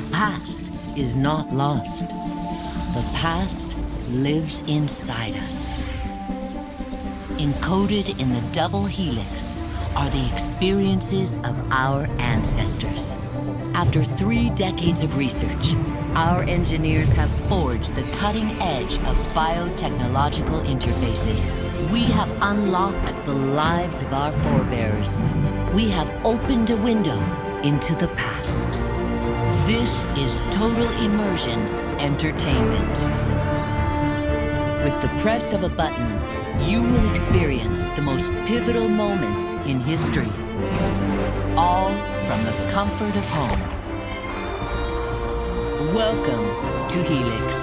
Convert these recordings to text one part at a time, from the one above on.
The past is not lost. The past lives inside us. Encoded in the double helix are the experiences of our ancestors. After 3 decades of research, our engineers have forged the cutting edge of biotechnological interfaces. We have unlocked the lives of our forebears. We have opened a window into the past. This is total immersion entertainment. With the press of a button, you will experience the most pivotal moments in history, all from the comfort of home. Welcome to Helix,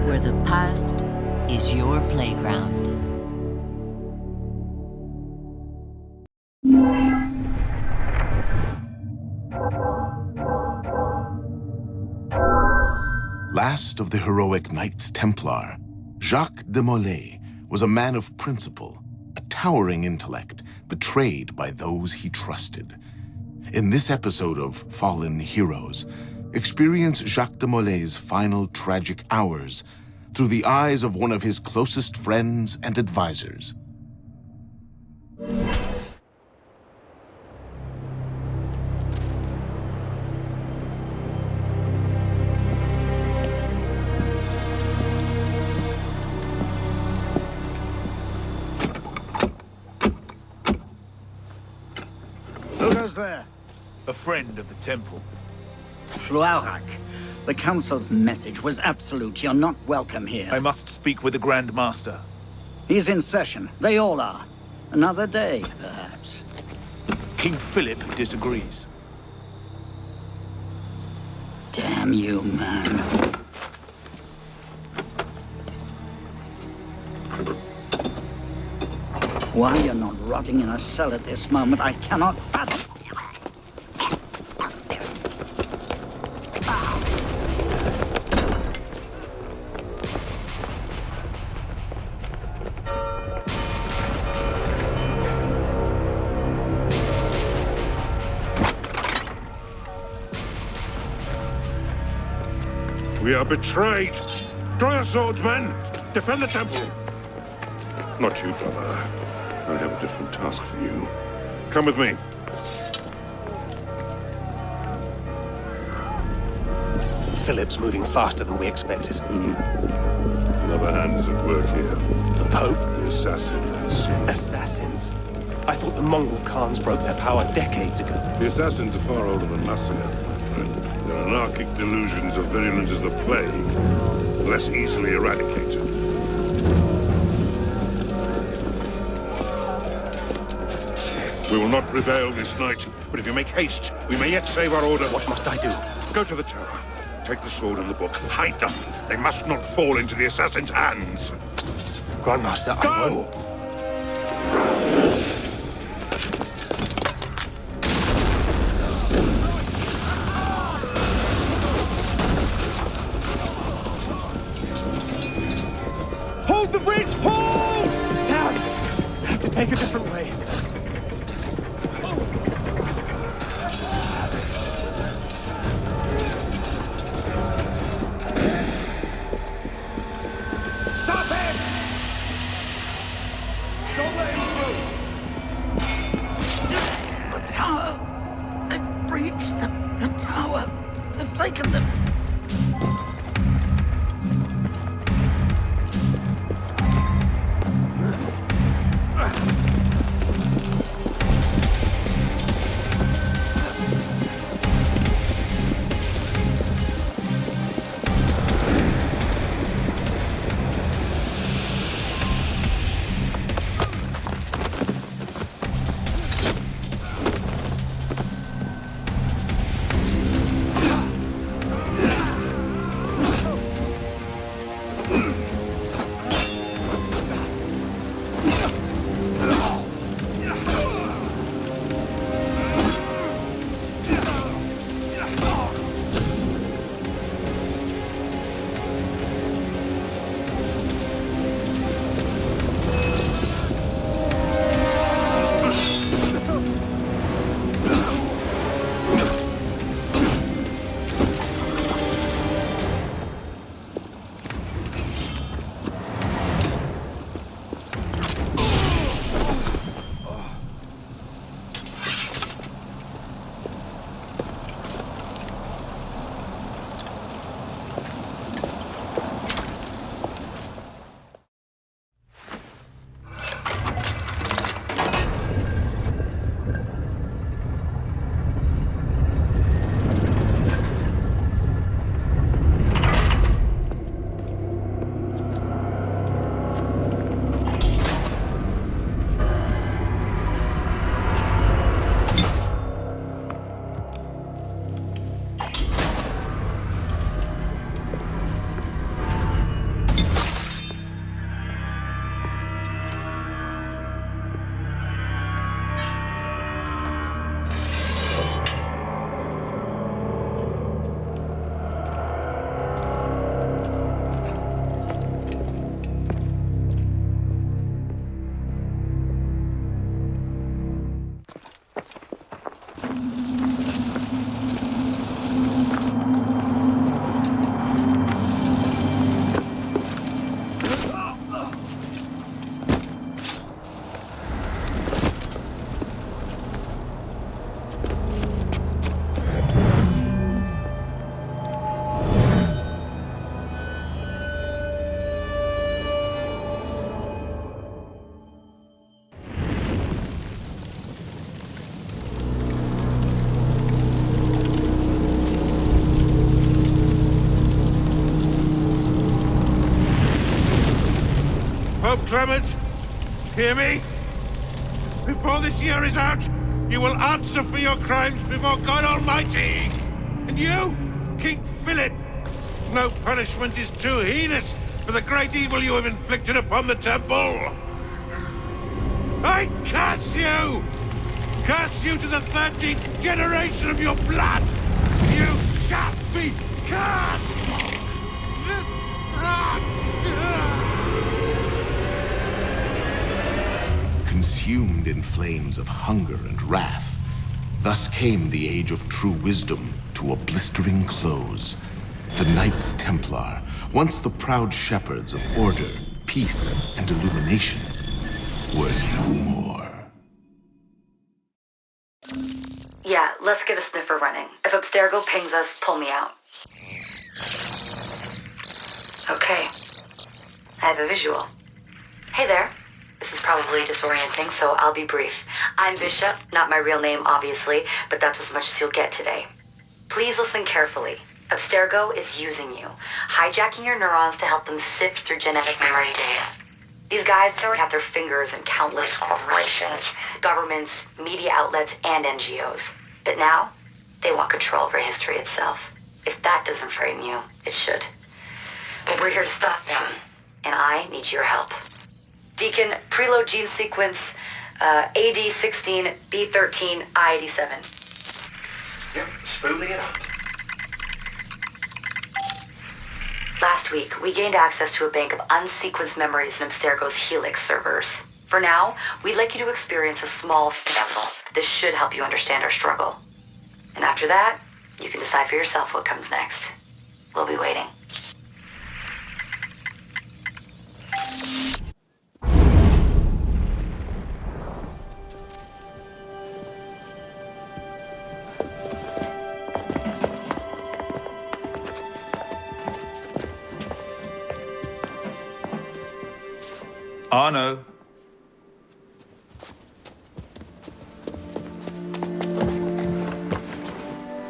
where the past is your playground. Last of the heroic Knights Templar, Jacques de Molay was a man of principle, a towering intellect betrayed by those he trusted. In this episode of Fallen Heroes, experience Jacques de Molay's final tragic hours through the eyes of one of his closest friends and advisors. There? A friend of the temple. Fluarak. The Council's message was absolute. You're not welcome here. I must speak with the Grand Master. He's in session. They all are. Another day, perhaps. King Philip disagrees. Damn you, man. Why you're not rotting in a cell at this moment, I cannot fathom. We are betrayed. Draw your swords, men. Defend the temple. Not you, brother. I have a different task for you. Come with me. Philip's moving faster than we expected. Another hand is at work here. The Pope? The assassins. Assassins? I thought the Mongol Khans broke their power decades ago. The assassins are far older than Masyaf, my friend. Their anarchic delusions are virulent as the plague, less easily eradicated. We will not prevail this night, but if you make haste, we may yet save our order. What must I do? Go to the tower. Take the sword and the book. Hide them. They must not fall into the assassin's hands. Grandmaster, I will. Hold the bridge! Hold! Down! I have to take a different way. Pope Clement, hear me? Before this year is out, you will answer for your crimes before God Almighty! And you, King Philip, no punishment is too heinous for the great evil you have inflicted upon the temple! I curse you! Curse you to the 13th generation of your blood! You shall be cursed! Consumed in flames of hunger and wrath, thus came the age of true wisdom to a blistering close. The Knights Templar, once the proud shepherds of order, peace, and illumination, were no more. Yeah, let's get a sniffer running. If Abstergo pings us, pull me out. Okay. I have a visual. Hey there. This is probably disorienting, so I'll be brief. I'm Bishop, not my real name, obviously, but that's as much as you'll get today. Please listen carefully. Abstergo is using you, hijacking your neurons to help them sift through genetic memory data. These guys have their fingers in countless corporations, governments, media outlets, and NGOs. But now, they want control over history itself. If that doesn't frighten you, it should. But we're here to stop them, and I need your help. Deacon, preload gene sequence AD16, B13, I87. Yep, spooling it up. Last week, we gained access to a bank of unsequenced memories in Abstergo's Helix servers. For now, we'd like you to experience a small sample. This should help you understand our struggle. And after that, you can decide for yourself what comes next. We'll be waiting. Arno.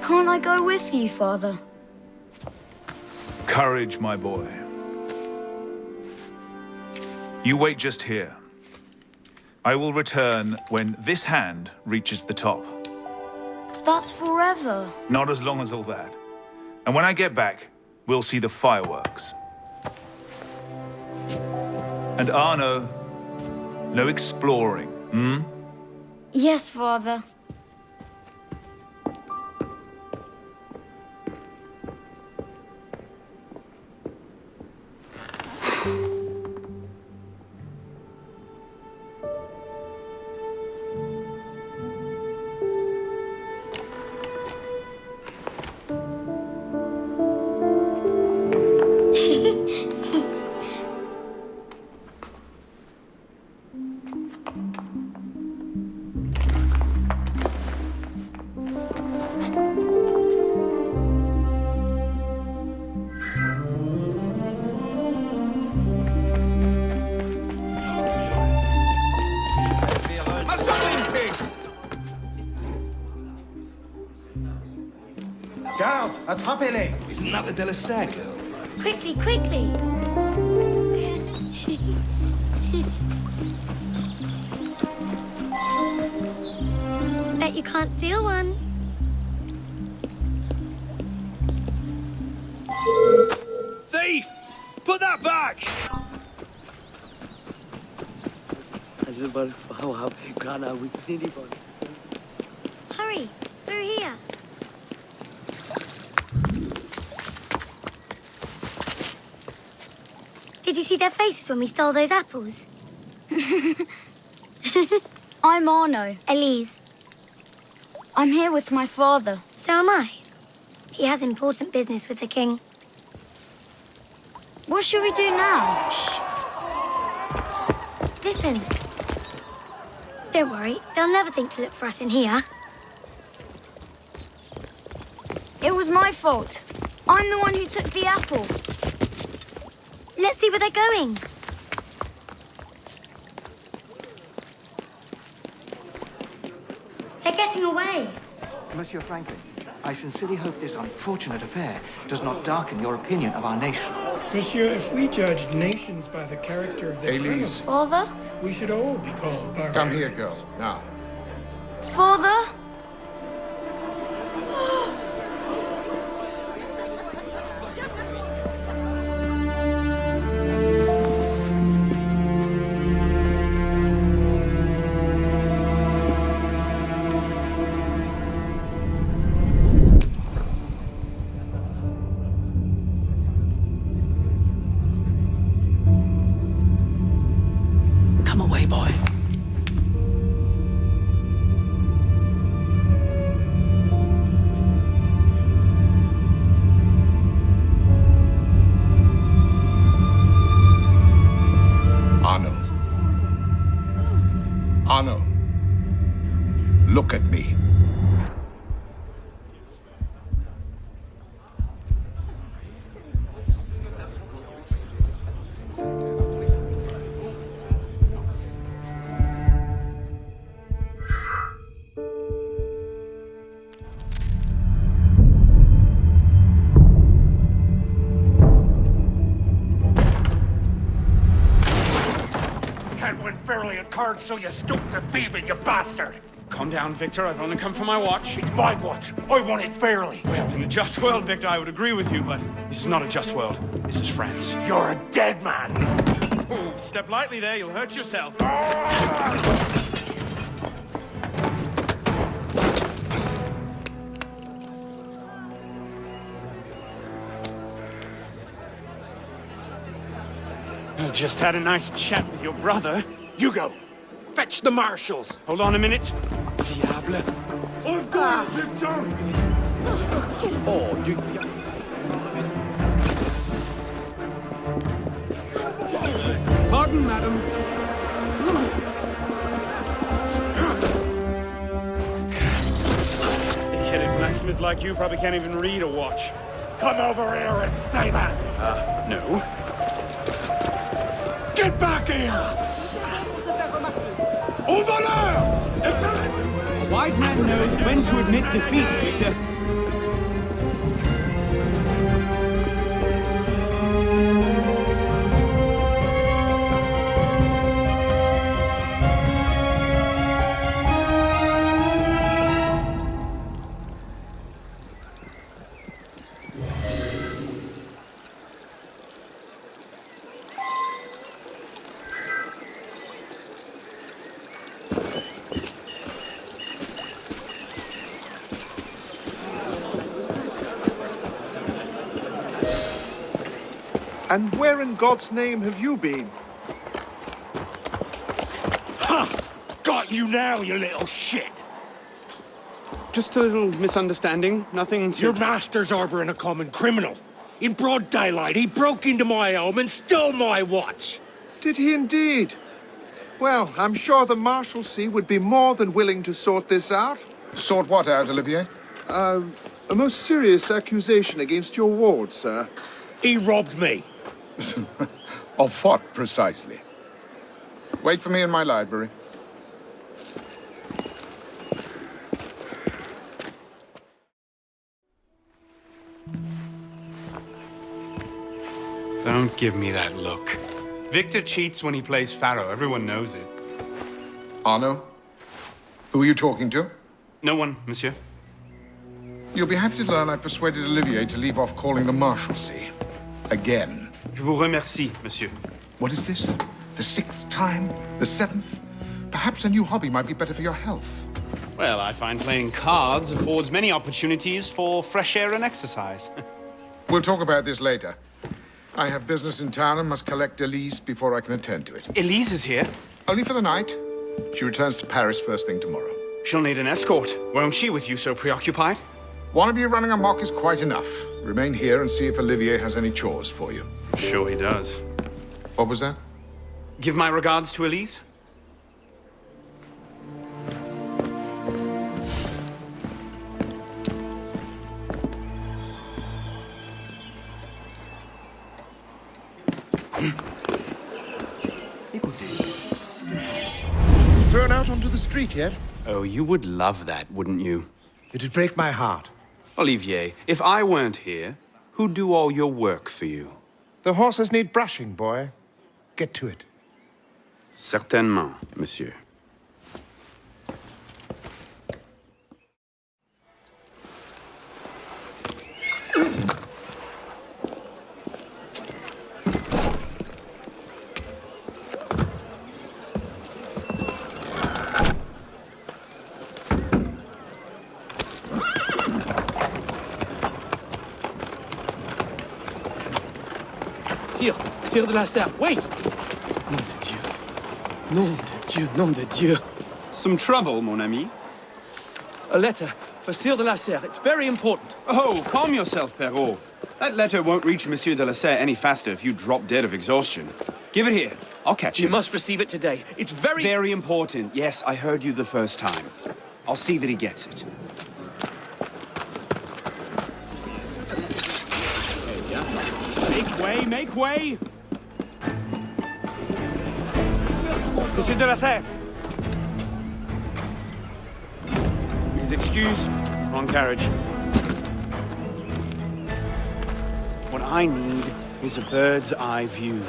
Can't I go with you, Father? Courage, my boy. You wait just here. I will return when this hand reaches the top. That's forever. Not as long as all that. And when I get back, we'll see the fireworks. And Arno, no exploring, hmm? Yes, Father. Garde, attrapez-les! Isn't that the Delassaire girl? Quickly, quickly! Bet you can't steal one. Thief! Put that back! Hurry, through here. Did you see their faces when we stole those apples? I'm Arno. Elise. I'm here with my father. So am I. He has important business with the king. What should we do now? Shh. Listen. Don't worry, they'll never think to look for us in here. It was my fault. I'm the one who took the apple. Let's see where they're going. They're getting away. Monsieur Franklin, I sincerely hope this unfortunate affair does not darken your opinion of our nation. Monsieur, if we judged nations by the character of their criminals, Father? we should all be called barbarians. Come here, girl. Now. Father? Come away, boy. Arno, look at me. So you stoop to thieving, you bastard! Calm down, Victor. I've only come for my watch. It's my watch. I want it fairly. Well, in a just world, Victor, I would agree with you, but this is not a just world. This is France. You're a dead man. Oh, step lightly there. You'll hurt yourself. I just had a nice chat with your brother. You go. Fetch the marshals. Hold on a minute. Diable. Of course, Victor! Oh, you... Pardon, madam. A kid at blacksmith like you probably can't even read a watch. Come over here and say that! No. Get back here! Au voleur! A wise man knows when to admit defeat, Victor. And where in God's name have you been? Ha! Got you now, you little shit! Just a little misunderstanding. Nothing to... Your master's harboring a common criminal. In broad daylight, he broke into my home and stole my watch. Did he indeed? Well, I'm sure the Marshalsea would be more than willing to sort this out. Sort what out, Olivier? A most serious accusation against your ward, sir. He robbed me. Of what, precisely? Wait for me in my library. Don't give me that look. Victor cheats when he plays Pharaoh. Everyone knows it. Arno? Who are you talking to? No one, monsieur. You'll be happy to learn I persuaded Olivier to leave off calling the Marshalsea. Again. Je vous remercie, monsieur. What is this? The 6th time? The 7th? Perhaps a new hobby might be better for your health. Well, I find playing cards affords many opportunities for fresh air and exercise. We'll talk about this later. I have business in town and must collect Elise before I can attend to it. Elise is here? Only for the night. She returns to Paris first thing tomorrow. She'll need an escort, won't she, with you so preoccupied? One of you running amok is quite enough. Remain here and see if Olivier has any chores for you. Sure he does. What was that? Give my regards to Elise. Thrown out onto the street yet? Oh, you would love that, wouldn't you? It'd break my heart. Olivier, if I weren't here, who'd do all your work for you? The horses need brushing, boy. Get to it. Certainement, monsieur. Sire de la Serre, wait! Nom de Dieu. Nom de Dieu, nom de Dieu. Some trouble, mon ami? A letter for Sire de la Serre. It's very important. Oh, calm yourself, Perrault. That letter won't reach Monsieur de la Serre any faster if you drop dead of exhaustion. Give it here. I'll catch You him. must receive it today. It's very... Very important. Yes, I heard you the first time. I'll see that he gets it. Make way, make way! Monsieur de la Serre! Please excuse. Wrong carriage. What I need is a bird's eye view.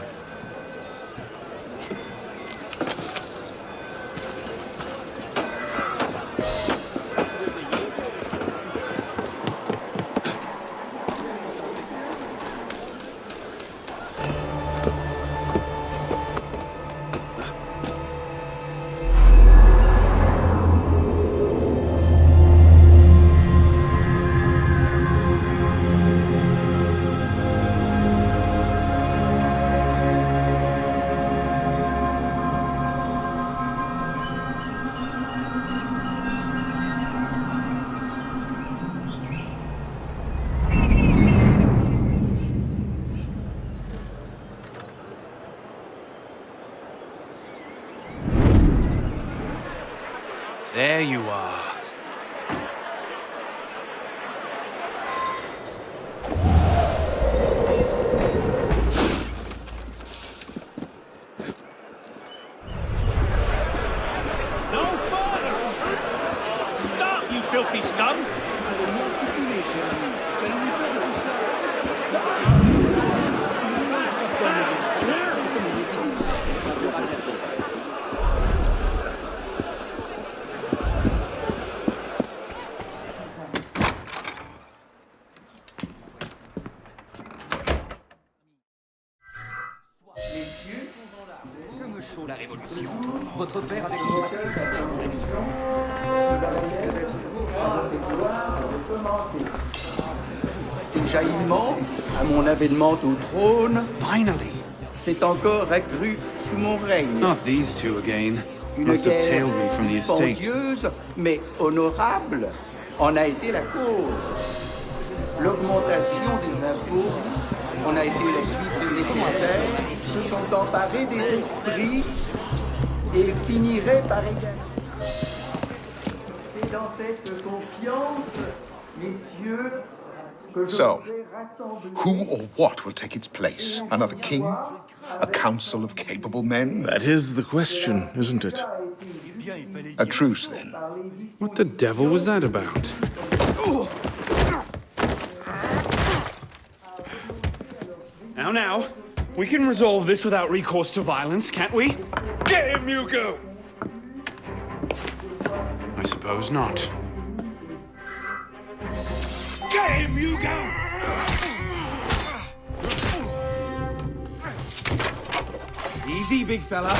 There you are. No further! Stop, you filthy scum! La Révolution. Votre père avec Déjà immense, à mon avènement au trône, Finally! c'est encore accru sous mon règne. Not these two again. Une Must have guerre tailed me from the estate. dispendieuse, mais honorable, en a été la cause. L'augmentation des impôts en a été la suite nécessaire, se sont emparés des esprits et finiraient par égaler. C'est dans cette confiance, messieurs, que je So, voudrais rassembler... who or what will take its place? Another king? A council of capable men? That is the question, isn't it? A truce, then. What the devil was that about? Now, we can resolve this without recourse to violence, can't we? Get him, Hugo! I suppose not. Get him, Hugo! Easy, big fella.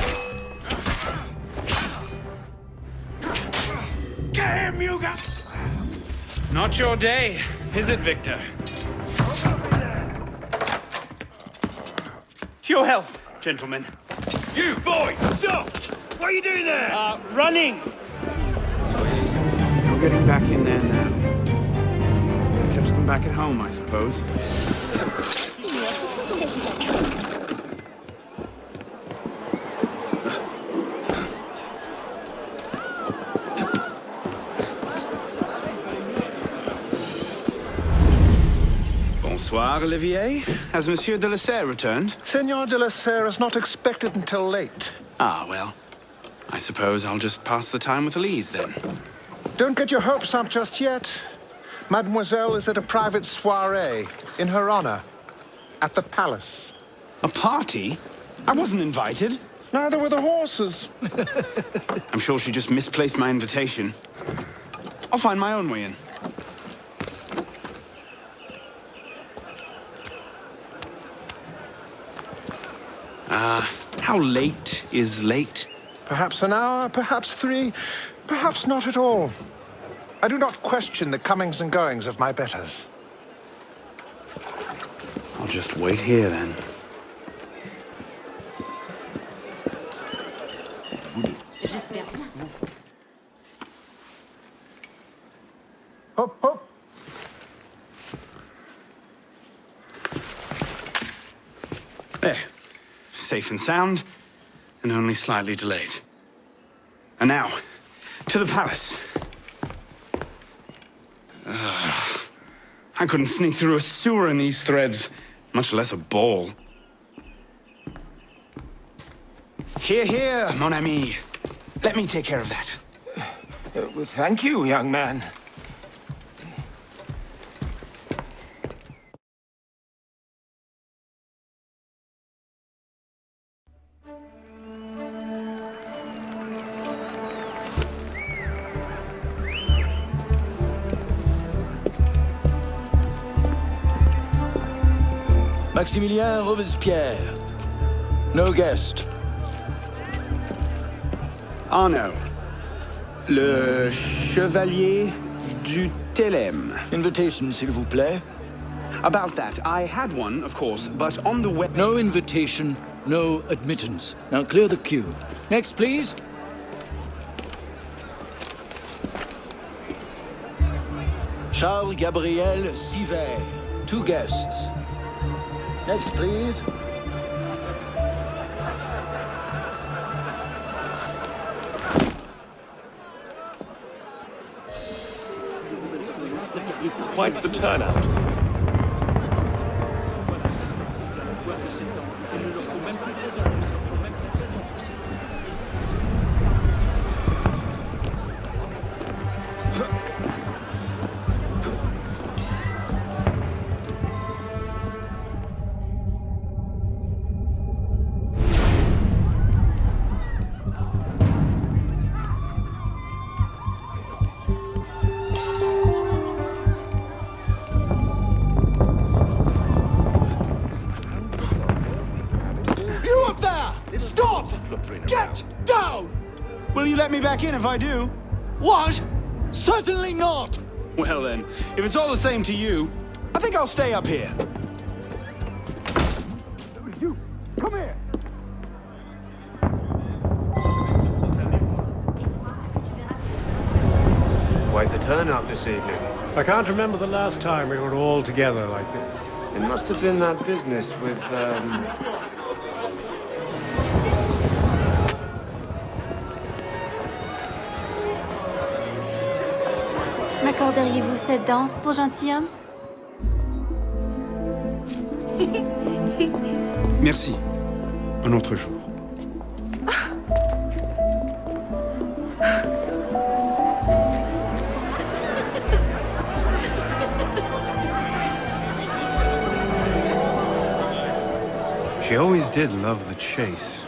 Get him, Hugo! Not your day, is it, Victor? To your health, gentlemen. You, boy, stop! What are you doing there? Running! You're getting back in there now. Catch them back at home, I suppose. Bonsoir, Olivier. Has Monsieur de la Serre returned? Senor de la Serre is not expected until late. Ah, well. I suppose I'll just pass the time with Elise, then. Don't get your hopes up just yet. Mademoiselle is at a private soiree in her honor at the palace. A party? I wasn't invited. Neither were the horses. I'm sure she just misplaced my invitation. I'll find my own way in. How late is late? Perhaps an hour, perhaps 3, perhaps not at all. I do not question the comings and goings of my betters. I'll just wait here then. Hop, hop. There. Safe and sound, and only slightly delayed. And now, to the palace. I couldn't sneak through a sewer in these threads, much less a ball. Here, here, mon ami. Let me take care of that. Well, thank you, young man. Maximilien Robespierre. No guest. Arno. Le Chevalier du Télème. Invitation, s'il vous plaît. About that, I had one, of course, but on the way... No invitation, no admittance. Now clear the queue. Next, please. Charles Gabriel Siver. 2 guests. Next, please. Quite the turnout. Get down! Will you let me back in if I do? What? Certainly not! Well then, if it's all the same to you, I think I'll stay up here. You, come here! Quite the turnout this evening. I can't remember the last time we were all together like this. It must have been that business with, M'accorderiez-vous cette danse pour gentilhomme? Merci. Un autre jour. She always did love the chase.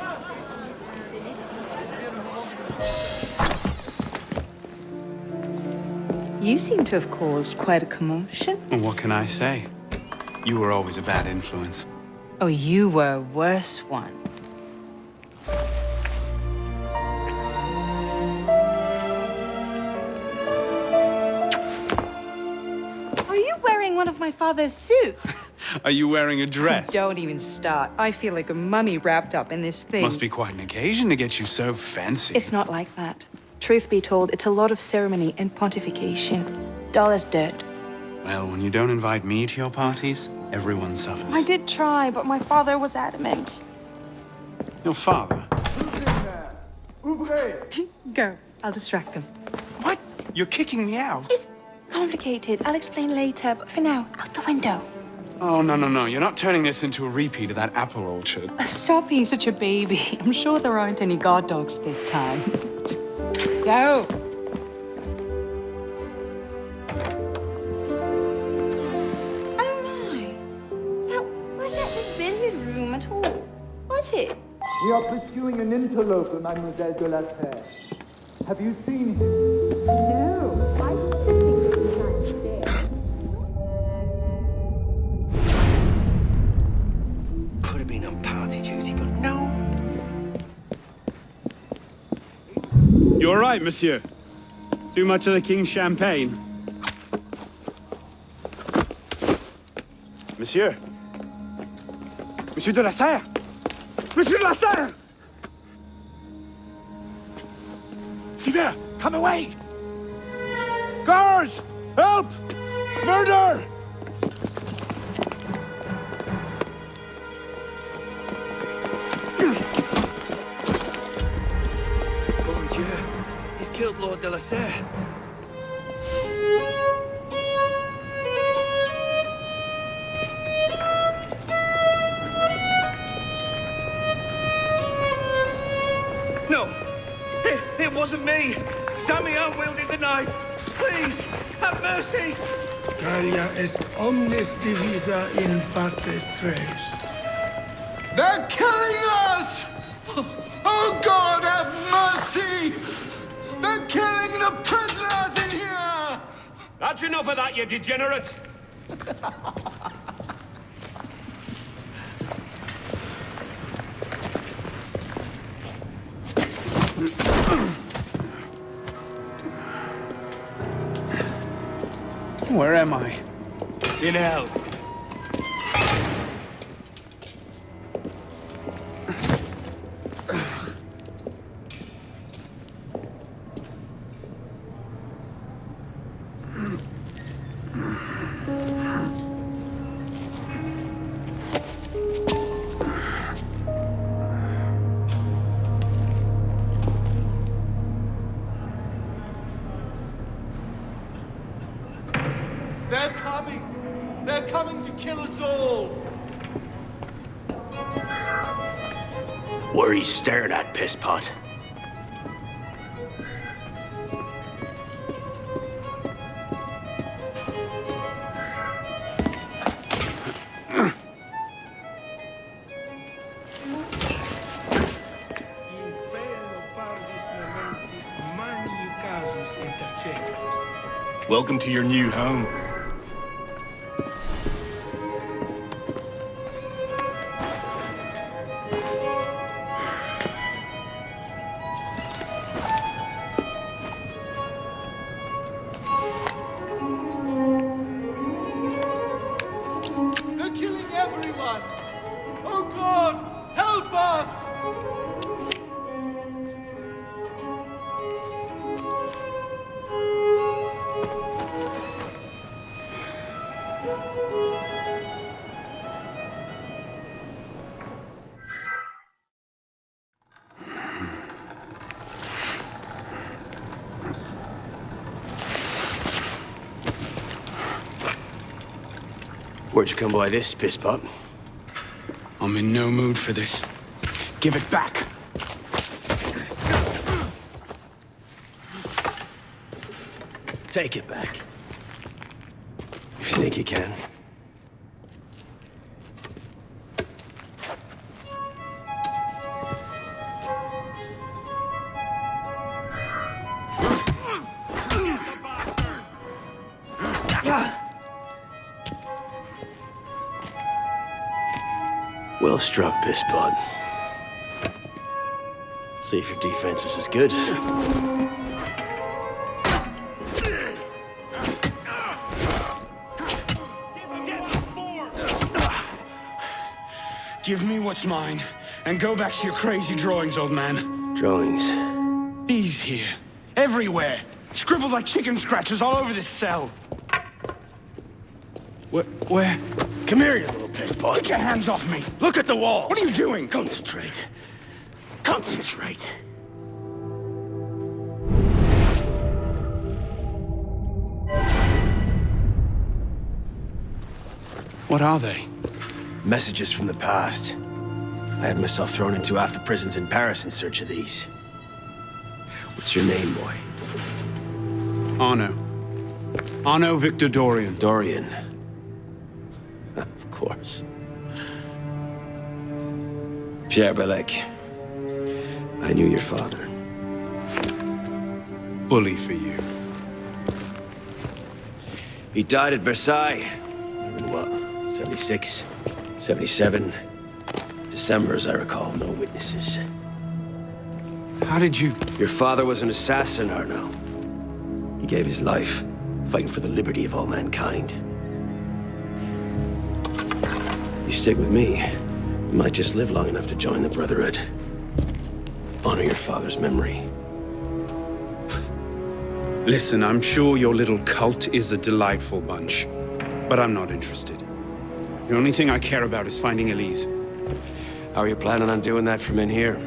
You seem to have caused quite a commotion. What can I say? You were always a bad influence. Oh, you were a worse one. Are you wearing one of my father's suits? Are you wearing a dress? Don't even start. I feel like a mummy wrapped up in this thing. Must be quite an occasion to get you so fancy. It's not like that. Truth be told, it's a lot of ceremony and pontification. Dull as dirt. Well, when you don't invite me to your parties, everyone suffers. I did try, but my father was adamant. Your father? Go. I'll distract them. What? You're kicking me out? It's complicated. I'll explain later, but for now, out the window. Oh, no. You're not turning this into a repeat of that apple orchard. Stop being such a baby. I'm sure there aren't any guard dogs this time. Go! is it? We are pursuing an interloper, Mademoiselle de la Serre. Have you seen him? No, I think that he's not dead. Could have been on party duty, but no. You all right, monsieur? Too much of the king's champagne? Monsieur? Monsieur de la Serre? Monsieur de la Serre! Sylvain, come away! Guards! Help! Murder! Mon Dieu, he's killed Lord de la Serre. No, it wasn't me. Damian wielded the knife. Please, have mercy. Talia est omnis divisa in partes tres. They're killing us! Oh God, have mercy! They're killing the prisoners in here! That's enough of that, you degenerate! Where am I? In hell. They're coming. They're coming to kill us all. What are you staring at, pisspot? Welcome to your new home. They're killing everyone. Oh God, help us! Where'd you come by this, pisspot? I'm in no mood for this. Give it back! Take it back. If you think you can. Well struck, pisspot. See if your defense is as good. Give me what's mine, and go back to your crazy drawings, old man. Drawings? These here. Everywhere. Scribbled like chicken scratches all over this cell. Where? Come here, you little pisspot. Get your hands off me! Look at the wall! What are you doing? Concentrate. Concentrate. What are they? Messages from the past. I had myself thrown into half the prisons in Paris in search of these. What's your name, boy? Arno. Arno Victor Dorian. Dorian. Of course. Pierre Belec. I knew your father. Bully for you. He died at Versailles in what, 76, 77? December, as I recall, no witnesses. How did you... Your father was an assassin, Arno. He gave his life, fighting for the liberty of all mankind. You stick with me, you might just live long enough to join the Brotherhood. Honor your father's memory. Listen, I'm sure your little cult is a delightful bunch, but I'm not interested. The only thing I care about is finding Elise. How are you planning on doing that from in here?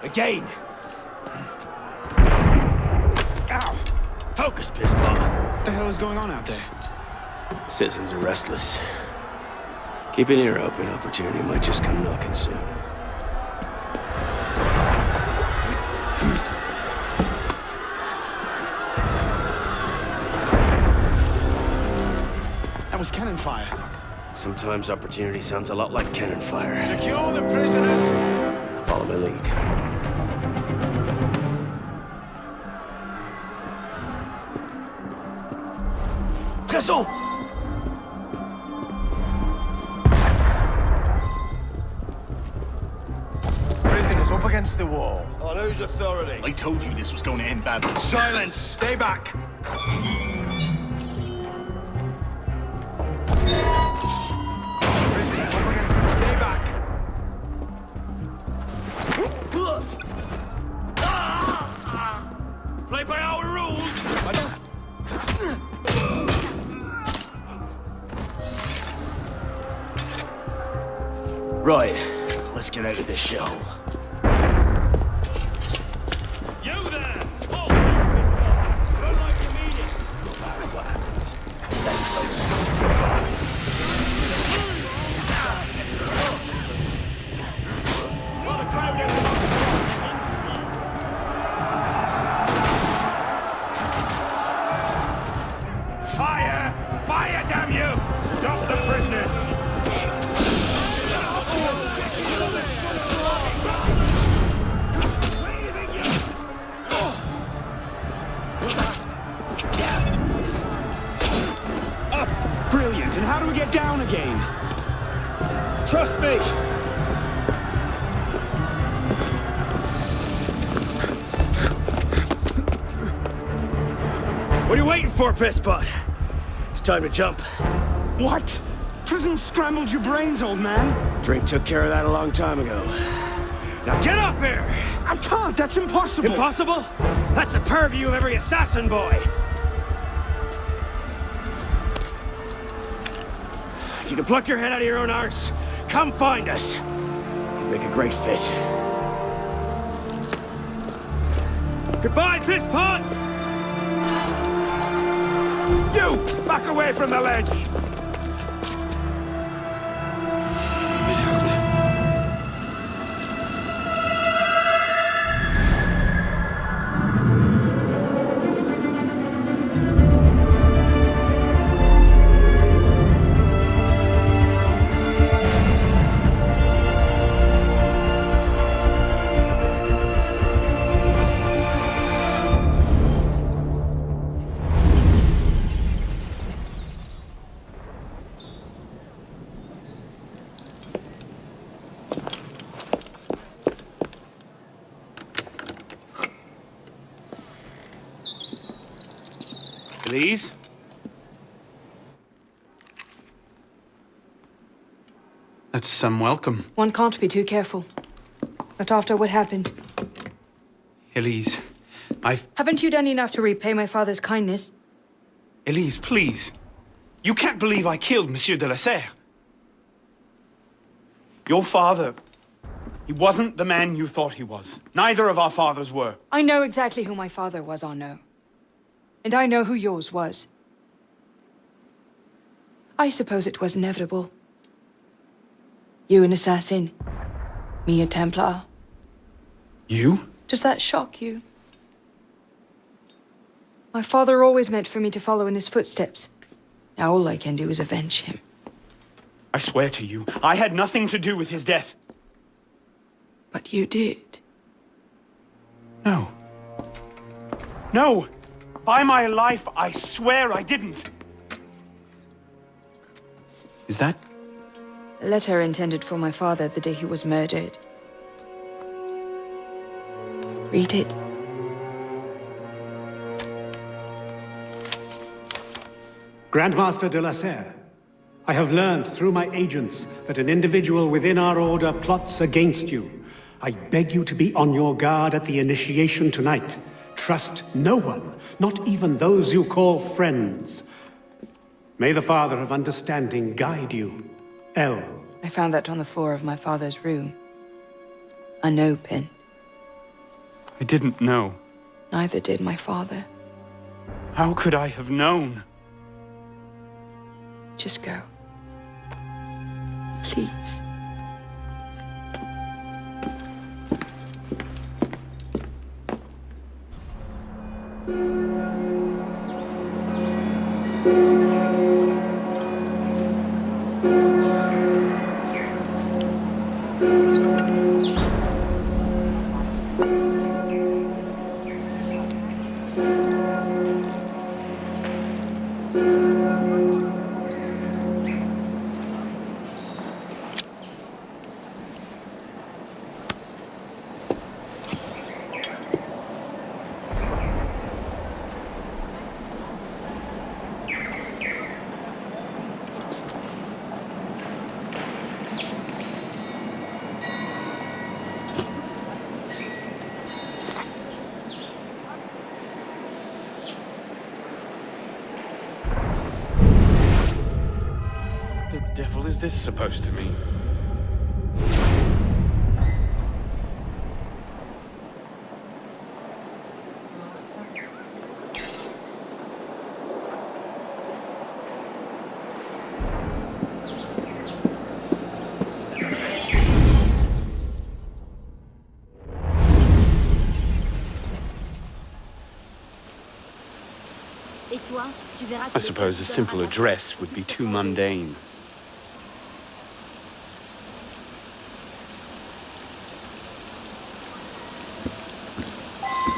Again! Ow! Focus, Pissball. What the hell is going on out there? Citizens are restless. Keep an ear open. Opportunity might just come knocking soon. That was cannon fire. Sometimes opportunity sounds a lot like cannon fire. Secure the prisoners! Follow my lead. Pressons! Prisoners up against the wall. On whose authority? I told you this was going to end badly. Silence! Stay back! Prisoners up against the... Stay back! Play by our rules! Right, let's get out of this shell. You there! Oh! Run like you mean it! No matter what happens, stay close. Well, the crowd is... Fire! Fire, damn you! Stop the prisoners! Brilliant, and how do we get down again? Trust me! What are you waiting for, Pissbot? It's time to jump. What? Prison scrambled your brains, old man. Drink took care of that a long time ago. Now get up here! I can't, that's impossible. Impossible? That's the purview of every assassin boy. If you can pluck your head out of your own arse, come find us. You'd make a great fit. Goodbye, Pisspot! You! Back away from the ledge! Elise? That's some welcome. One can't be too careful. Not after what happened. Elise, Haven't you done enough to repay my father's kindness? Elise, please. You can't believe I killed Monsieur de la Serre. Your father He wasn't the man you thought he was. Neither of our fathers were. I know exactly who my father was, Arno. And I know who yours was. I suppose it was inevitable. You an assassin, me a Templar. You? Does that shock you? My father always meant for me to follow in his footsteps. Now all I can do is avenge him. I swear to you, I had nothing to do with his death. But you did. No. No! By my life, I swear I didn't. Is that? A letter intended for my father the day he was murdered. Read it. Grandmaster de la Serre, I have learned through my agents that an individual within our order plots against you. I beg you to be on your guard at the initiation tonight. Trust no one, not even those you call friends. May the Father of Understanding guide you. L. I found that on the floor of my father's room. Unopened. I didn't know. Neither did my father. How could I have known? Just go. Please. What the devil is this supposed to mean? I suppose a simple address would be too mundane.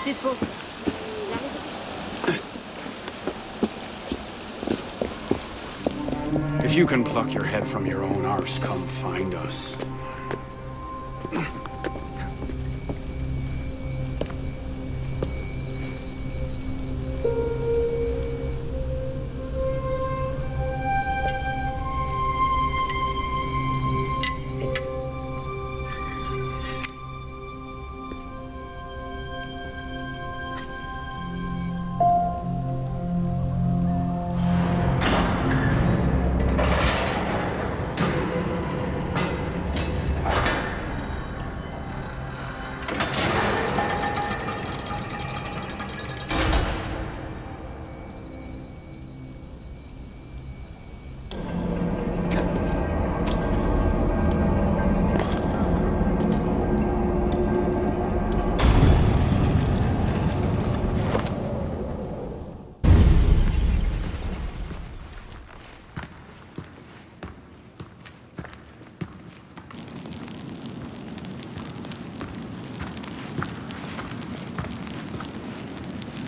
C'est faux. If you can pluck your head from your own arse, come find us.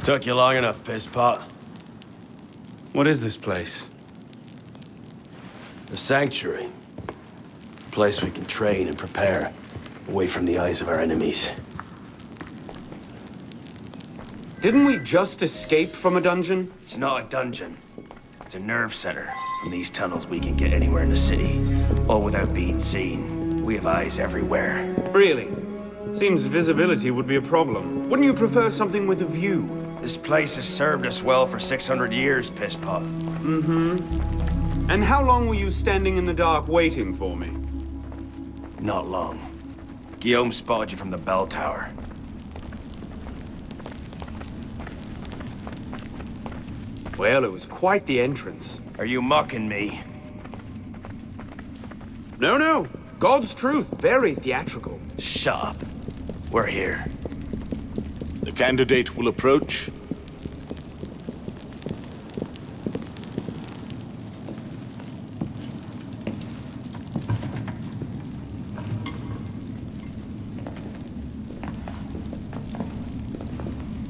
Took you long enough, piss pot. What is this place? The sanctuary. A place we can train and prepare, away from the eyes of our enemies. Didn't we just escape from a dungeon? It's not a dungeon. It's a nerve center. From these tunnels we can get anywhere in the city, all without being seen. We have eyes everywhere. Really? Seems visibility would be a problem. Wouldn't you prefer something with a view? This place has served us well for 600 years, piss pot. Mm-hmm. And how long were you standing in the dark waiting for me? Not long. Guillaume spotted you from the bell tower. Well, it was quite the entrance. Are you mocking me? No, no. God's truth. Very theatrical. Shut up. We're here. The candidate will approach.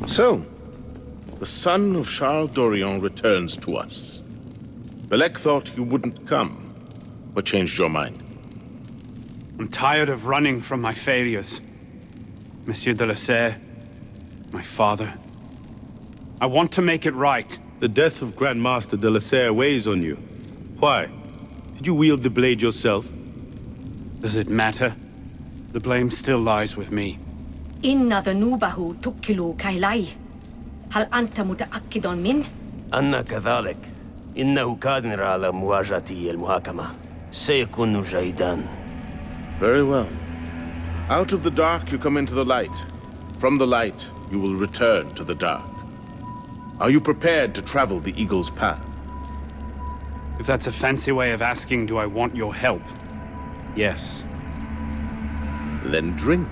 So, the son of Charles Dorion returns to us. Belek thought you wouldn't come. What changed your mind? I'm tired of running from my failures. Monsieur de la Serre, my father. I want to make it right. The death of Grand Master de la Serre weighs on you. Why? Did you wield the blade yourself? Does it matter? The blame still lies with me. إن ذنوبه تكل كيلي. هل أنت متأكد من؟ أنا كذلك. إنه قادر على مواجهة المحاكمة. سيكون جيدا. Very well. Out of the dark you come into the light. From the light you will return to the dark. Are you prepared to travel the Eagle's path? If that's a fancy way of asking, do I want your help? Yes. Then drink.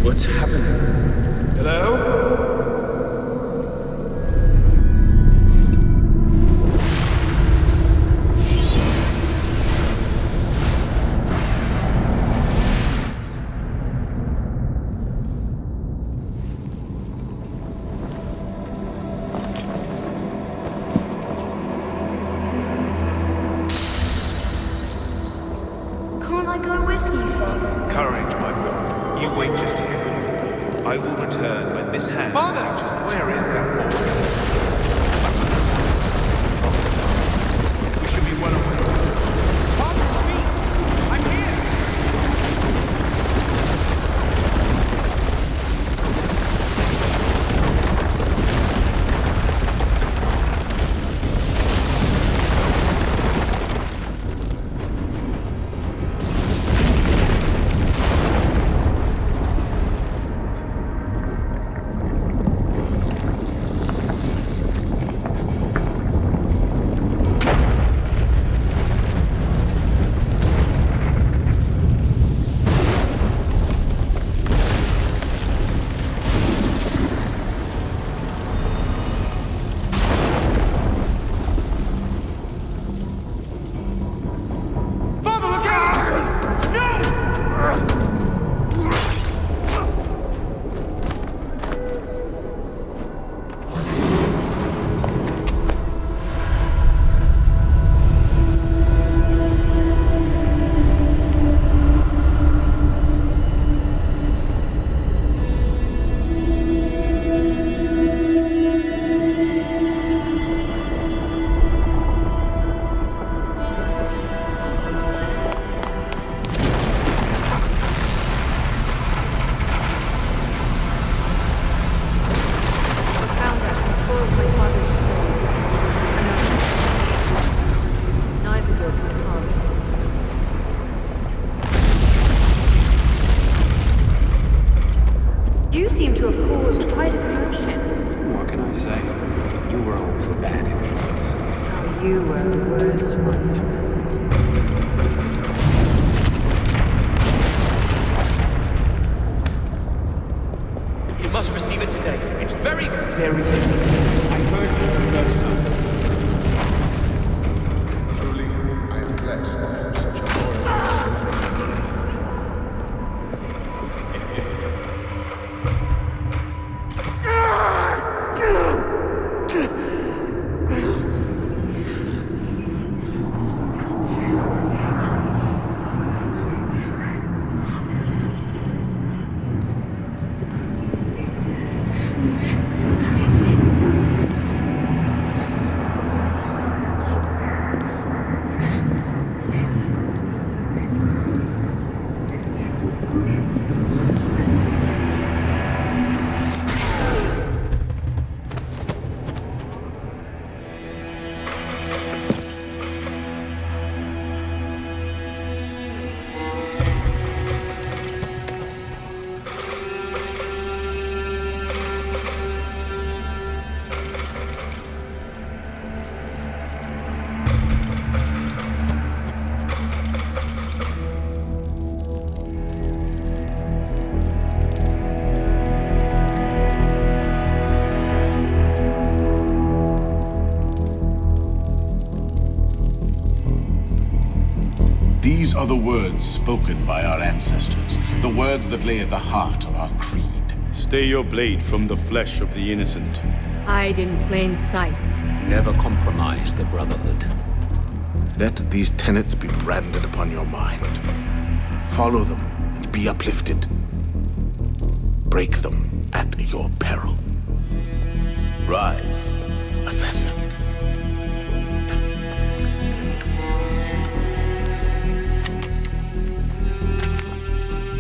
What's happening? Hello? Can't I go with you, Father? Courage, my boy. You wait just here. I will return when this hand reaches. Where is that boy? We should be well away. Father, it's me! I'm here! You seem to have caused quite a commotion. What can I say? You were always a bad influence. Oh, you were a worse one. You must receive it today. It's very, very important. I heard you the first time. Truly, I am blessed to have such a loyal These are the words spoken by our ancestors, the words that lay at the heart of our creed. Stay your blade from the flesh of the innocent. Hide in plain sight. Never compromise the Brotherhood. Let these tenets be branded upon your mind. Follow them and be uplifted. Break them at your peril. Rise, assassin.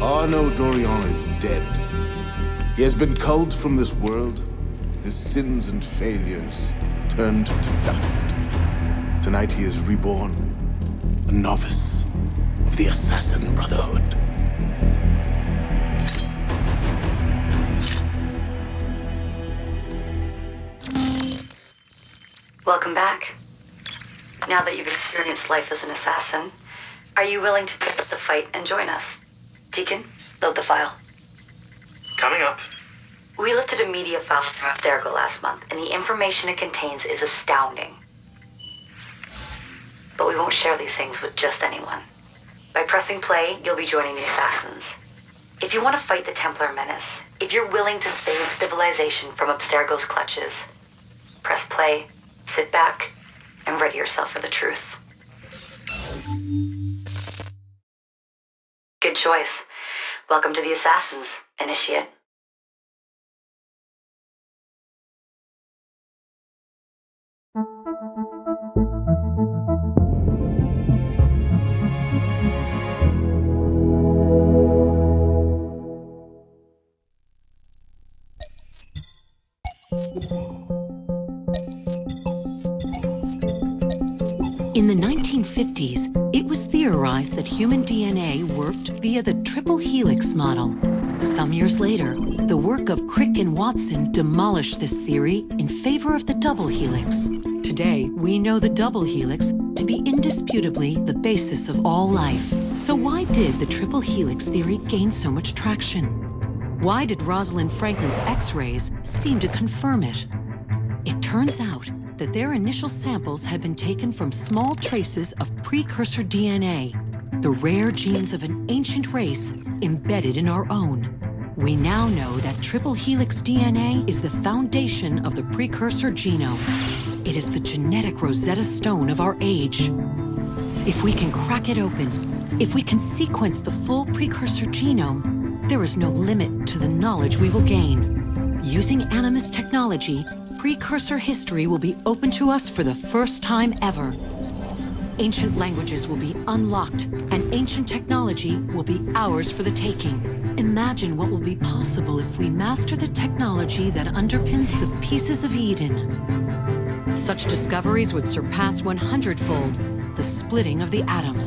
Arno Dorian is dead. He has been culled from this world, his sins and failures turned to dust. Tonight he is reborn, a novice of the Assassin Brotherhood. Welcome back. Now that you've experienced life as an assassin, are you willing to take up the fight and join us? Deacon, load the file. Coming up. We lifted a media file from Abstergo last month, and the information it contains is astounding. But we won't share these things with just anyone. By pressing play, you'll be joining the Assassins. If you want to fight the Templar menace, if you're willing to save civilization from Abstergo's clutches, press play, sit back, and ready yourself for the truth. Good choice. Welcome to the Assassins, Initiate. In the 1950s, it was theorized that human DNA worked via the triple helix model. Some years later, the work of Crick and Watson demolished this theory in favor of the double helix. Today, we know the double helix to be indisputably the basis of all life. So why did the triple helix theory gain so much traction? Why did Rosalind Franklin's X-rays seem to confirm it? It turns out that their initial samples had been taken from small traces of precursor DNA, the rare genes of an ancient race embedded in our own. We now know that triple helix DNA is the foundation of the precursor genome. It is the genetic Rosetta Stone of our age. If we can crack it open, if we can sequence the full precursor genome, there is no limit to the knowledge we will gain. Using Animus technology, precursor history will be open to us for the first time ever. Ancient languages will be unlocked, and ancient technology will be ours for the taking. Imagine what will be possible if we master the technology that underpins the pieces of Eden. Such discoveries would surpass 100-fold the splitting of the atom.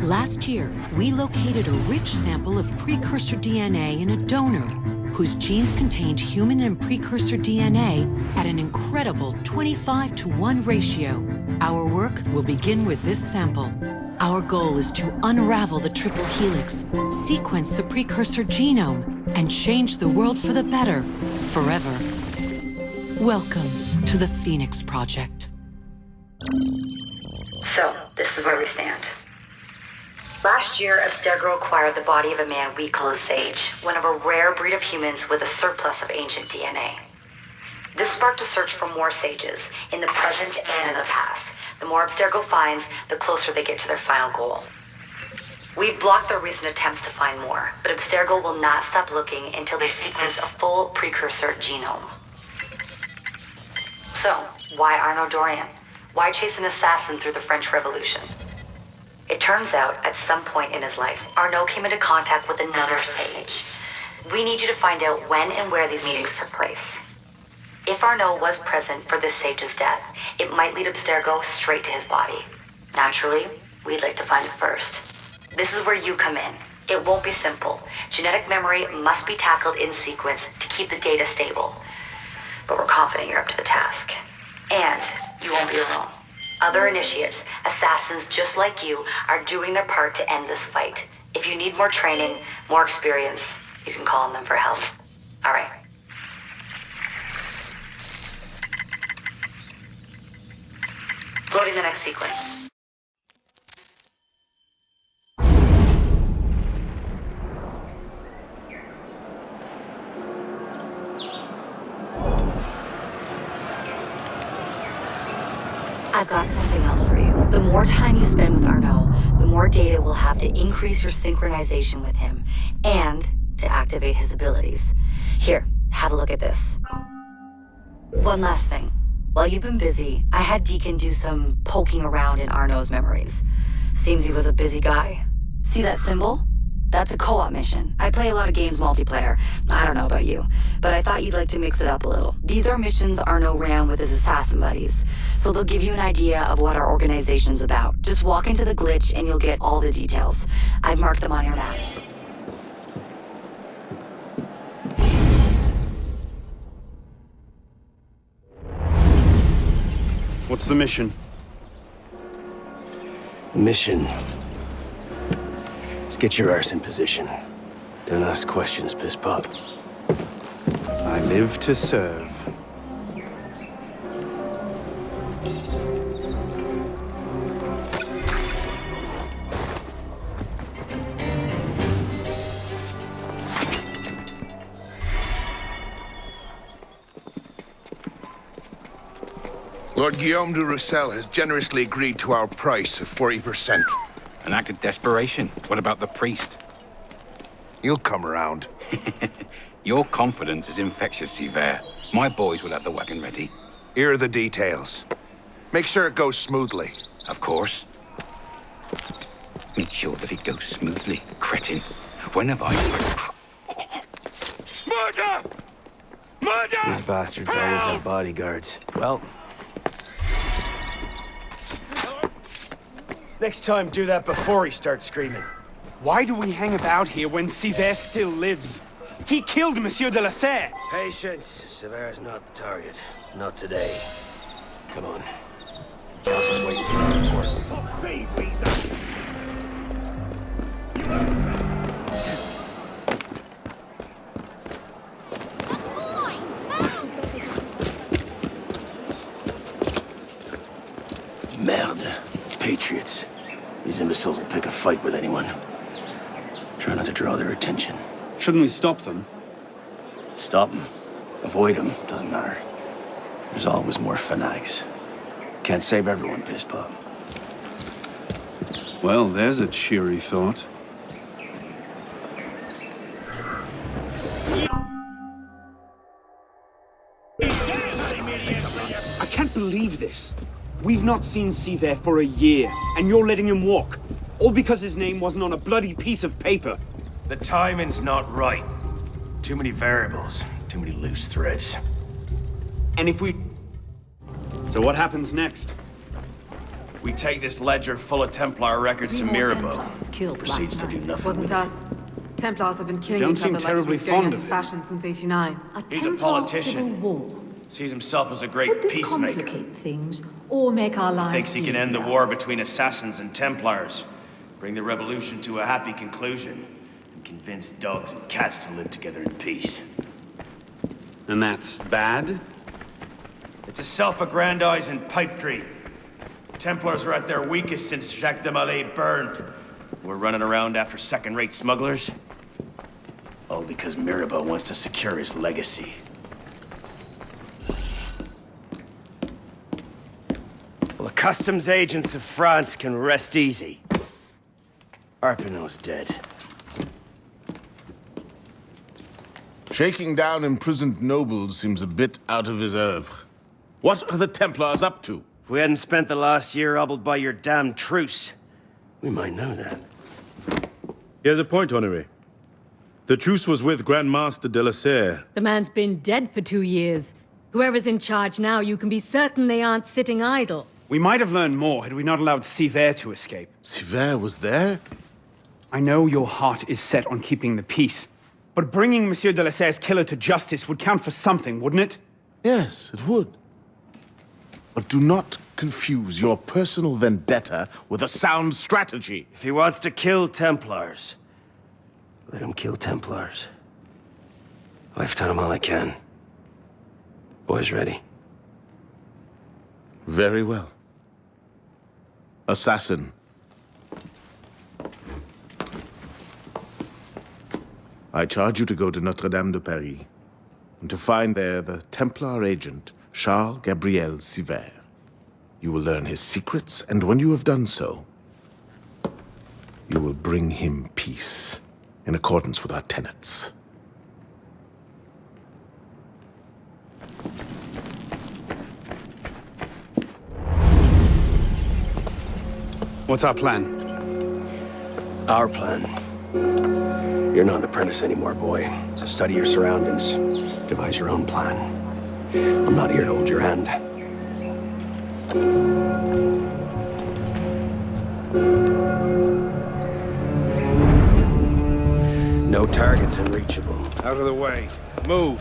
Last year, we located a rich sample of precursor DNA in a donor whose genes contained human and precursor DNA at an incredible 25-to-1 ratio. Our work will begin with this sample. Our goal is to unravel the triple helix, sequence the precursor genome, and change the world for the better, forever. Welcome to the Phoenix Project. So, this is where we stand. Last year, Abstergo acquired the body of a man we call a sage, one of a rare breed of humans with a surplus of ancient DNA. This sparked a search for more sages, in the present and in the past. The more Abstergo finds, the closer they get to their final goal. We've blocked their recent attempts to find more, but Abstergo will not stop looking until they sequence a full precursor genome. So, why Arno Dorian? Why chase an assassin through the French Revolution? It turns out, at some point in his life, Arno came into contact with another sage. We need you to find out when and where these meetings took place. If Arno was present for this sage's death, it might lead Abstergo straight to his body. Naturally, we'd like to find it first. This is where you come in. It won't be simple. Genetic memory must be tackled in sequence to keep the data stable. But we're confident you're up to the task. And you won't be alone. Other initiates, assassins just like you, are doing their part to end this fight. If you need more training, more experience, you can call on them for help. All right. Loading the next sequence. I've got something else for you. The more time you spend with Arnaud, the more data we'll have to increase your synchronization with him and to activate his abilities. Here, have a look at this. One last thing. While you've been busy, I had Deacon do some poking around in Arnaud's memories. Seems he was a busy guy. See that symbol? That's a co-op mission. I play a lot of games multiplayer. I don't know about you, but I thought you'd like to mix it up a little. These are missions Arnaud ran with his assassin buddies, so they'll give you an idea of what our organization's about. Just walk into the glitch and you'll get all the details. I've marked them on your map. What's the mission? Mission. Let's get your arse in position. Don't ask questions, piss pop. I live to serve. Lord Guillaume de Roussel has generously agreed to our price of 40%. An act of desperation? What about the priest? He'll come around. Your confidence is infectious, Sivert. My boys will have the wagon ready. Here are the details. Make sure it goes smoothly. Of course. Make sure that it goes smoothly, cretin. When have I... Murder! Murder! These bastards always have bodyguards. Well... next time, do that before he starts screaming. Why do we hang about here when Sivert still lives? He killed Monsieur de la Serre! Patience. Sivert's not the target. Not today. Come on. Council's waiting for the report. Merde. Patriots. These imbeciles will pick a fight with anyone. Try not to draw their attention. Shouldn't we stop them? Stop them. Avoid them. Doesn't matter. There's always more fanatics. Can't save everyone, piss pop. Well, there's a cheery thought. I can't believe this. We've not seen Sivert for a year, and you're letting him walk. All because his name wasn't on a bloody piece of paper. The timing's not right. Too many variables, too many loose threads. And if we... So what happens next? We take this ledger full of Templar records to Mirabeau. Proceeds to do nothing. Wasn't us. Templars have been killing Don't each seem other terribly like it was going fond out of of it. fashion since '89. He's a politician. Sees himself as a great peacemaker. Things or make our lives Thinks he can end the war between assassins and Templars, bring the revolution to a happy conclusion, and convince dogs and cats to live together in peace. And that's bad? It's a self-aggrandizing pipe dream. Templars are at their weakest since Jacques de Molay burned. We're running around after second-rate smugglers. All because Mirabeau wants to secure his legacy. Well, the customs agents of France can rest easy. Arpinot's dead. Shaking down imprisoned nobles seems a bit out of his oeuvre. What are the Templars up to? If we hadn't spent the last year hobbled by your damn truce, we might know that. Here's a point, Honoré. The truce was with Grand Master de la Serre. The man's been dead for 2 years. Whoever's in charge now, you can be certain they aren't sitting idle. We might have learned more had we not allowed Sivert to escape. Sivert was there? I know your heart is set on keeping the peace, but bringing Monsieur de la Serre's killer to justice would count for something, wouldn't it? Yes, it would. But do not confuse your personal vendetta with a sound strategy. If he wants to kill Templars, let him kill Templars. I've done all I can. Boys ready? Very well. Assassin. I charge you to go to Notre-Dame de Paris and to find there the Templar agent, Charles Gabriel Sivert. You will learn his secrets, and when you have done so, you will bring him peace, in accordance with our tenets. What's our plan? Our plan? You're not an apprentice anymore, boy. So study your surroundings. Devise your own plan. I'm not here to hold your hand. No targets unreachable. Out of the way. Move.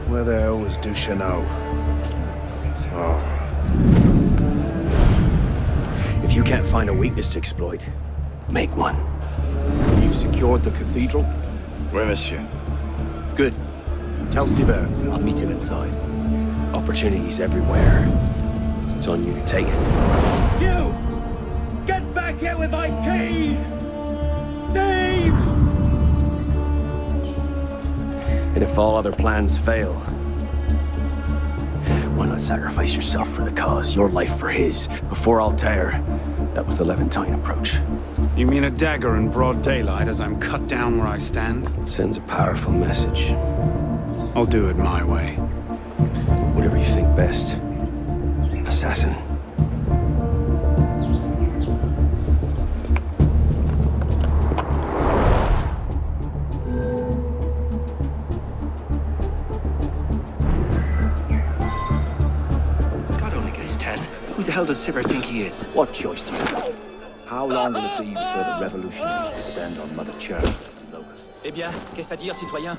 Where the hell was Duchesneau? Oh. If you can't find a weakness to exploit, make one. You've secured the cathedral? Oui, monsieur. Good. Tell Siver I'll meet him inside. Opportunities everywhere. It's on you to take it. You! Get back here with my keys! Thieves! And if all other plans fail, why not sacrifice yourself for the cause, your life for his? Before Altair, that was the Levantine approach. You mean a dagger in broad daylight as I'm cut down where I stand? Sends a powerful message. I'll do it my way. Whatever you think best, assassin. God only gets 10. Who the hell does Siver think he is? What choice do you have? How long will it be before the revolutionaries descend on Mother Church and the locusts? Eh bien, qu'est-ce à dire, citoyen?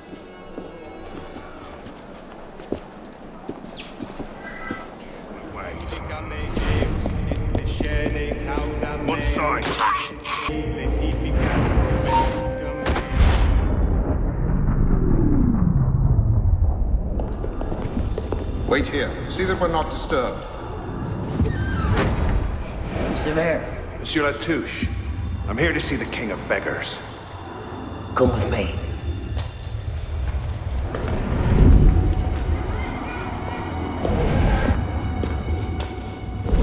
What side? Wait here. See that we're not disturbed. Siver, Monsieur Latouche, I'm here to see the King of Beggars. come with me.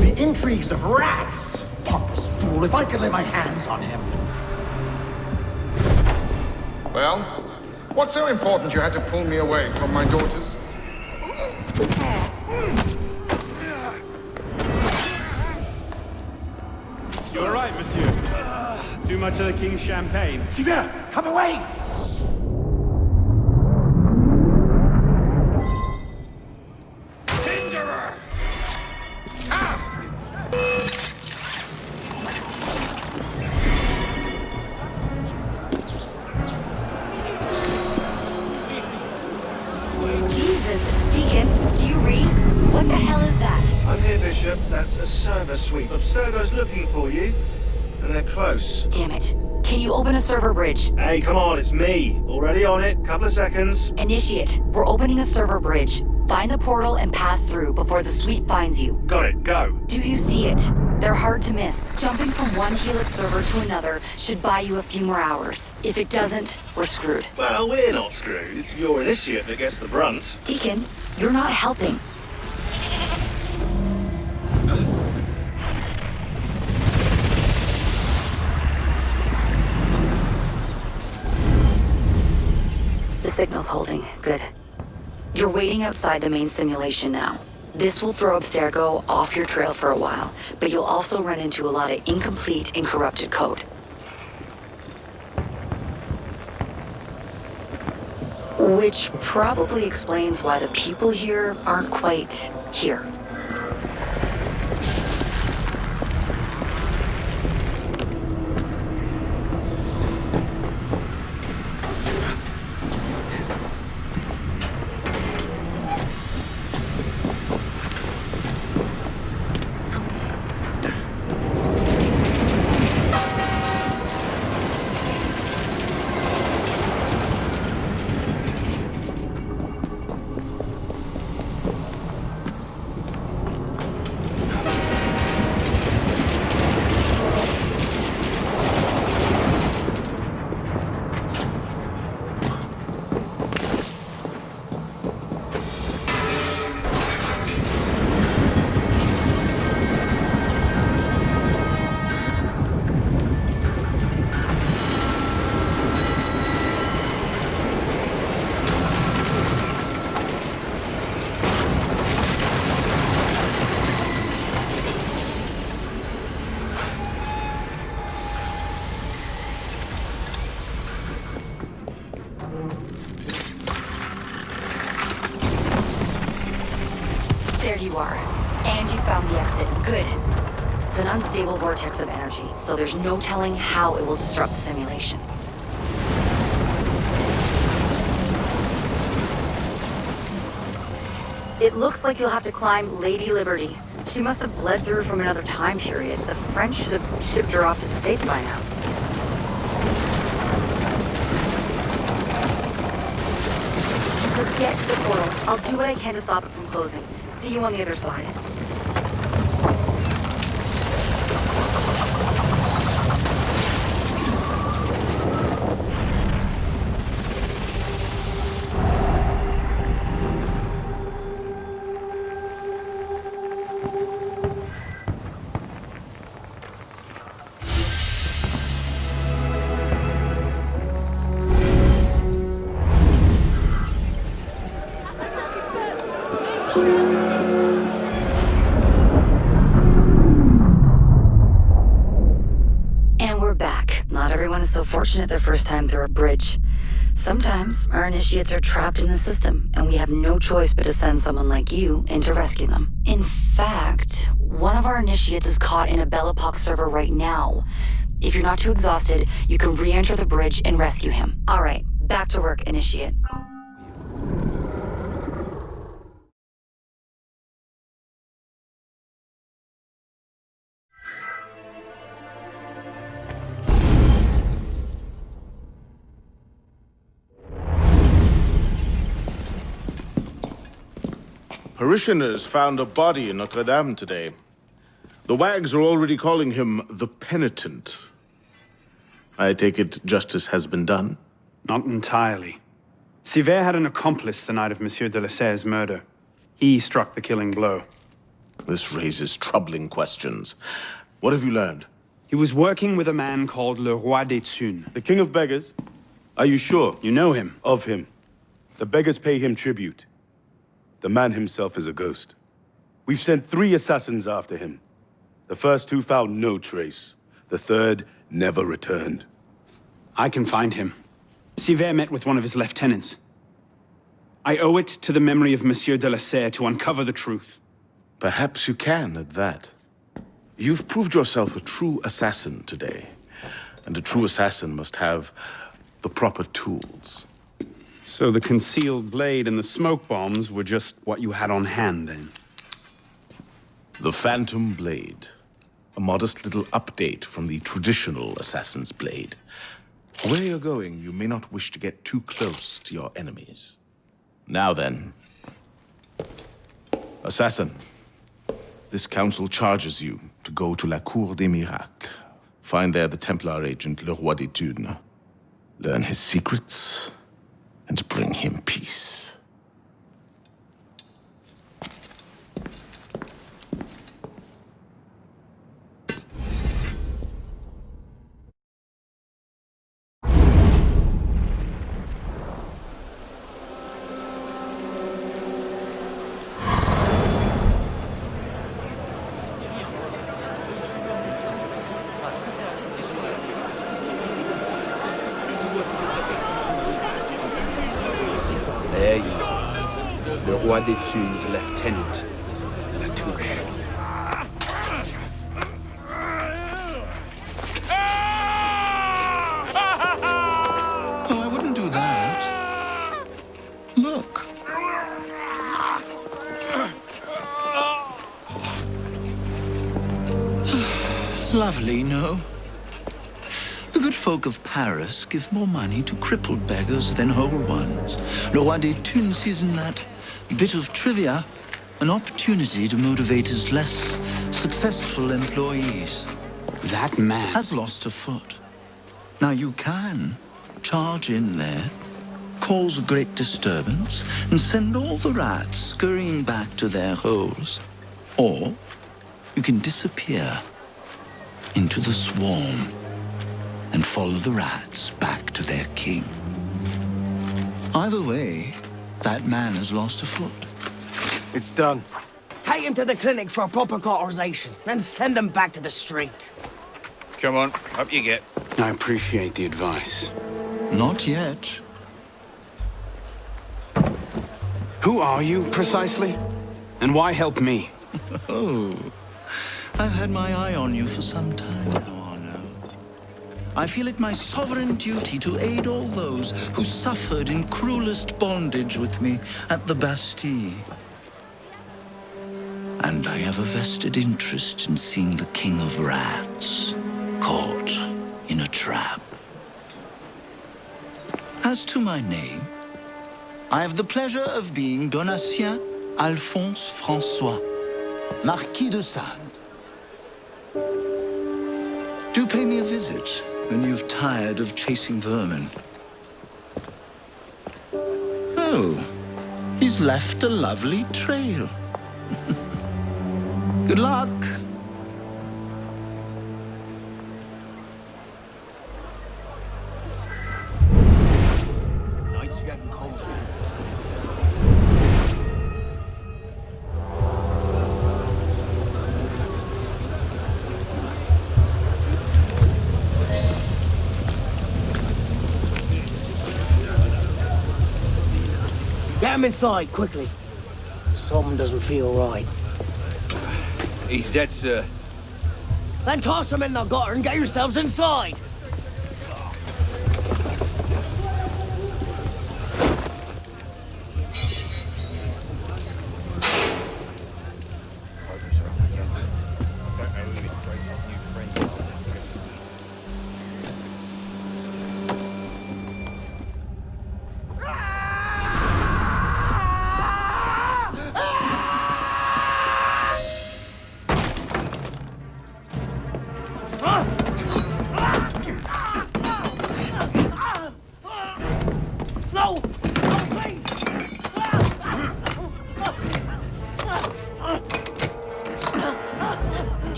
The intrigues of rats! Pompous fool, if I could lay my hands on him. Well, what's so important you had to pull me away from my daughters? You all right, monsieur? Too much of the king's champagne? Siver, come away! Tinderer! Ah! Jesus, Deacon, do you read? What the hell is that? I'm here, Bishop. That's a server suite. Abstergo's looking for you. And they're close. Damn it. Can you open a server bridge? Hey, come on, it's me. Already on it. Couple of seconds. Initiate. We're opening a server bridge. Find the portal and pass through before the suite finds you. Got it, go. Do you see it? They're hard to miss. Jumping from one Helix server to another should buy you a few more hours. If it doesn't, we're screwed. Well, we're not screwed. It's your initiate that gets the brunt. Deacon, you're not helping. The signal's holding. Good. You're waiting outside the main simulation now. This will throw Abstergo off your trail for a while, but you'll also run into a lot of incomplete and corrupted code. Which probably explains why the people here aren't quite here. There you are. And you found the exit. Good. It's an unstable vortex of energy, so there's no telling how it will disrupt the simulation. It looks like you'll have to climb Lady Liberty. She must have bled through from another time period. The French should have shipped her off to the States by now. Just get to the portal. I'll do what I can to stop it from closing. See you on the other side. So fortunate their first time through a bridge. Sometimes our initiates are trapped in the system, and we have no choice but to send someone like you in to rescue them. In fact, one of our initiates is caught in a Bellapox server right now. If you're not too exhausted, you can re-enter the bridge and rescue him. All right, back to work, initiate. Parishioners found a body in Notre Dame today. The wags are already calling him the Penitent. I take it justice has been done? Not entirely. Sivert had an accomplice the night of Monsieur de la Serre's murder. He struck the killing blow. This raises troubling questions. What have you learned? He was working with a man called Le Roi des Thunes. The King of Beggars? Are you sure? You know him? Of him. The beggars pay him tribute. The man himself is a ghost. We've sent 3 assassins after him. The first 2 found no trace. The third never returned. I can find him. Sivert met with one of his lieutenants. I owe it to the memory of Monsieur de la Serre to uncover the truth. Perhaps you can at that. You've proved yourself a true assassin today. And a true assassin must have the proper tools. So the concealed blade and the smoke bombs were just what you had on hand, then? The Phantom Blade. A modest little update from the traditional assassin's blade. Where you're going, you may not wish to get too close to your enemies. Now then. Assassin, this council charges you to go to La Cour des Miracles. Find there the Templar agent, Le Roi des Thunes. Learn his secrets and bring him peace. There you are. Le Roi des Thunes' lieutenant, Latouche. Oh, I wouldn't do that. Look. Lovely, no? The good folk of Paris give more money to crippled beggars than whole ones. Le Roi des Thunes sees in that bit of trivia an opportunity to motivate his less successful employees. That man has lost a foot. Now you can charge in there, cause a great disturbance, and send all the rats scurrying back to their holes. Or you can disappear into the swarm and follow the rats back to their king. Either way, that man has lost a foot. It's done. Take him to the clinic for a proper cauterization, then send him back to the street. Come on, up you get. I appreciate the advice. Not yet. Who are you, precisely? And why help me? Oh, I've had my eye on you for some time now, Arno. I feel it my sovereign duty to aid all those who suffered in cruelest bondage with me at the Bastille. And I have a vested interest in seeing the King of Rats caught in a trap. As to my name, I have the pleasure of being Donatien Alphonse François, Marquis de Sade. Do pay me a visit when you've tired of chasing vermin. Oh, he's left a lovely trail. Good luck. Nights are getting colder. Get him inside, quickly. Something doesn't feel right. He's dead, sir. Then toss him in the gutter and get yourselves inside.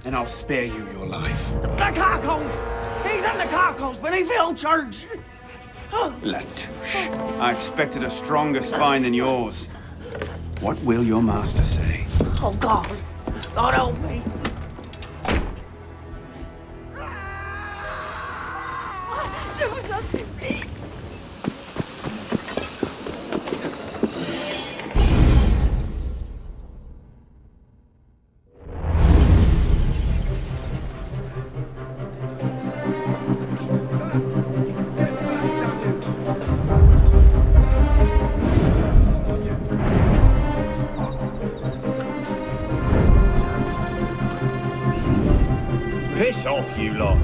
And I'll spare you your life. The carcos! He's in the carcos beneath the old church! Latouche, I expected a stronger spine than yours. What will your master say? Oh, God. God help me. Je vous en supplie. Piss off, you lot.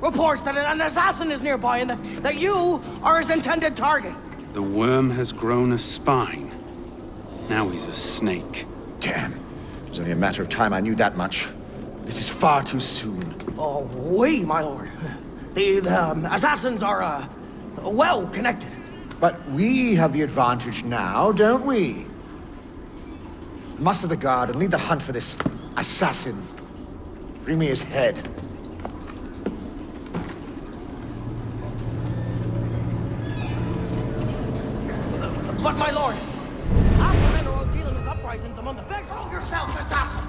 Reports that an assassin is nearby and that you are his intended target. The worm has grown a spine. Now he's a snake. Damn. It was only a matter of time I knew that much. This is far too soon. Oh, oui, my lord. The assassins are, well connected. But we have the advantage now, don't we? Muster the guard and lead the hunt for this assassin. Bring me his head. But, my lord, after men are dealing with uprisings among the beggars, show yourself, assassin!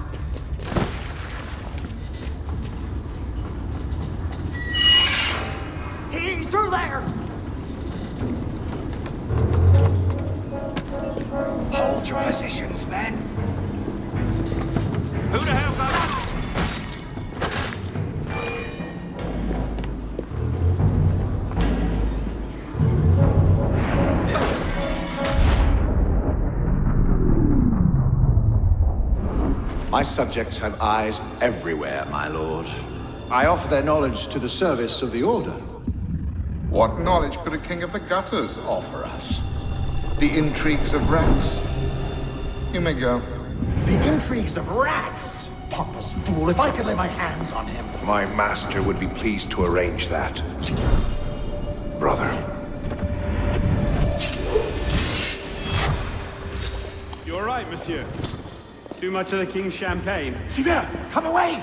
He's through there! Hold your positions, men. Who the hell's that? My subjects have eyes everywhere, my lord. I offer their knowledge to the service of the Order. What knowledge could a king of the gutters offer us? The intrigues of rats? You may go. The intrigues of rats! Pompous fool, if I could lay my hands on him. My master would be pleased to arrange that. Brother. You all right, monsieur? Too much of the king's champagne? Sylvain, come away!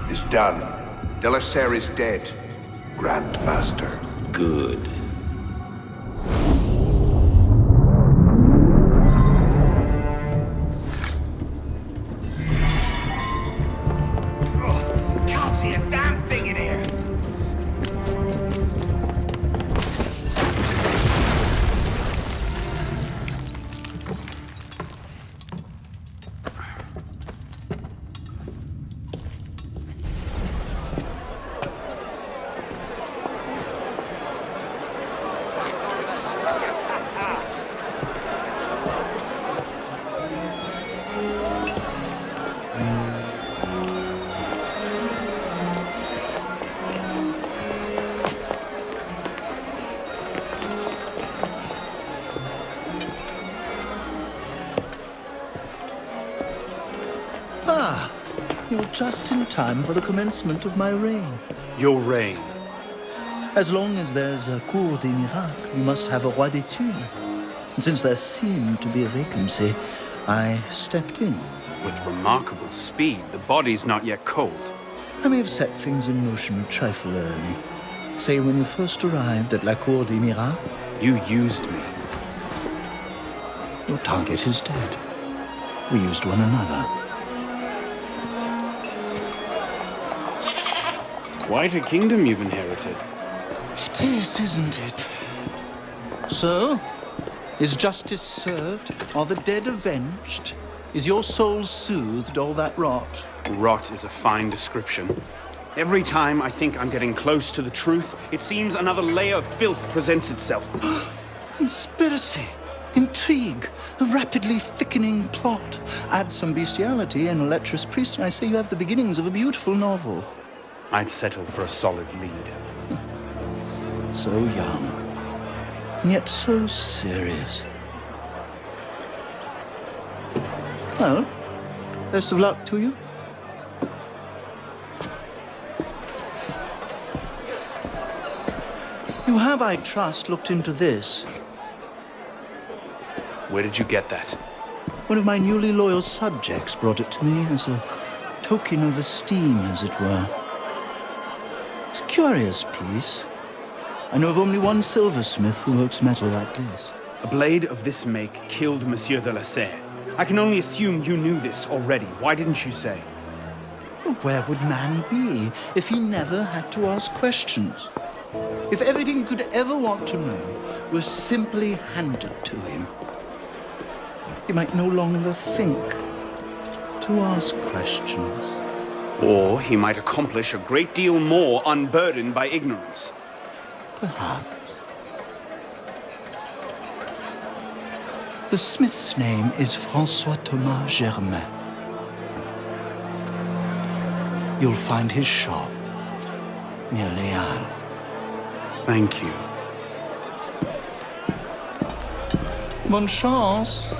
It's done. De la Serre is dead. Grand Master. Good. Can't see a damn thing in here. Ah, you're just in time for the commencement of my reign. Your reign? As long as there's a cour des miracles, you must have a roi d'étude. And since there seemed to be a vacancy, I stepped in. With remarkable speed. The body's not yet cold. I may have set things in motion a trifle early. Say, when you first arrived at la cour des miracles, you used me. Your target is dead. We used one another. Quite a kingdom you've inherited. It is, isn't it? So, is justice served? Are the dead avenged? Is your soul soothed, all that rot? Rot is a fine description. Every time I think I'm getting close to the truth, it seems another layer of filth presents itself. Conspiracy, intrigue, a rapidly thickening plot. Add some bestiality and a lecherous priest, and I say you have the beginnings of a beautiful novel. I'd settle for a solid lead. So young, and yet so serious. Well, best of luck to you. You have, I trust, looked into this. Where did you get that? One of my newly loyal subjects brought it to me as a token of esteem, as it were. It's a curious piece. I know of only one silversmith who works metal like this. A blade of this make killed Monsieur de la Serre. I can only assume you knew this already. Why didn't you say? Well, where would man be if he never had to ask questions? If everything he could ever want to know was simply handed to him, he might no longer think to ask questions. Or he might accomplish a great deal more unburdened by ignorance. Perhaps. The smith's name is François Thomas Germain. You'll find his shop near Les Halles. Thank you. Bonne chance.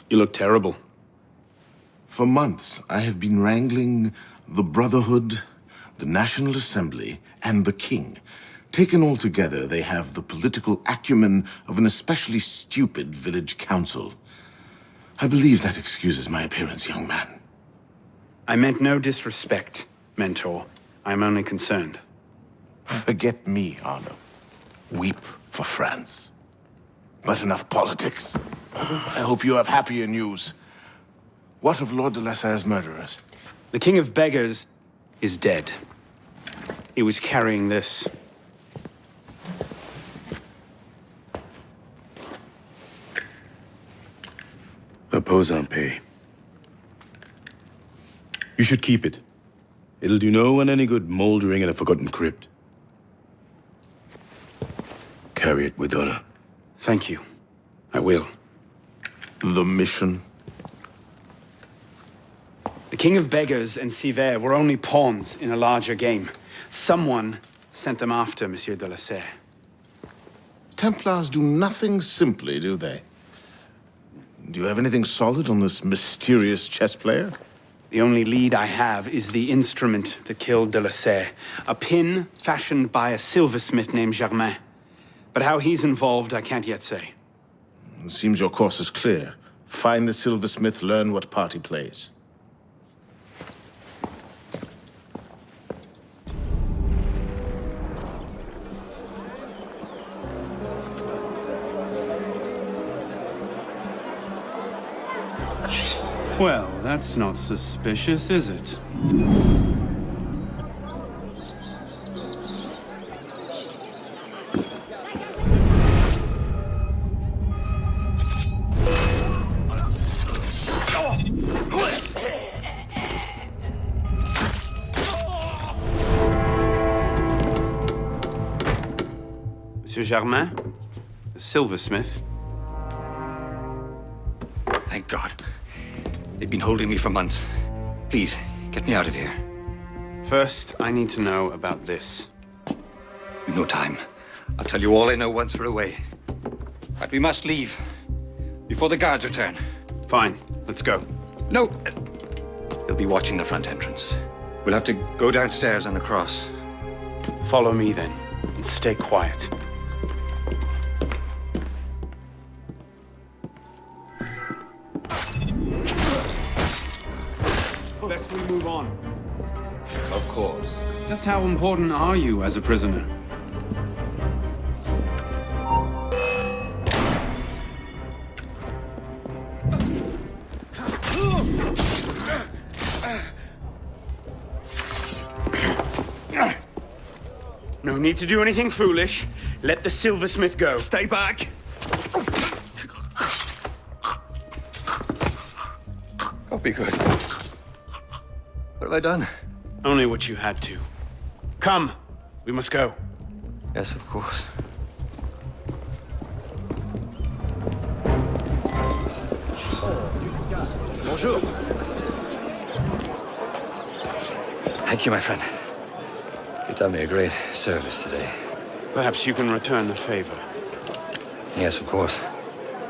You look terrible. For months, I have been wrangling the Brotherhood, the National Assembly, and the King. Taken all together, they have the political acumen of an especially stupid village council. I believe that excuses my appearance, young man. I meant no disrespect, Mentor. I'm only concerned. Forget me, Arno. Weep for France. But enough politics. I hope you have happier news. What of Lord de la Serre's murderers? The King of Beggars is dead. He was carrying this. Repose en paix. You should keep it. It'll do no one any good moldering in a forgotten crypt. Carry it with honor. Thank you. I will. The mission? The King of Beggars and Sivert were only pawns in a larger game. Someone sent them after Monsieur de la Serre. Templars do nothing simply, do they? Do you have anything solid on this mysterious chess player? The only lead I have is the instrument that killed de la Serre. A pin fashioned by a silversmith named Germain. But how he's involved, I can't yet say. It seems your course is clear. Find the silversmith, learn what part he plays. Well, that's not suspicious, is it? Monsieur Germain, the silversmith. Thank God. They've been holding me for months. Please, get me out of here. First, I need to know about this. We've no time. I'll tell you all I know once we're away. But we must leave before the guards return. Fine, let's go. No, they'll be watching the front entrance. We'll have to go downstairs and across. Follow me then, and stay quiet. Best we move on. Of course. Just how important are you as a prisoner? No need to do anything foolish. Let the silversmith go. Stay back. Don't be good. What have I done? Only what you had to. Come, we must go. Yes, of course. Bonjour. Thank you, my friend. You've done me a great service today. Perhaps you can return the favor. Yes, of course.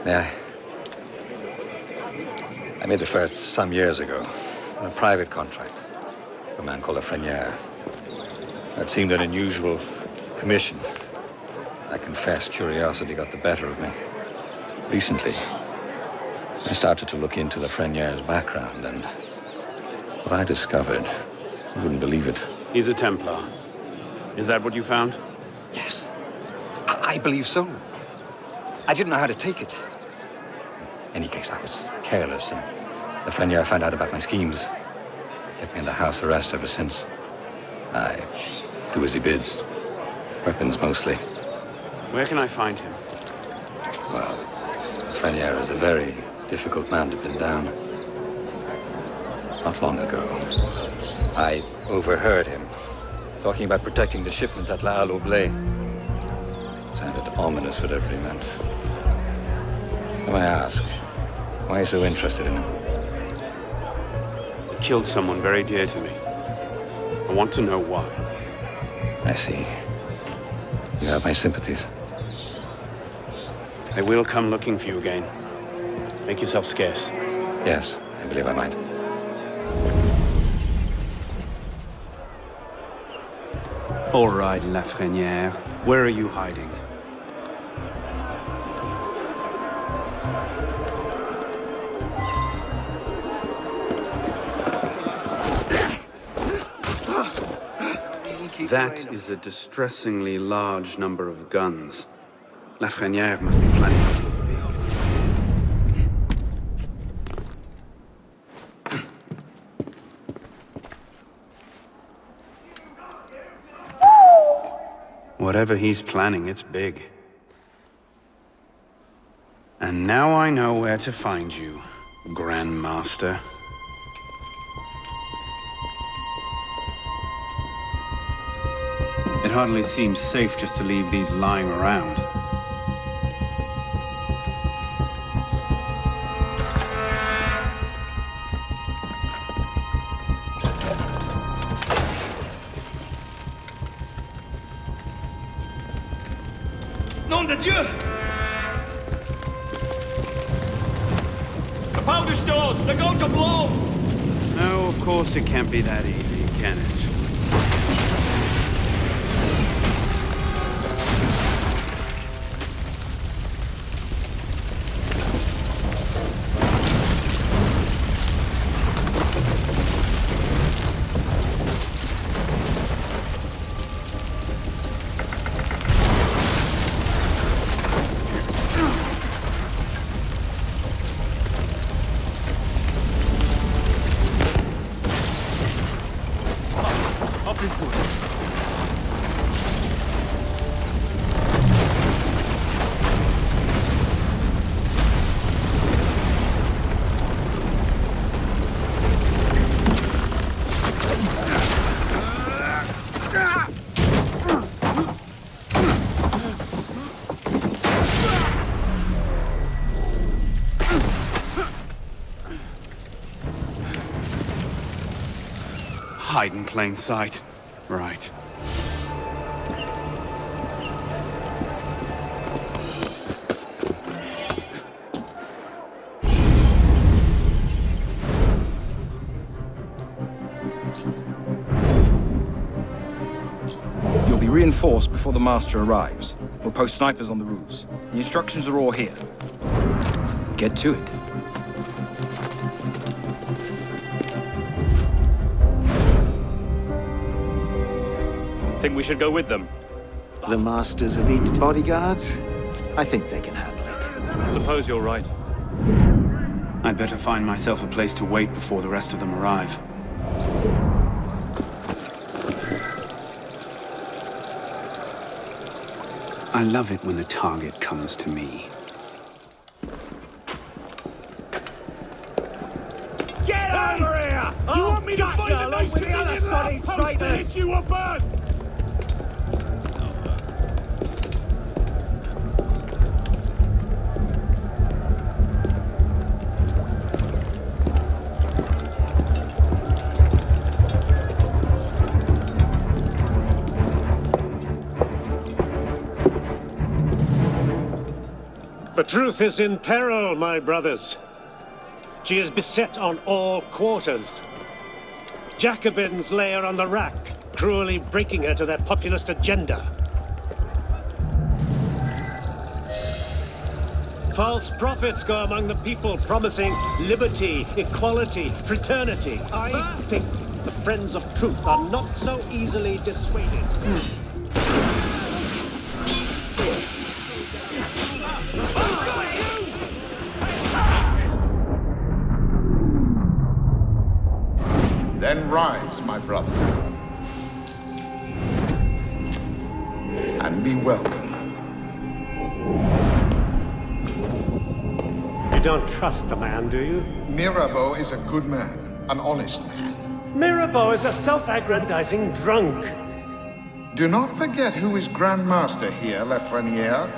May I? I made it first some years ago on a private contract for a man called a Frenier. It seemed an unusual commission. I confess curiosity got the better of me. Recently, I started to look into the Frenier's background, and what I discovered, you wouldn't believe it. He's a Templar. Is that what you found? Yes. I believe so. I didn't know how to take it. In any case, I was careless, and the Frenier found out about my schemes. Kept me under house arrest ever since. I do as he bids. Weapons mostly. Where can I find him? Well, the Frenier is a very difficult man to pin down. Not long ago, I overheard him talking about protecting the shipments at La Halle Oblay. Sounded ominous, whatever he meant. Now I ask, why are you so interested in him? He killed someone very dear to me. I want to know why. I see. You have my sympathies. They will come looking for you again. Make yourself scarce. Yes, I believe I might. All right, Lafrenière. Where are you hiding? That is a distressingly large number of guns. Lafrenière must be planning something big. Whatever he's planning, it's big. And now I know where to find you, Grandmaster. It hardly seems safe just to leave these lying around. Nom de Dieu! The powder stores! They're going to blow! No, of course it can't be that easy, can it? Hide in plain sight. Right. You'll be reinforced before the Master arrives. We'll post snipers on the roofs. The instructions are all here. Get to it. Think we should go with them? The Master's elite bodyguards? I think they can handle it. Suppose you're right. I'd better find myself a place to wait before the rest of them arrive. I love it when the target comes to me. Get over here! You want me to find the nice with the other solid traitors? You were burnt! The truth is in peril, my brothers. She is beset on all quarters. Jacobins lay her on the rack, cruelly breaking her to their populist agenda. False prophets go among the people promising liberty, equality, fraternity. I think the friends of truth are not so easily dissuaded. Then rise, my brother, and be welcome. You don't trust the man, do you? Mirabeau is a good man, an honest man. Mirabeau is a self-aggrandizing drunk. Do not forget who is Grand Master here, Lafreniere.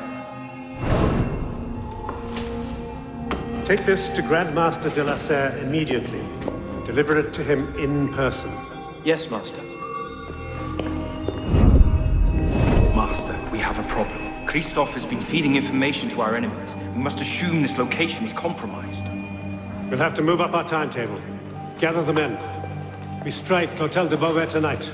Take this to Grand Master de la Serre immediately. Deliver it to him in person. Yes, Master. Master, we have a problem. Christoph has been feeding information to our enemies. We must assume this location is compromised. We'll have to move up our timetable. Gather the men. We strike Hotel de Beauvais tonight.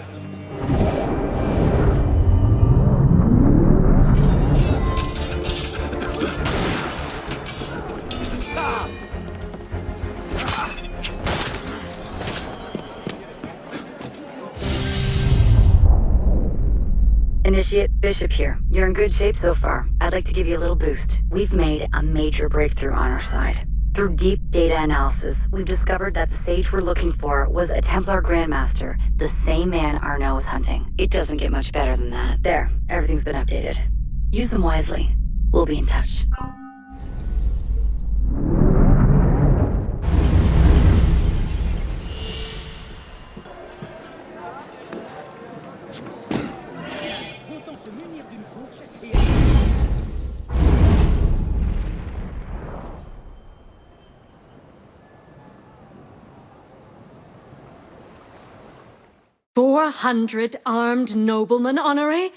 Initiate Bishop here. You're in good shape so far. I'd like to give you a little boost. We've made a major breakthrough on our side. Through deep data analysis, we've discovered that the sage we're looking for was a Templar Grandmaster, the same man Arnaud was hunting. It doesn't get much better than that. There, everything's been updated. Use them wisely. We'll be in touch. 400 armed noblemen, Honoré?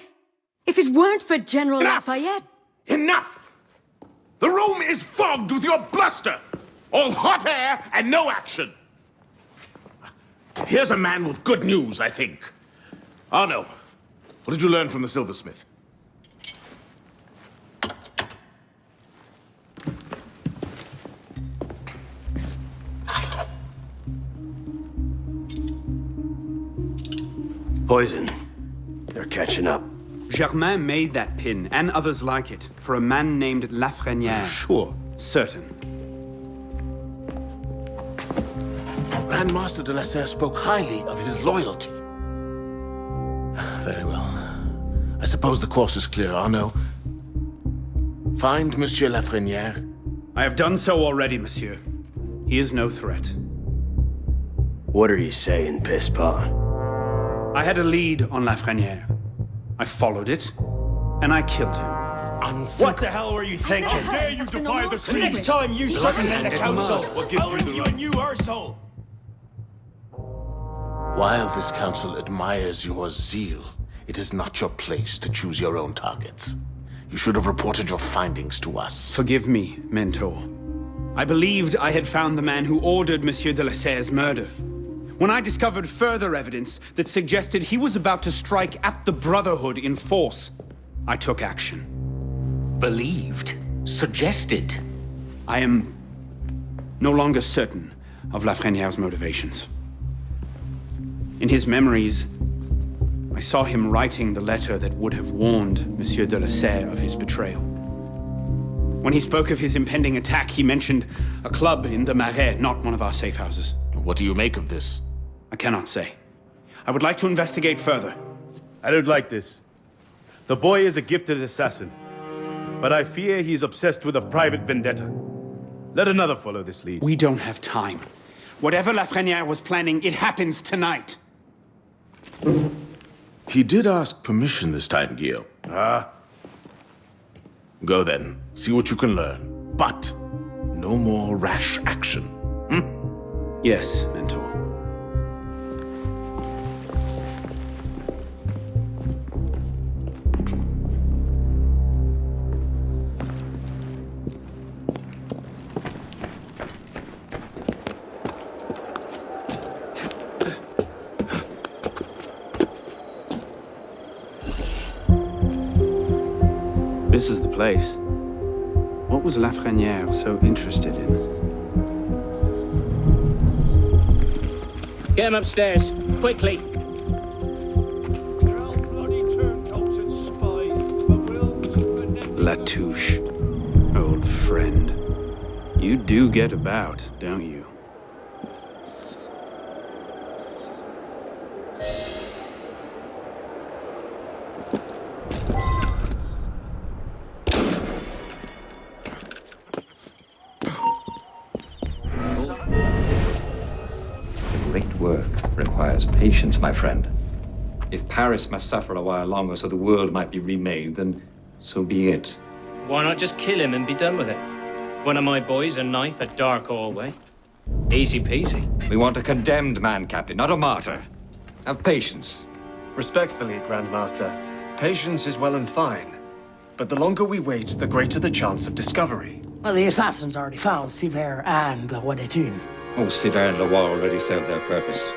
If it weren't for General Lafayette... Enough! The room is fogged with your bluster! All hot air and no action! Here's a man with good news, I think. Arno, what did you learn from the silversmith? Poison. They're catching up. Germain made that pin, and others like it, for a man named Lafreniere. Sure. Certain. Grandmaster de la Serre spoke highly of his loyalty. Very well. I suppose the course is clear, Arno. Find Monsieur Lafreniere. I have done so already, monsieur. He is no threat. What are you saying, Pisspot? I had a lead on Lafreniere. I followed it, and I killed him. What the hell were you thinking? How dare you defy the The next time you circumvent the council, I'll ring you a new arsehole. While this council admires your zeal, it is not your place to choose your own targets. You should have reported your findings to us. Forgive me, Mentor. I believed I had found the man who ordered Monsieur de la Serre's murder. When I discovered further evidence that suggested he was about to strike at the Brotherhood in force, I took action. Believed? Suggested? I am no longer certain of Lafreniere's motivations. In his memories, I saw him writing the letter that would have warned Monsieur de la Serre of his betrayal. When he spoke of his impending attack, he mentioned a club in the Marais, not one of our safe houses. What do you make of this? I cannot say. I would like to investigate further. I don't like this. The boy is a gifted assassin, but I fear he's obsessed with a private vendetta. Let another follow this lead. We don't have time. Whatever Lafreniere was planning, it happens tonight. He did ask permission this time, Guillaume. Ah. Go then. See what you can learn. But no more rash action. Yes, Mentor. This is the place. What was Lafreniere so interested in? Get him upstairs, quickly. Latouche, old friend. You do get about, don't you? Great work requires patience, my friend. If Paris must suffer a while longer so the world might be remade, then so be it. Why not just kill him and be done with it? One of my boys, a knife, a dark hallway. Easy peasy. We want a condemned man, Captain, not a martyr. Have patience. Respectfully, Grandmaster, patience is well and fine. But the longer we wait, the greater the chance of discovery. Well, the assassins already found Siver and the Wadetun. Oh, Siver and Leroy already served their purpose.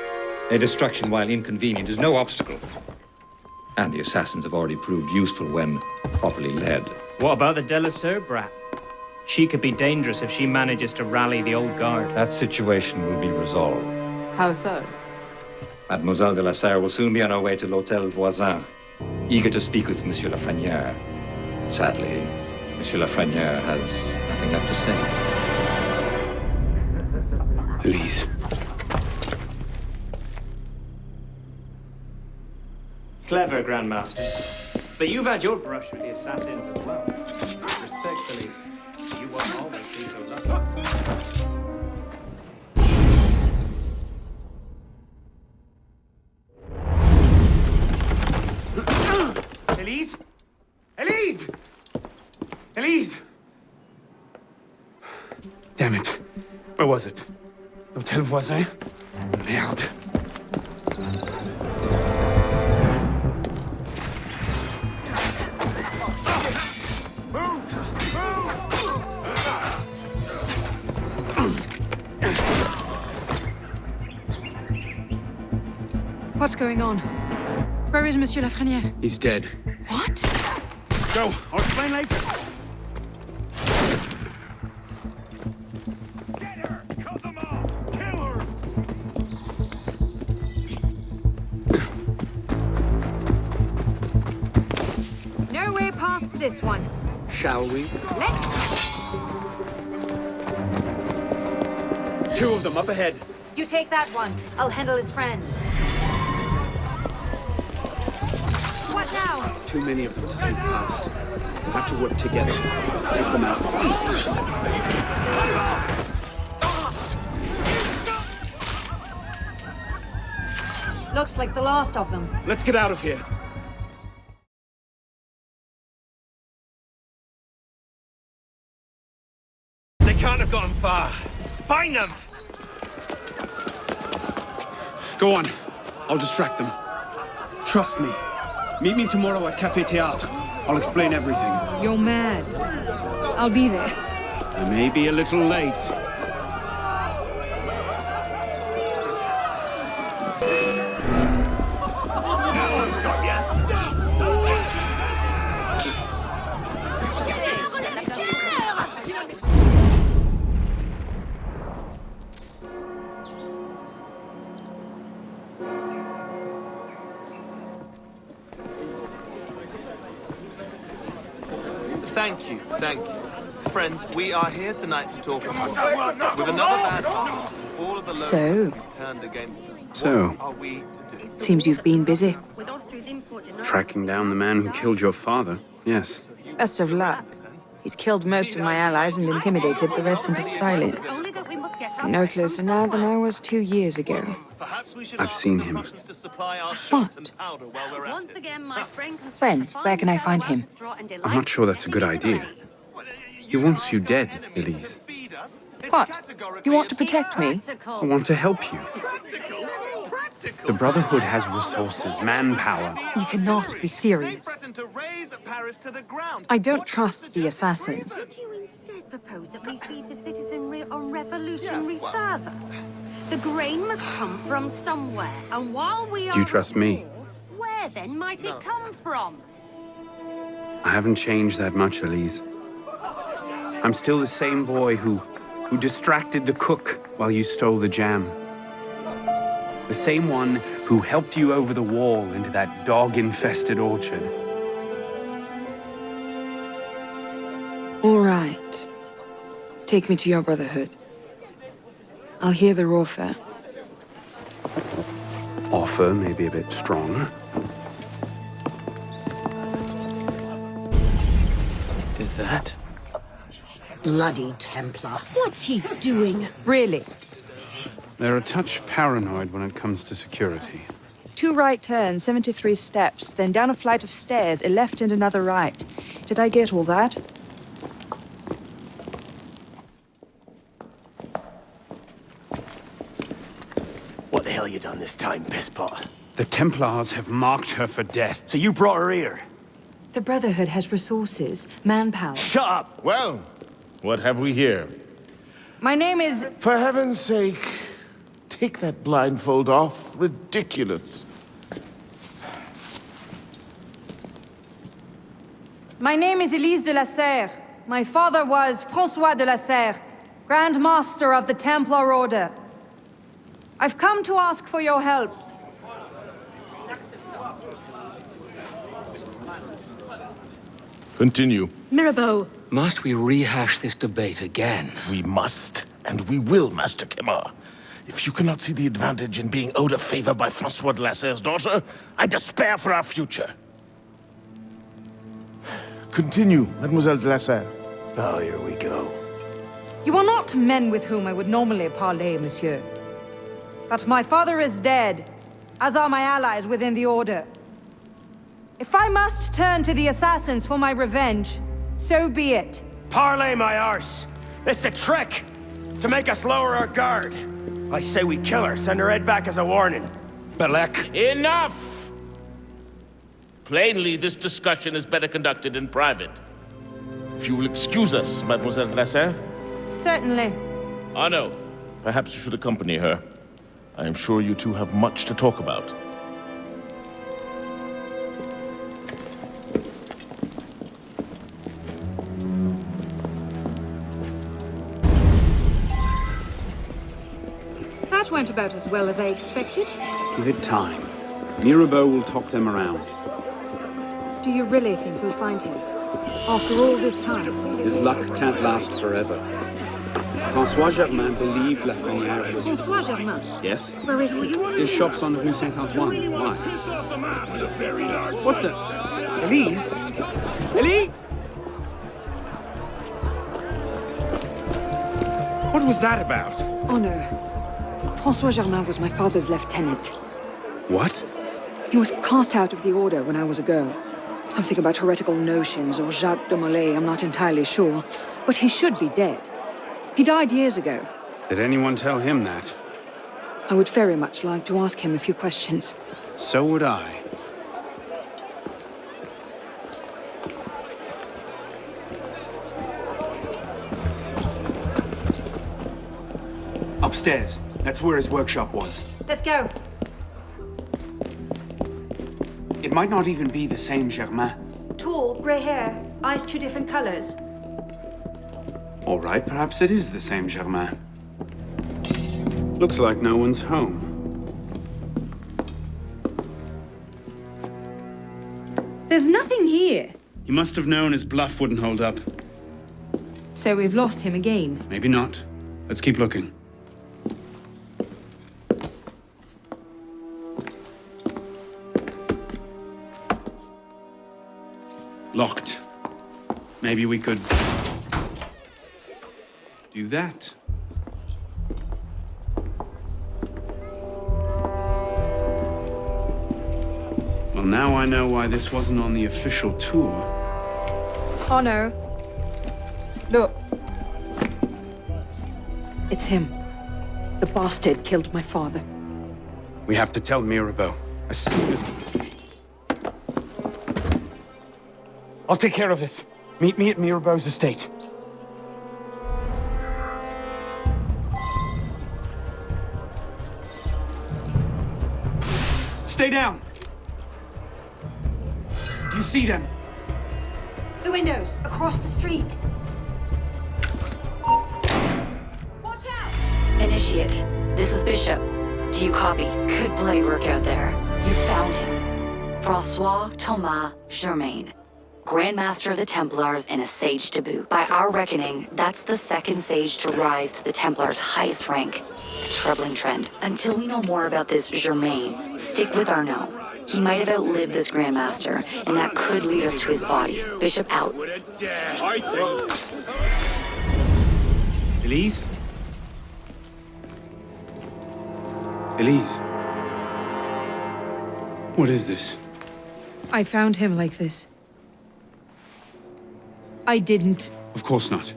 Their destruction, while inconvenient, is no obstacle. And the assassins have already proved useful when properly led. What about the de la Serre brat? She could be dangerous if she manages to rally the old guard. That situation will be resolved. How so? Mademoiselle de la Serre will soon be on her way to l'Hôtel Voisin, eager to speak with Monsieur Lafreniere. Sadly, Monsieur Lafreniere has nothing left to say. Please. Clever, Grandmaster. But you've had your brush with the assassins as well. Respectfully, you won't always be so lucky. Elise? Elise! Elise! Damn it. Where was it? L'Hôtel Voisin? Merde. going on? Where is Monsieur Lafreniere? He's dead. What? Go. I'll explain later. No way past this one. Shall we? Let's... Two of them up ahead. You take that one. I'll handle his friend. What now? Too many of them to sneak past. We'll have to work together. Take them out. Looks like the last of them. Let's get out of here. They can't have gone far. Find them! Go on. I'll distract them. Trust me. Meet me tomorrow at Café Théâtre. I'll explain everything. You're mad. I'll be there. I may be a little late. Thank you, thank you. Friends, we are here tonight to talk about with another bad all of the So, turned against us. So, What are we to do? seems you've been busy. tracking down the man who killed your father. Yes. Best of luck. He's killed most of my allies and intimidated the rest into silence. No closer now than I was 2 years ago. I've seen him. What? When? Where can I find him? I'm not sure that's a good idea. He wants you dead, Elise. What? You want to protect me? I want to help you. The Brotherhood has resources, manpower. You cannot be serious. I don't trust the assassins. Propose that we feed the citizenry on revolutionary fervor. The grain must come from somewhere, and while we are... Do you trust me? Where then might it come from? I haven't changed that much, Elise. I'm still the same boy who distracted the cook while you stole the jam. The same one who helped you over the wall into that dog-infested orchard. All right. Take me to your Brotherhood. I'll hear their offer. Offer may be a bit strong. Is that? Bloody Templar. What's he doing? Really? They're a touch paranoid when it comes to security. 2 right turns, 73 steps, then down a flight of stairs, a left and another right. Did I get all that? What the hell you done this time, pisspot? The Templars have marked her for death. So you brought her here? The Brotherhood has resources, manpower. Shut up! Well, what have we here? My name is... For heaven's sake, take that blindfold off. Ridiculous. My name is Elise de la Serre. My father was François de la Serre, Grand Master of the Templar Order. I've come to ask for your help. Continue. Mirabeau. Must we rehash this debate again? We must, and we will, Master Kemar. If you cannot see the advantage in being owed a favor by François de la Serre's daughter, I despair for our future. Continue, Mademoiselle de la Serre. Oh, here we go. You are not men with whom I would normally parley, monsieur. But my father is dead, as are my allies within the Order. If I must turn to the assassins for my revenge, so be it. Parlay my arse! It's a trick! To make us lower our guard. I say we kill her, send her head back as a warning. Belek. Enough! Plainly, this discussion is better conducted in private. If you will excuse us, Mademoiselle de la Serre. Certainly. Arno, perhaps you should accompany her. I am sure you two have much to talk about. That went about as well as I expected. Give it time. Mirabeau will talk them around. Do you really think we'll find him? After all this time? His luck can't last forever. François Germain believed Lafrenière was... François Germain? Yes? Where is he? His shop's on Rue Saint-Antoine. Why? What the... Elise? Elise? What was that about? Oh no. François Germain was my father's lieutenant. What? He was cast out of the order when I was a girl. Something about heretical notions or Jacques de Molay, I'm not entirely sure. But he should be dead. He died years ago. Did anyone tell him that? I would very much like to ask him a few questions. So would I. Upstairs. That's where his workshop was. Let's go. It might not even be the same Germain. Tall, grey hair, eyes two different colors. All right, perhaps it is the same Germain. Looks like no one's home. There's nothing here. He must have known his bluff wouldn't hold up. So we've lost him again. Maybe not. Let's keep looking. Locked. Maybe we could... do that. Well, now I know why this wasn't on the official tour. Oh no. Look. It's him. The bastard killed my father. We have to tell Mirabeau as soon as... I'll take care of this. Meet me at Mirabeau's estate. Stay down! Do you see them? The windows, across the street. Watch out! Initiate, this is Bishop. Do you copy? Good bloody work out there. You found him. François Thomas Germain, Grand Master of the Templars and a sage to boot. By our reckoning, that's the second sage to rise to the Templars' highest rank. A troubling trend. Until we know more about this Germain, stick with Arnaud. He might have outlived this Grand Master, and that could lead us to his body. Bishop out. Elise? Elise? What is this? I found him like this. I didn't. Of course not.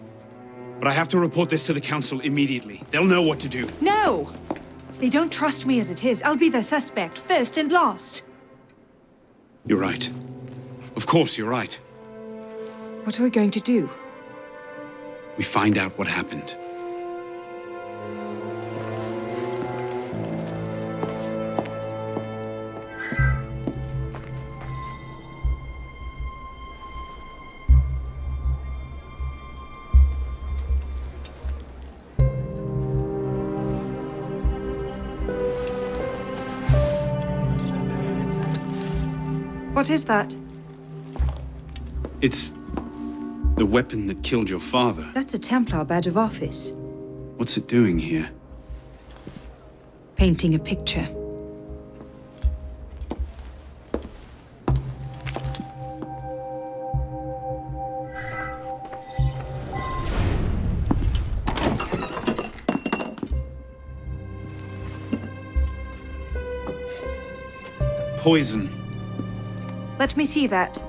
But I have to report this to the council immediately. They'll know what to do. No! They don't trust me as it is. I'll be their suspect, first and last. You're right. Of course, you're right. What are we going to do? We find out what happened. What is that? It's the weapon that killed your father. That's a Templar badge of office. What's it doing here? Painting a picture. Poison. Let me see that.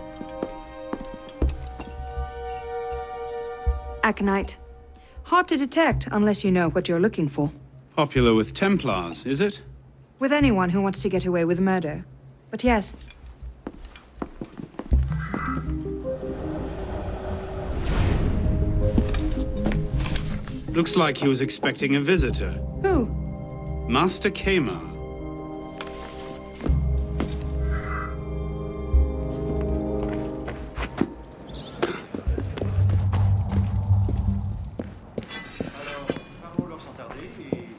Aconite. Hard to detect unless you know what you're looking for. Popular with Templars, is it? With anyone who wants to get away with murder. But yes. Looks like he was expecting a visitor. Who? Master Kemar.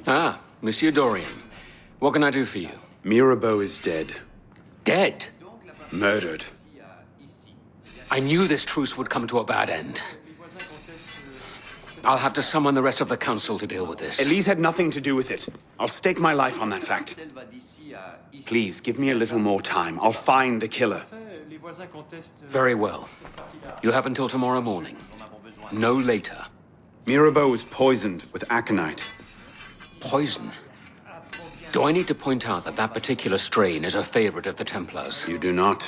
Ah, Monsieur Dorian, what can I do for you? Mirabeau is dead. Dead? Murdered. I knew this truce would come to a bad end. I'll have to summon the rest of the council to deal with this. Elise had nothing to do with it. I'll stake my life on that fact. Please, give me a little more time. I'll find the killer. Very well. You have until tomorrow morning. No later. Mirabeau was poisoned with aconite. Poison? Do I need to point out that that particular strain is a favorite of the Templars? You do not.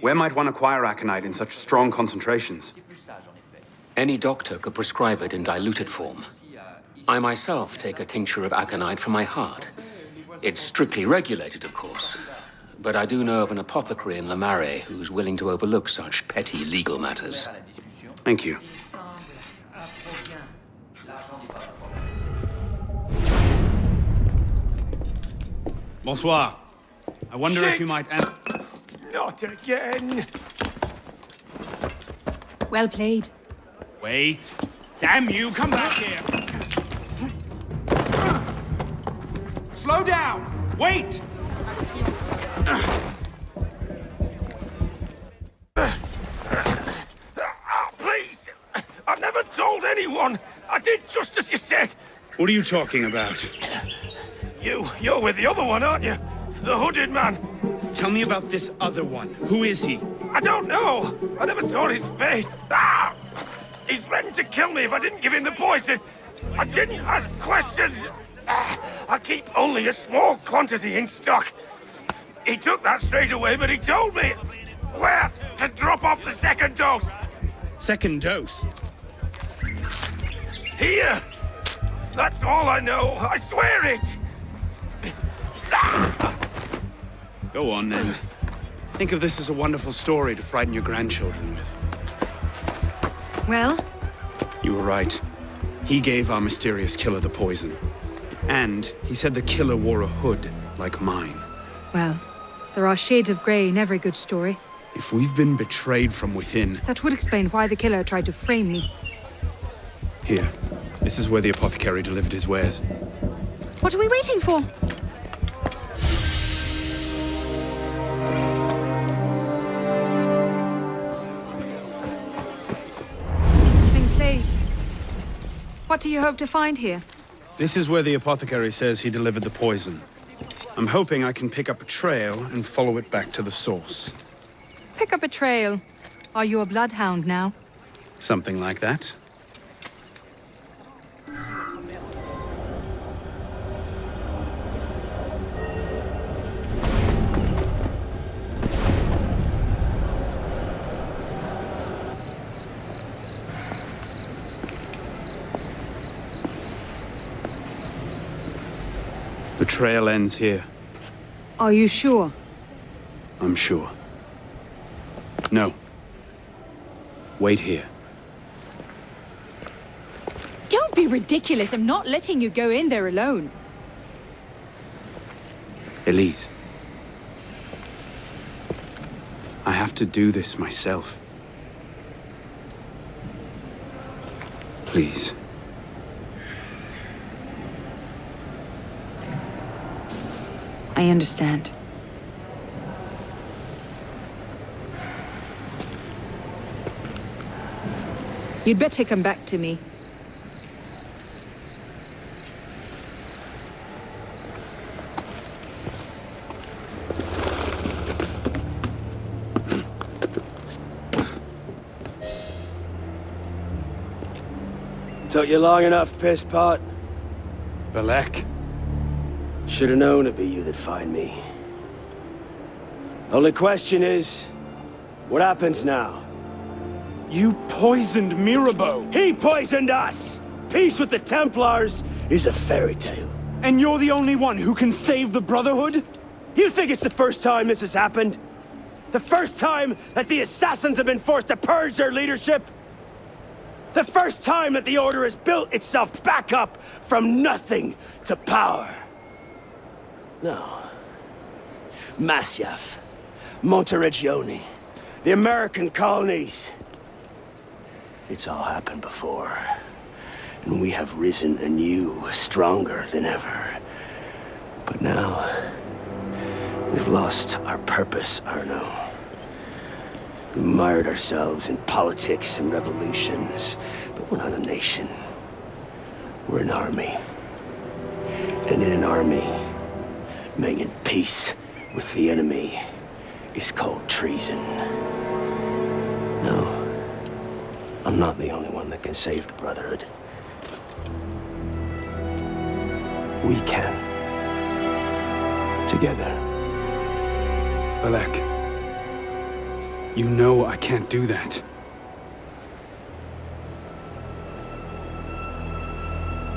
Where might one acquire aconite in such strong concentrations? Any doctor could prescribe it in diluted form. I myself take a tincture of aconite for my heart. It's strictly regulated, of course. But I do know of an apothecary in Le Marais who's willing to overlook such petty legal matters. Thank you. Bonsoir. I wonder if you might... Not again! Well played. Wait. Damn you, come back here! Slow down! Wait! Please! I've never told anyone! I did just as you said! What are you talking about? You're with the other one, aren't you? The hooded man. Tell me about this other one. Who is he? I don't know. I never saw his face. Ah! He threatened to kill me if I didn't give him the poison. I didn't ask questions. Ah! I keep only a small quantity in stock. He took that straight away, but he told me where to drop off the second dose. Second dose? Here. That's all I know. I swear it. Go on, then. Think of this as a wonderful story to frighten your grandchildren with. Well? You were right. He gave our mysterious killer the poison. And he said the killer wore a hood like mine. Well, there are shades of grey in every good story. If we've been betrayed from within... That would explain why the killer tried to frame me. Here. This is where the apothecary delivered his wares. What are we waiting for? What do you hope to find here? This is where the apothecary says he delivered the poison. I'm hoping I can pick up a trail and follow it back to the source. Pick up a trail. Are you a bloodhound now? Something like that. The trail ends here. Are you sure? I'm sure. No. Wait here. Don't be ridiculous. I'm not letting you go in there alone. Elise. I have to do this myself. Please. I understand. You'd better come back to me. Took you long enough, piss pot. Balek? Should've known it'd be you that'd find me. Only question is, what happens now? You poisoned Mirabeau! He poisoned us! Peace with the Templars is a fairy tale. And you're the only one who can save the Brotherhood? You think it's the first time this has happened? The first time that the Assassins have been forced to purge their leadership? The first time that the Order has built itself back up from nothing to power? No. Masyaf, Monteregione, the American colonies. It's all happened before. And we have risen anew, stronger than ever. But now, we've lost our purpose, Arno. We mired ourselves in politics and revolutions, but we're not a nation. We're an army. And in an army, making peace with the enemy is called treason. No, I'm not the only one that can save the Brotherhood. We can. Together. Balek, you know I can't do that.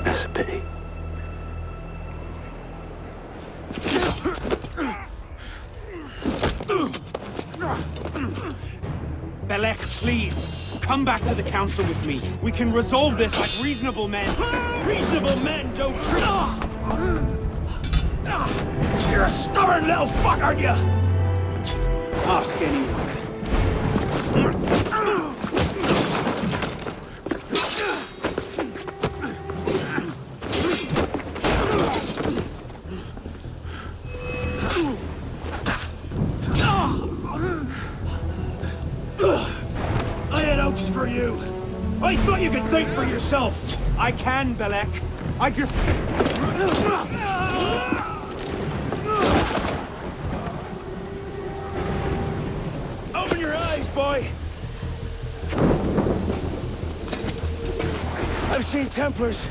That's a pity. Balek, please, come back to the council with me. We can resolve this like reasonable men. Reasonable men don't treat... You're a stubborn little fuck, aren't you? Ask anyone. I had hopes for you. I thought you could think for yourself. I can, Balek. I just... Open your eyes, boy. I've seen Templars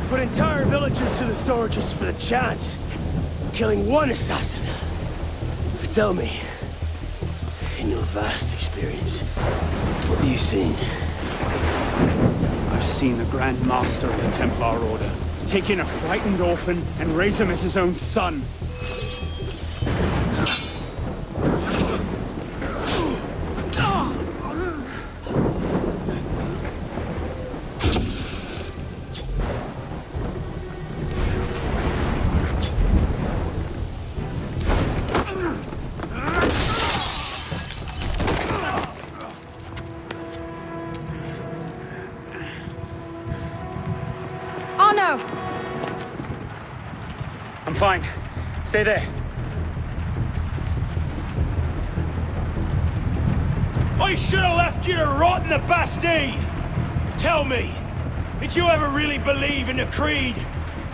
put entire villages to the sword just for the chance of killing one assassin. Tell me, in your vast experience, what have you seen? I've seen the Grand Master of the Templar Order take in a frightened orphan and raise him as his own son. I'm fine. Stay there. I should have left you to rot in the Bastille! Tell me, did you ever really believe in the Creed?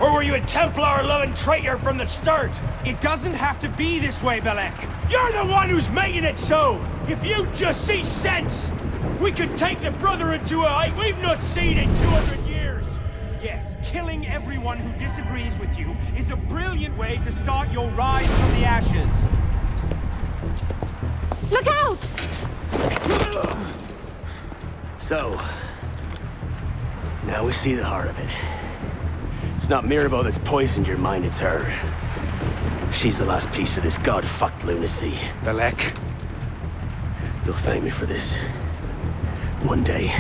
Or were you a Templar-loving traitor from the start? It doesn't have to be this way, Balek. You're the one who's making it so! If you just see sense, we could take the Brotherhood to a height we've not seen in 200 years! Yes, killing everyone who disagrees with you is a brilliant way to start your rise from the ashes. Look out! So, now we see the heart of it. It's not Mirabeau that's poisoned your mind, it's her. She's the last piece of this god-fucked lunacy. Balek. You'll thank me for this. One day.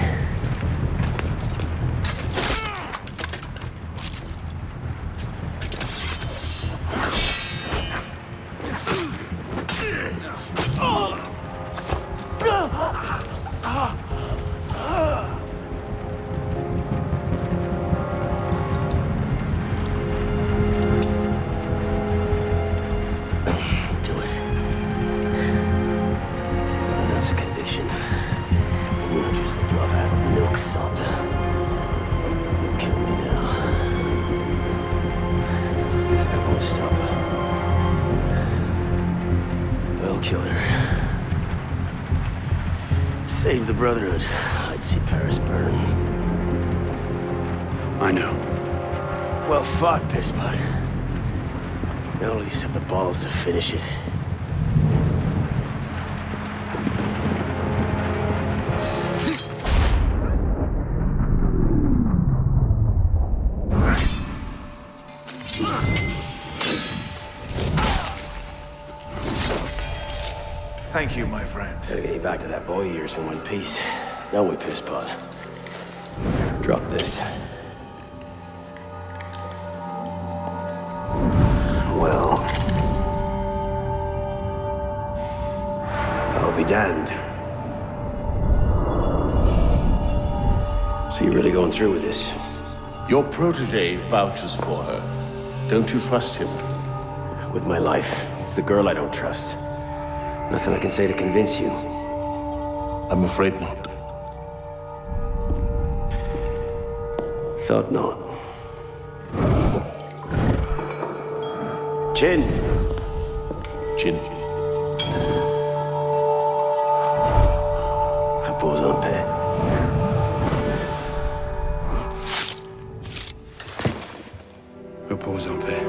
Save the Brotherhood, I'd see Paris burn. I know. Well fought, Pisspot. Now at least have the balls to finish it. Thank you, my friend. Gotta get you back to that boy of yours in one piece. Don't we, Pisspot? Drop this. Well... I'll be damned. So you're really going through with this? Your protege vouches for her. Don't you trust him? With my life. It's the girl I don't trust. Nothing I can say to convince you. I'm afraid not. Thought not. Chin. Chin. Repose en paix. Repose en paix.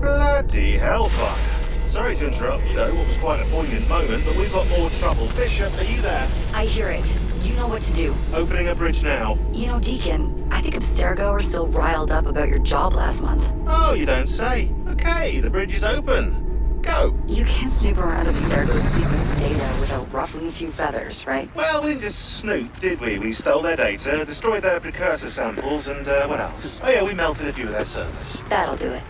Bloody hellfire. Sorry to interrupt, you know, what was quite a poignant moment, but we've got more trouble. Bishop, are you there? I hear it. You know what to do. Opening a bridge now. You know, Deacon, I think Abstergo are still riled up about your job last month. Oh, you don't say. Okay, the bridge is open. Go. You can't snoop around Abstergo's secret data without ruffling a few feathers, right? Well, we didn't just snoop, did we? We stole their data, destroyed their precursor samples, and what else? Oh yeah, we melted a few of their servers. That'll do it.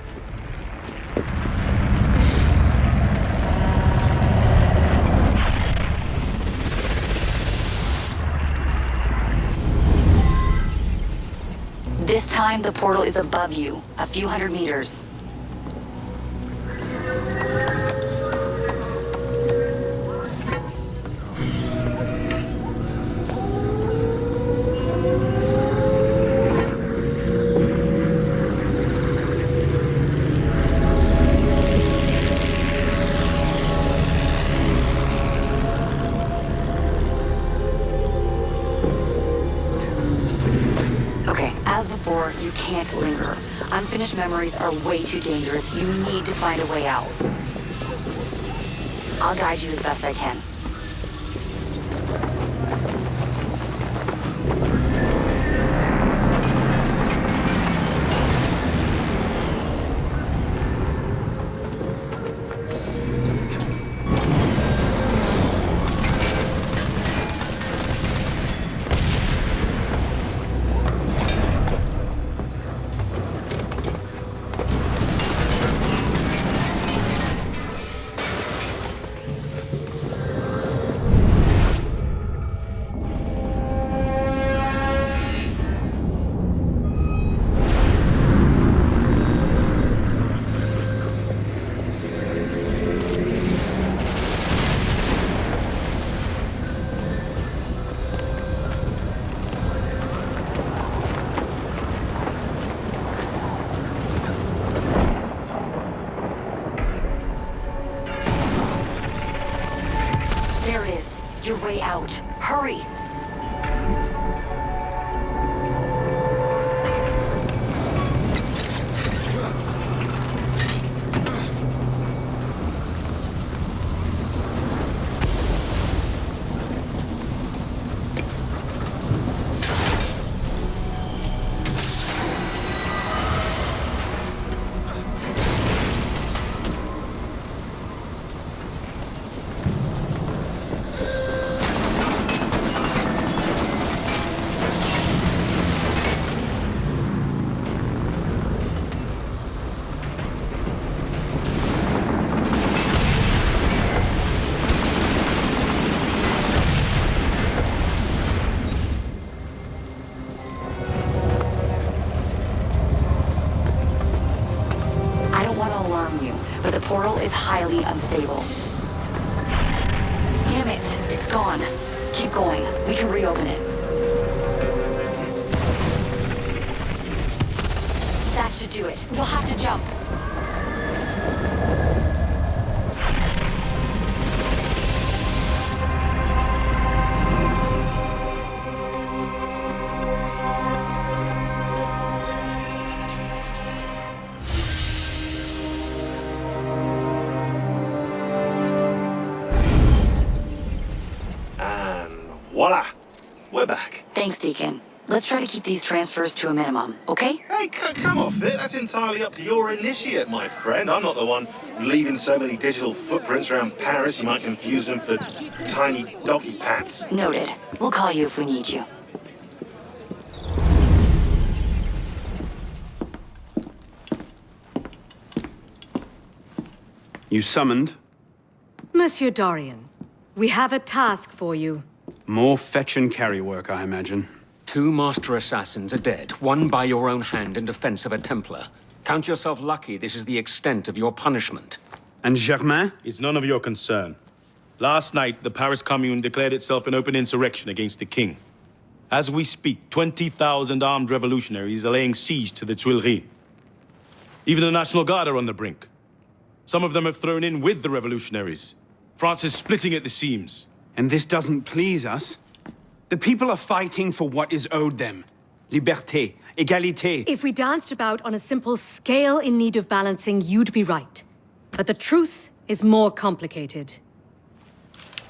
This time, the portal is above you, a few hundred meters. You can't linger. Unfinished memories are way too dangerous. You need to find a way out. I'll guide you as best I can. Your way out. Hurry! Portal is highly unstable. Damn it, it's gone. Keep going. We can reopen it. That should do it. You'll have to jump. Voila! We're back. Thanks, Deacon. Let's try to keep these transfers to a minimum, okay? Hey, come off it. That's entirely up to your initiate, my friend. I'm not the one leaving so many digital footprints around Paris you might confuse them for tiny doggy pats. Noted. We'll call you if we need you. You summoned? Monsieur Dorian, we have a task for you. More fetch and carry work, I imagine. 2 master assassins are dead, one by your own hand in defense of a Templar. Count yourself lucky this is the extent of your punishment. And Germain? It's none of your concern. Last night, the Paris Commune declared itself an open insurrection against the king. As we speak, 20,000 armed revolutionaries are laying siege to the Tuileries. Even the National Guard are on the brink. Some of them have thrown in with the revolutionaries. France is splitting at the seams. And this doesn't please us? The people are fighting for what is owed them. Liberté, égalité. If we danced about on a simple scale in need of balancing, you'd be right. But the truth is more complicated.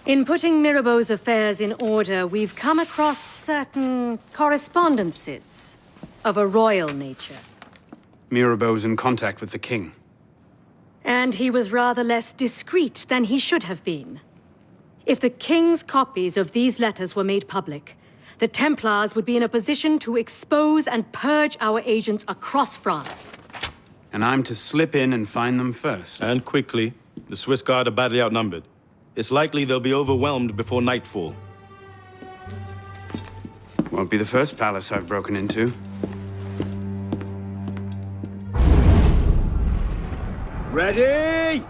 In putting Mirabeau's affairs in order, we've come across certain correspondences of a royal nature. Mirabeau's in contact with the king. And he was rather less discreet than he should have been. If the king's copies of these letters were made public, the Templars would be in a position to expose and purge our agents across France. And I'm to slip in and find them first. And quickly. The Swiss Guard are badly outnumbered. It's likely they'll be overwhelmed before nightfall. Won't be the first palace I've broken into. Ready?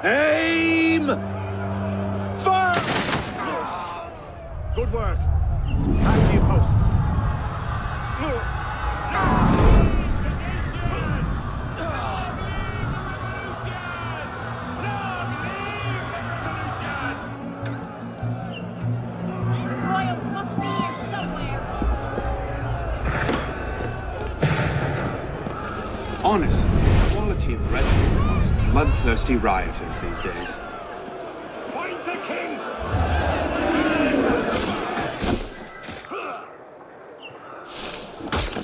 Aim! Fire! Good work. Back to your posts. Honestly, the quality of rhetoric amongst bloodthirsty rioters these days. Point the king!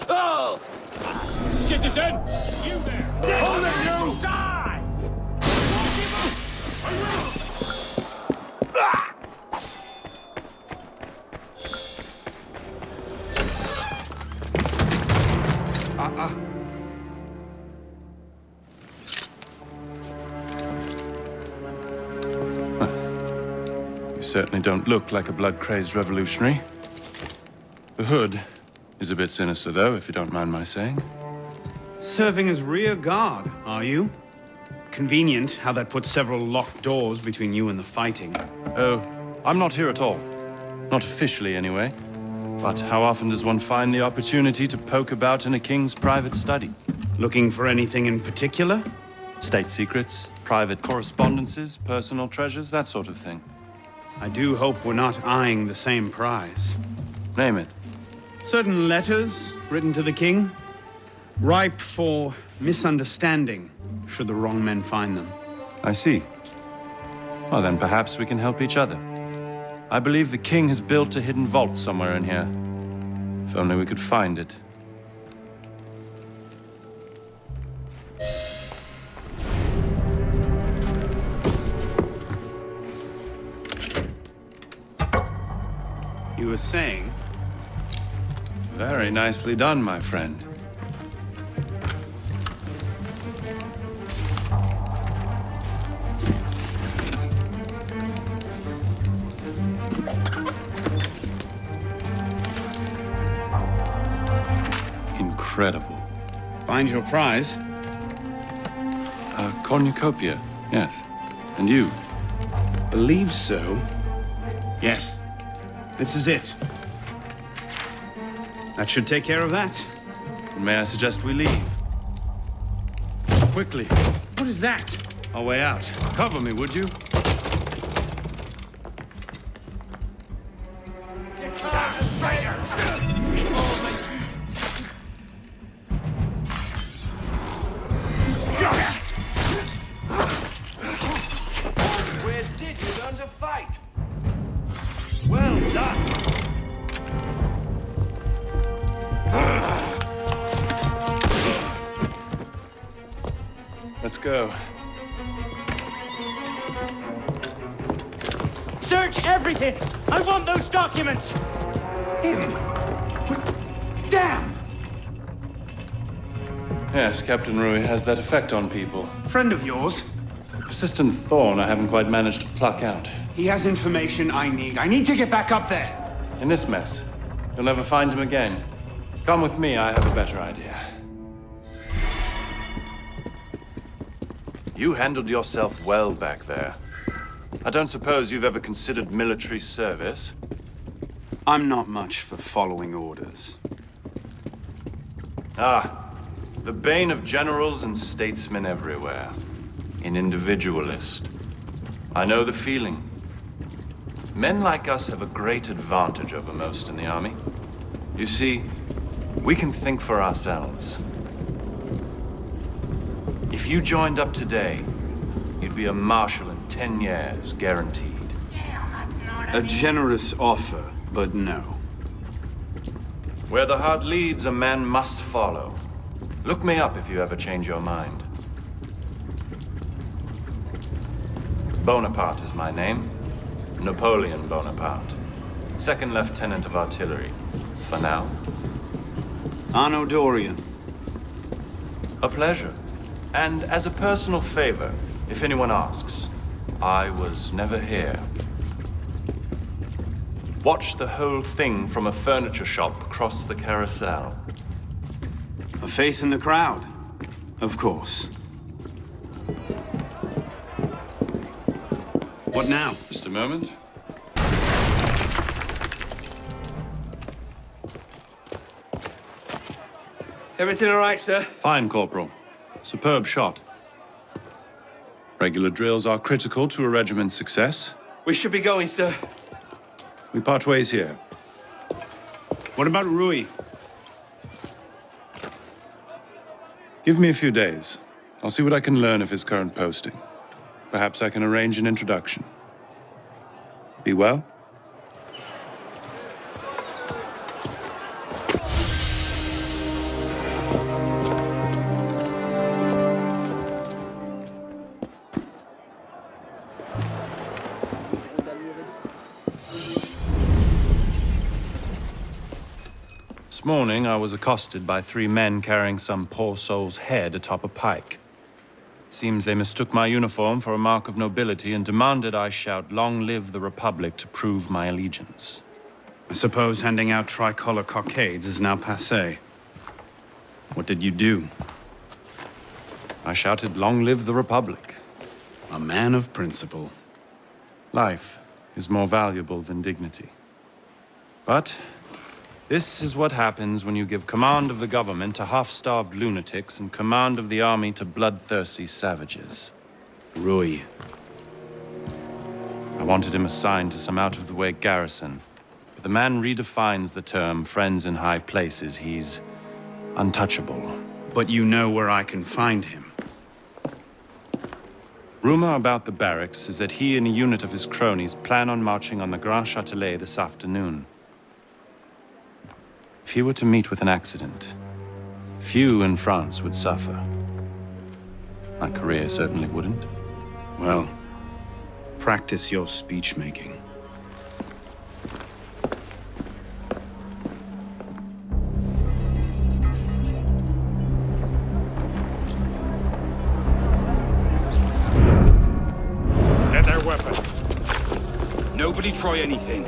Oh! Citizen! You there! Hold it, you! Die! You certainly don't look like a blood-crazed revolutionary. The hood is a bit sinister, though, if you don't mind my saying. Serving as rear guard, are you? Convenient how that puts several locked doors between you and the fighting. Oh, I'm not here at all. Not officially, anyway. But how often does one find the opportunity to poke about in a king's private study? Looking for anything in particular? State secrets, private correspondences, personal treasures, that sort of thing. I do hope we're not eyeing the same prize. Name it. Certain letters written to the king, ripe for misunderstanding, should the wrong men find them. I see. Well, then perhaps we can help each other. I believe the king has built a hidden vault somewhere in here. If only we could find it. You were saying? Very nicely done, my friend. Incredible. Find your prize? A cornucopia, yes. And you? Believe so. Yes. This is it. That should take care of that. May I suggest we leave? Quickly. What is that? Our way out. Cover me, would you? Where did you learn to fight? Well done. go. Search everything! I want those documents! Damn! Yes, Captain Rui has that effect on people. Friend of yours? A persistent thorn I haven't quite managed to pluck out. He has information I need. I need to get back up there. In this mess, you'll never find him again. Come with me, I have a better idea. You handled yourself well back there. I don't suppose you've ever considered military service? I'm not much for following orders. Ah, the bane of generals and statesmen everywhere. An individualist. I know the feeling. Men like us have a great advantage over most in the army. You see, we can think for ourselves. If you joined up today, you'd be a marshal in 10 years, guaranteed. A generous offer, but no. Where the heart leads, a man must follow. Look me up if you ever change your mind. Bonaparte is my name. Napoleon Bonaparte. Second Lieutenant of Artillery. For now. Arno Dorian. A pleasure. And as a personal favor, if anyone asks, I was never here. Watch the whole thing from a furniture shop across the carousel. A face in the crowd. Of course. What now? Just a moment. Everything all right, sir? Fine, Corporal. Superb shot. Regular drills are critical to a regiment's success. We should be going, sir. We part ways here. What about Rui? Give me a few days. I'll see what I can learn of his current posting. Perhaps I can arrange an introduction. Be well? This morning, I was accosted by 3 men carrying some poor soul's head atop a pike. Seems they mistook my uniform for a mark of nobility and demanded I shout, "Long live the Republic," to prove my allegiance. I suppose handing out tricolor cockades is now passé. What did you do? I shouted, "Long live the Republic." A man of principle. Life is more valuable than dignity. But this is what happens when you give command of the government to half-starved lunatics and command of the army to bloodthirsty savages. Rui. I wanted him assigned to some out-of-the-way garrison, but the man redefines the term friends in high places. He's untouchable. But you know where I can find him. Rumor about the barracks is that he and a unit of his cronies plan on marching on the Grand Châtelet this afternoon. If he were to meet with an accident, few in France would suffer. My career certainly wouldn't. Well, practice your speech-making. Get their weapons. Nobody try anything.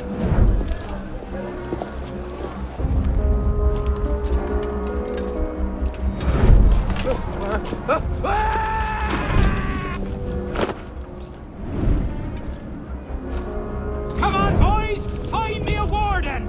Come on, boys! Find me a warden!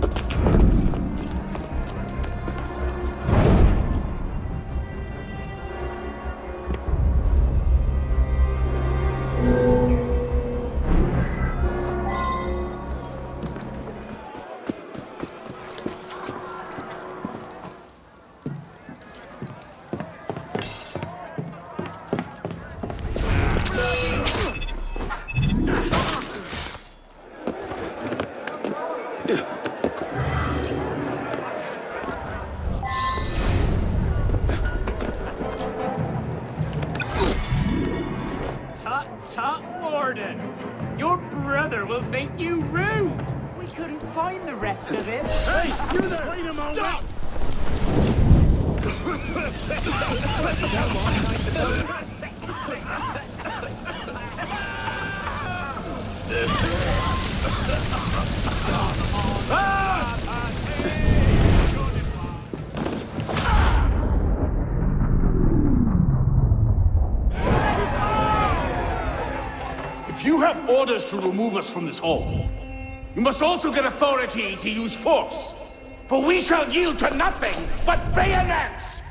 Your brother will think you rude. We couldn't find the rest of it. Hey, you there! Wait a moment! Stop! If you have orders to remove us from this hall, you must also get authority to use force. For we shall yield to nothing but bayonets!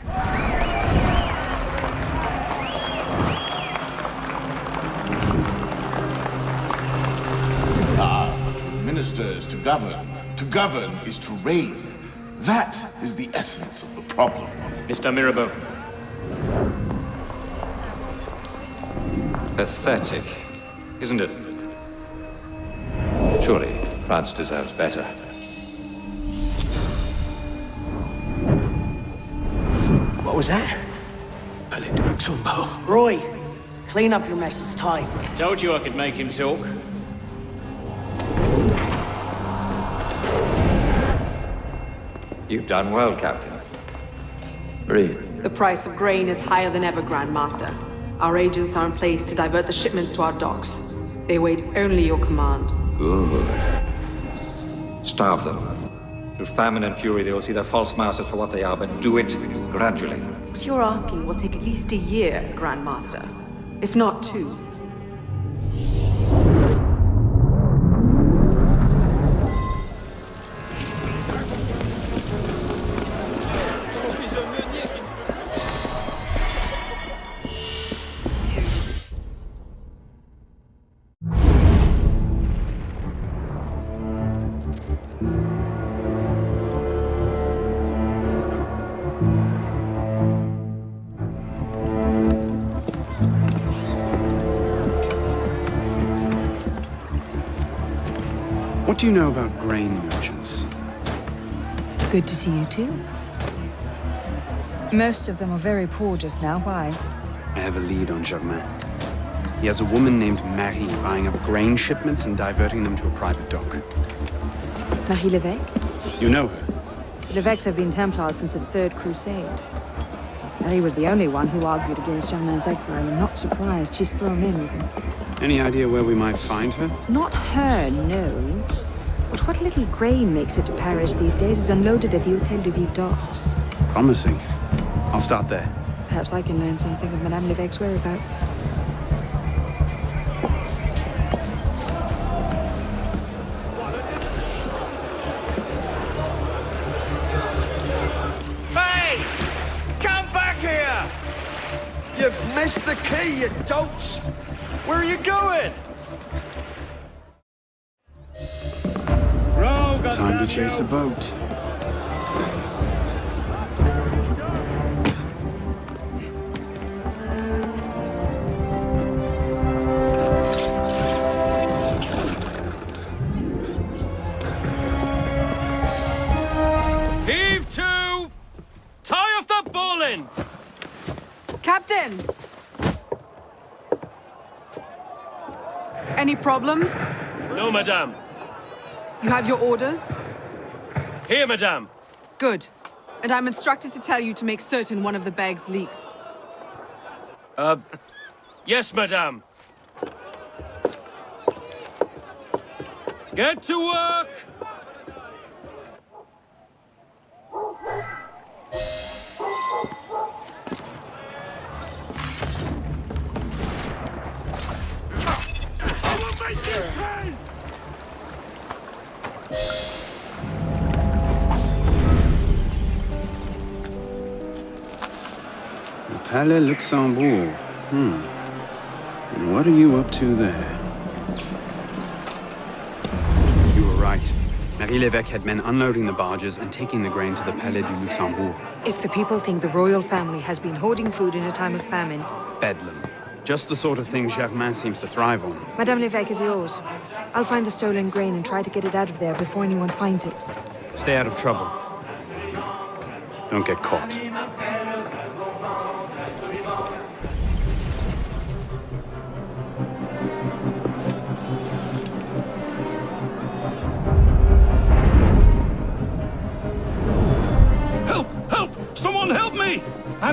To administer is to govern. To govern is to reign. That is the essence of the problem. Mr. Mirabeau. Pathetic, isn't it? Surely France deserves better. What was that? Palais de Luxembourg. Roy, clean up your mess. It's time. Told you I could make him talk. You've done well, Captain. Read. The price of grain is higher than ever, Grand Master. Our agents are in place to divert the shipments to our docks. They await only your command. Good. Starve them. Through famine and fury, they will see their false masters for what they are, but do it gradually. What you're asking will take at least a year, Grand Master. If not 2. What do you know about grain merchants? Good to see you too. Most of them are very poor just now. Why? I have a lead on Germain. He has a woman named Marie buying up grain shipments and diverting them to a private dock. Marie Levesque? You know her? The Levesques have been Templars since the Third Crusade. Marie was the only one who argued against Germain's exile. I'm not surprised she's thrown in with him. Any idea where we might find her? Not her, no. But what little grain makes it to Paris these days is unloaded at the Hôtel de Ville docks. Promising. I'll start there. Perhaps I can learn something of Madame Levesque's whereabouts. Hey! Come back here! You've missed the key, you dolts! Where are you going? Time to chase a boat. Heave to! Tie off the bowline! Captain! Any problems? No, madame. You have your orders? Here, madame. Good. And I'm instructed to tell you to make certain one of the bags leaks. Yes, madame. Get to work! Palais Luxembourg. And what are you up to there? You were right. Marie Levesque had men unloading the barges and taking the grain to the Palais du Luxembourg. If the people think the royal family has been hoarding food in a time of famine... Bedlam. Just the sort of thing Germain seems to thrive on. Madame Levesque is yours. I'll find the stolen grain and try to get it out of there before anyone finds it. Stay out of trouble. Don't get caught.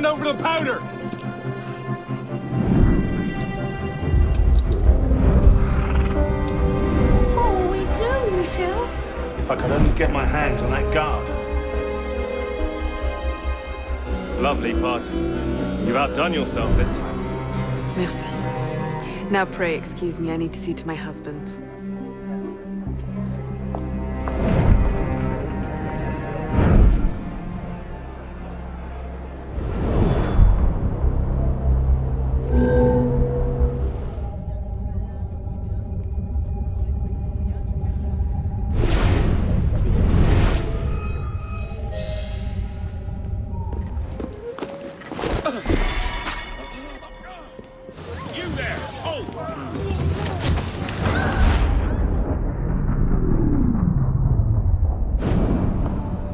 Hand over the powder! What will we do, Michel? If I could only get my hands on that guard. Lovely party. You've outdone yourself this time. Merci. Now pray excuse me, I need to see to my husband.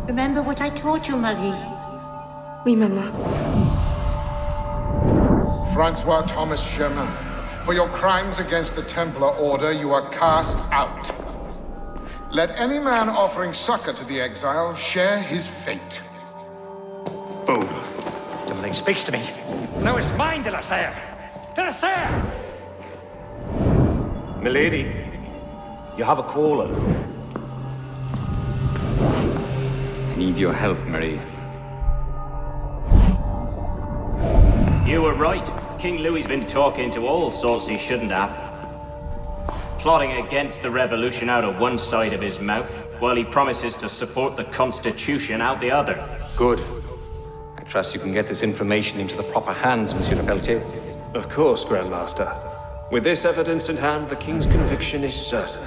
Remember what I taught you, Marie? Oui, Mama. Francois Thomas Germain, for your crimes against the Templar Order, you are cast out. Let any man offering succor to the exile share his fate. Boom. Something speaks to me. No, it's mine, de la Serre. De la Serre! Milady, you have a caller. I need your help, Marie. You were right. King Louis's been talking to all sorts he shouldn't have. Plotting against the revolution out of one side of his mouth, while he promises to support the Constitution out the other. Good. I trust you can get this information into the proper hands, Monsieur le Pelletier. Of course, Grandmaster. With this evidence in hand, the King's conviction is certain.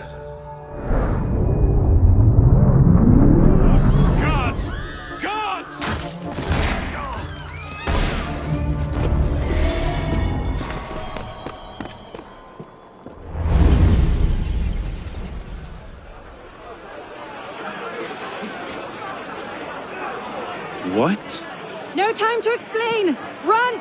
Guards! Guards! What? No time to explain! Run!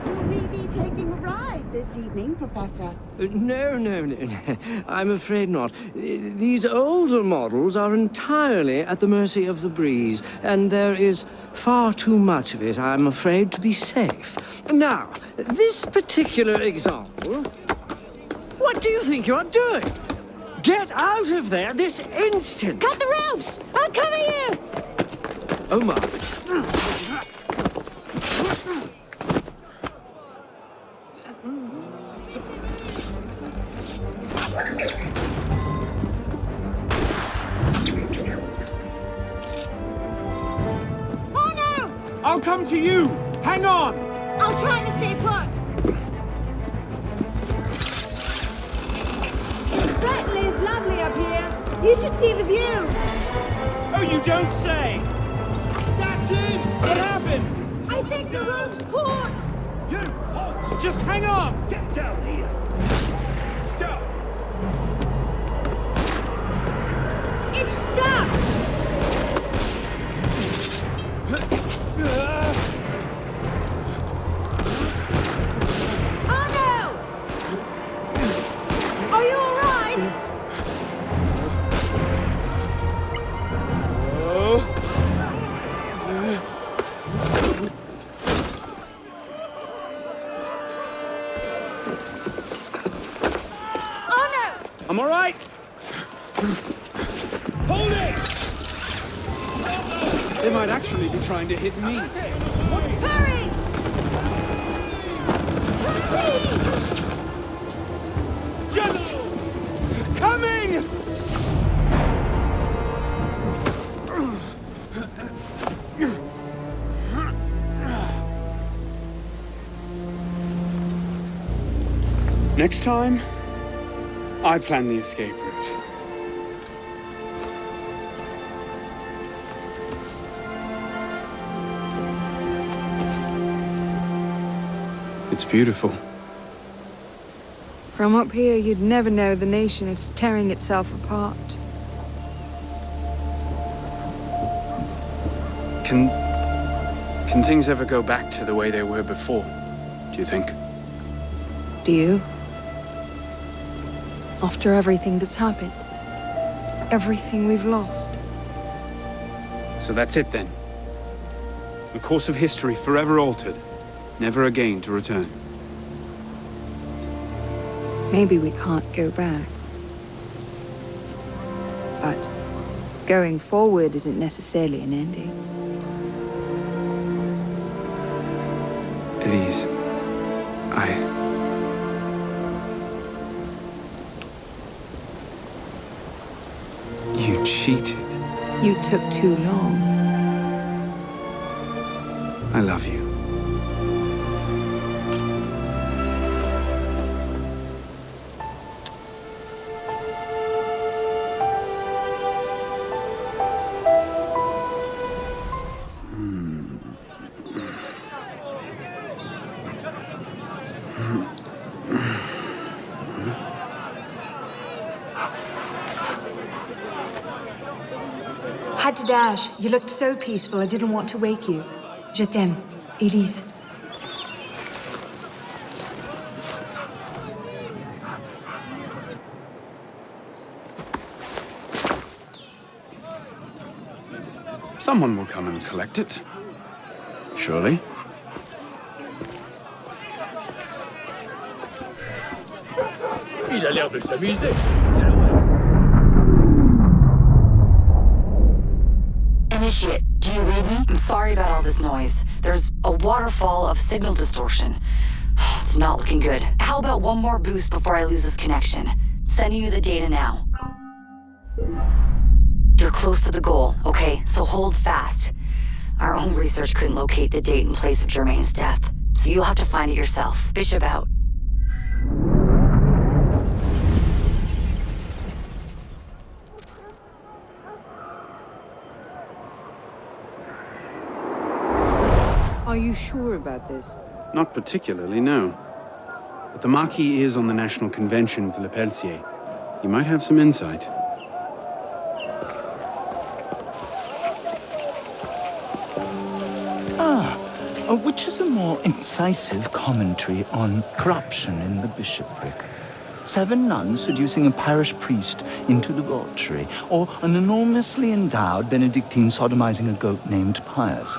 Will we be taking a ride this evening, Professor? No. I'm afraid not. These older models are entirely at the mercy of the breeze, and there is far too much of it, I'm afraid, to be safe. Now, this particular example... What do you think you're doing? Get out of there this instant! Cut the ropes! I'll cover you! Oh my. Oh no! I'll come to you! Hang on! I'll try to stay put! Certainly is lovely up here. You should see the view. Oh, you don't say! That's it! What happened? I think the rope's caught. You! Halt! Just hang on! Get down here! Stop! It's stuck. Oh no! Are you all right? Oh no! I'm all right. Hold it! They might actually be trying to hit me. Hurry! Hurry! Just coming! Next time, I plan the escape route. It's beautiful. From up here, you'd never know the nation is tearing itself apart. Can Can things ever go back to the way they were before, do you think? Do you? After everything that's happened? Everything we've lost? So that's it then. The course of history forever altered, never again to return. Maybe we can't go back. But going forward isn't necessarily an ending. Elise, You cheated. You took too long. I love you. Had to dash. You looked so peaceful, I didn't want to wake you. Je t'aime, Elise. Someone will come and collect it. Surely. Il a l'air de s'amuser. Initiate, do you read me? I'm sorry about all this noise. There's a waterfall of signal distortion. It's not looking good. How about one more boost before I lose this connection? Sending you the data now. You're close to the goal, okay? So hold fast. Our own research couldn't locate the date and place of Germain's death, so you'll have to find it yourself. Bishop out. Are you sure about this? Not particularly, no. But the Marquis is on the National Convention with Le Pelletier. He might have some insight. Which is a more incisive commentary on corruption in the bishopric? 7 nuns seducing a parish priest into debauchery, or an enormously endowed Benedictine sodomizing a goat named Pius?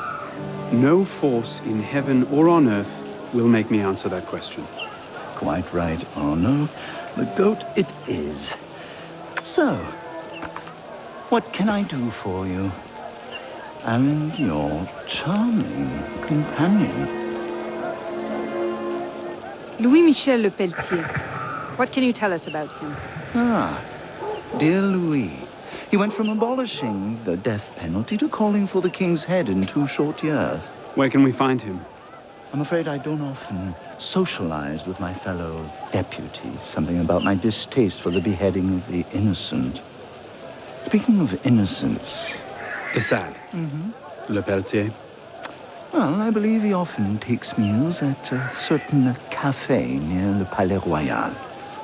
No force in heaven or on earth will make me answer that question. Quite right, Arno. The goat it is. So, what can I do for you? And your charming companion. Louis-Michel Le Pelletier. What can you tell us about him? Dear Louis. He went from abolishing the death penalty to calling for the king's head in 2 short years. Where can we find him? I'm afraid I don't often socialize with my fellow deputies. Something about my distaste for the beheading of the innocent. Speaking of innocence... De Sade. Le Pelletier. Well, I believe he often takes meals at a certain cafe near Le Palais Royal.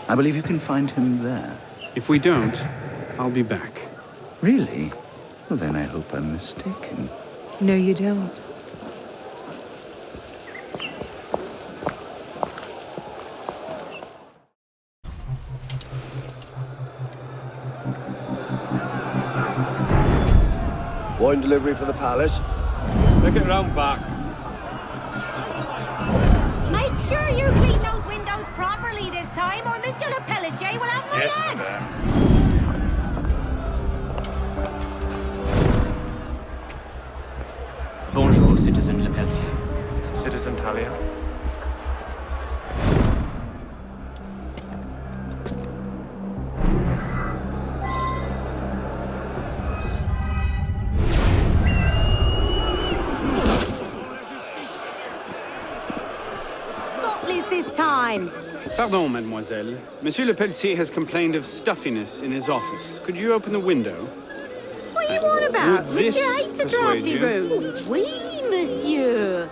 I believe you can find him there. If we don't, I'll be back. Really? Well, then I hope I'm mistaken. No, you don't. Wine delivery for the palace. Take it round back. Make sure you clean those windows properly this time, or Mr. Le Pelletier will have my head. Bonjour, Citizen Le Pelletier. Citizen Talia. Pardon, mademoiselle. Monsieur Le Pelletier has complained of stuffiness in his office. Could you open the window? What are you on about? Would this Monsieur hates a persuade drafty you? room. Oui, monsieur.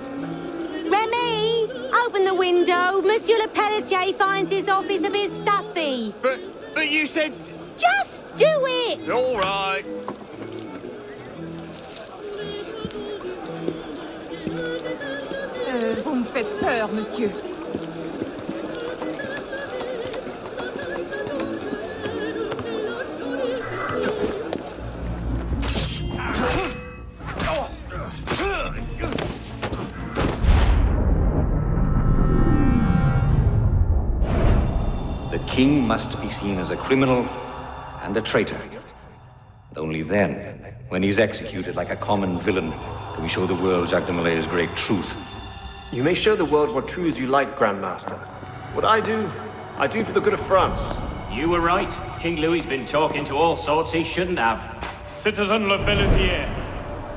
Remy, open the window. Monsieur Le Pelletier finds his office a bit stuffy. But you said... Just do it! All right. faites peur, monsieur. The king must be seen as a criminal and a traitor. And only then, when he's executed like a common villain, can we show the world Jacques de Malay's great truth. You may show the world what truths you like, Grand Master. What I do for the good of France. You were right. King Louis's been talking to all sorts he shouldn't have. Citizen Le Belletier,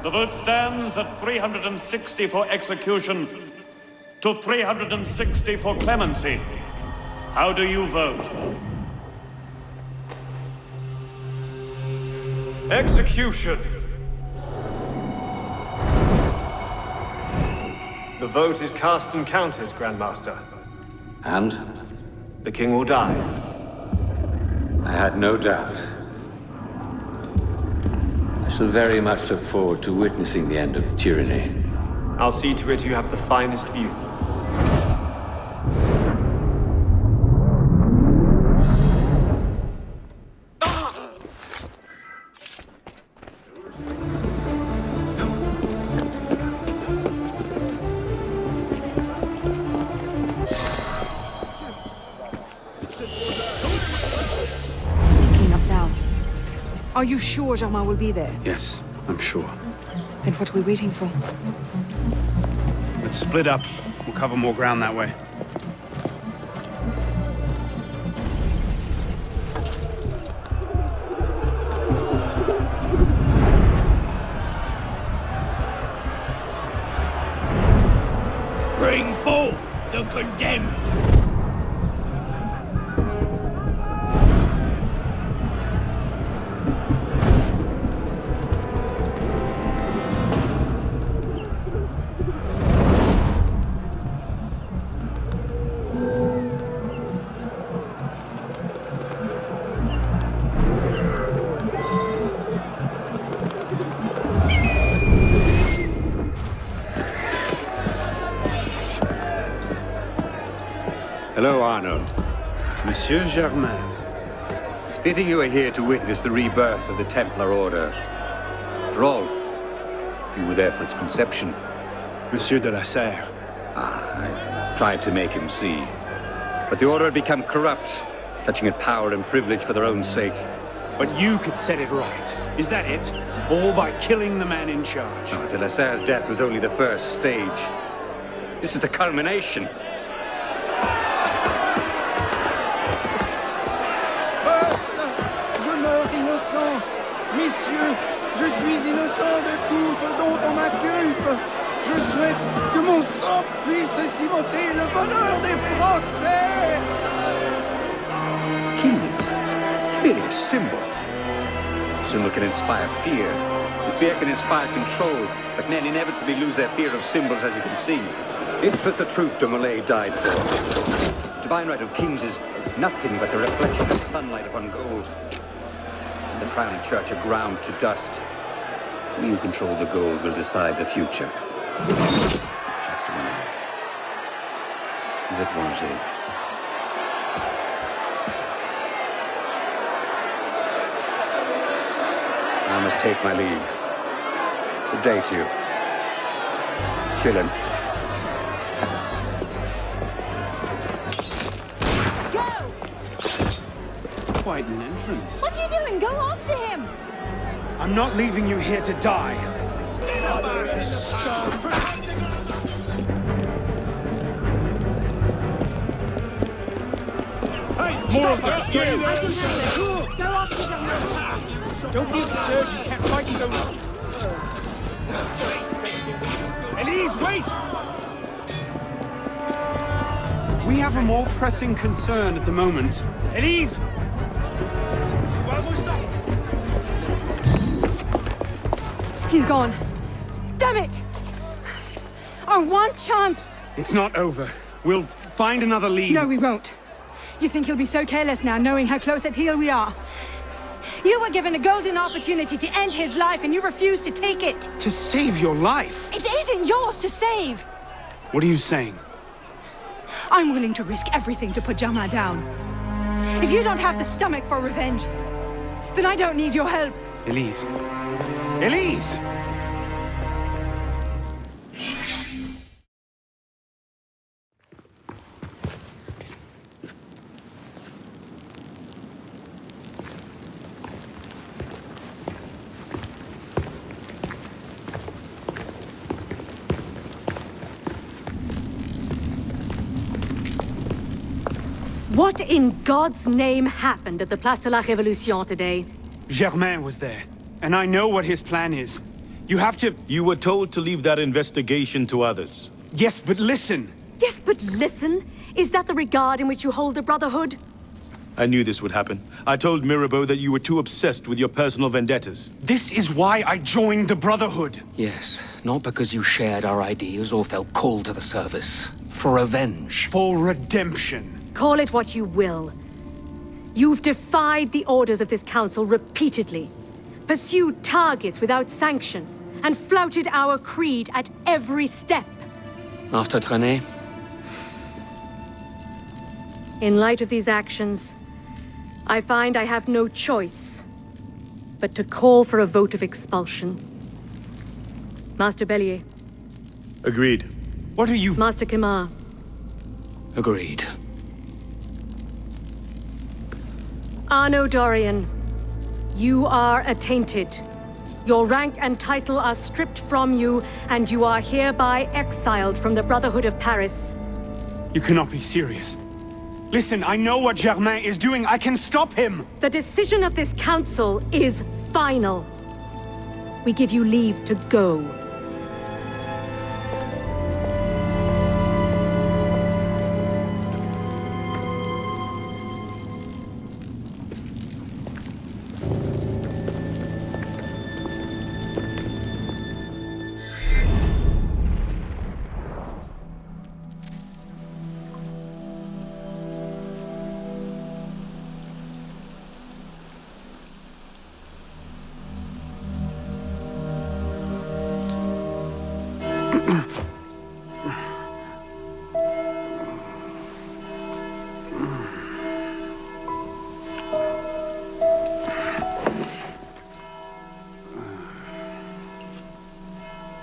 the vote stands at 360 for execution to 360 for clemency. How do you vote? Execution! The vote is cast and counted, Grand Master. And? The king will die. I had no doubt. I shall very much look forward to witnessing the end of tyranny. I'll see to it you have the finest view. Are you sure Germain will be there? Yes, I'm sure. Then what are we waiting for? Let's split up. We'll cover more ground that way. Bring forth the condemned! Hello, Arnold. Monsieur Germain. It's fitting you are here to witness the rebirth of the Templar Order. After all, you were there for its conception. Monsieur de la Serre. I tried to make him see. But the Order had become corrupt, touching at power and privilege for their own sake. But you could set it right. Is that it? All by killing the man in charge? No, de la Serre's death was only the first stage. This is the culmination. Messieurs, je suis innocent de tout ce dont on m'inculpe. Je souhaite que mon sang puisse cimenter le bonheur des Français. King is really a symbol. A symbol can inspire fear. And fear can inspire control. But men inevitably lose their fear of symbols, as you can see. This was the truth de Molay died for. The divine right of kings is nothing but the reflection of sunlight upon gold. The crown and church are ground to dust. We who control the gold will decide the future. Jacques de Molay. Vous êtes vengé. I must take my leave. Good day to you. Kill him. Quite an entrance. What are you doing? Go after him! I'm not leaving you here to die. Hey, more of them! I can handle it. Go after Germain. Don't be absurd, you can't fight so long. Elise, wait! We have a more pressing concern at the moment. Elise! He's gone. Damn it! Our one chance! It's not over. We'll find another lead. No, we won't. You think he'll be so careless now, knowing how close at heel we are? You were given a golden opportunity to end his life, and you refused to take it. To save your life? It isn't yours to save. What are you saying? I'm willing to risk everything to put Germain down. If you don't have the stomach for revenge, then I don't need your help. Elise. Elise! What in God's name happened at the Place de la Révolution today? Germain was there, and I know what his plan is. You have to... You were told to leave that investigation to others. Yes, but listen. Yes, but listen. Is that the regard in which you hold the Brotherhood? I knew this would happen. I told Mirabeau that you were too obsessed with your personal vendettas. This is why I joined the Brotherhood. Yes, not because you shared our ideas or felt called to the service. For revenge. For redemption. Call it what you will. You've defied the orders of this council repeatedly, pursued targets without sanction, and flouted our creed at every step. Master Trenet? In light of these actions, I find I have no choice but to call for a vote of expulsion. Master Bellier. Agreed. What are you... Master Kemar. Agreed. Arno Dorian, you are attainted. Your rank and title are stripped from you, and you are hereby exiled from the Brotherhood of Paris. You cannot be serious. Listen, I know what Germain is doing. I can stop him! The decision of this council is final. We give you leave to go.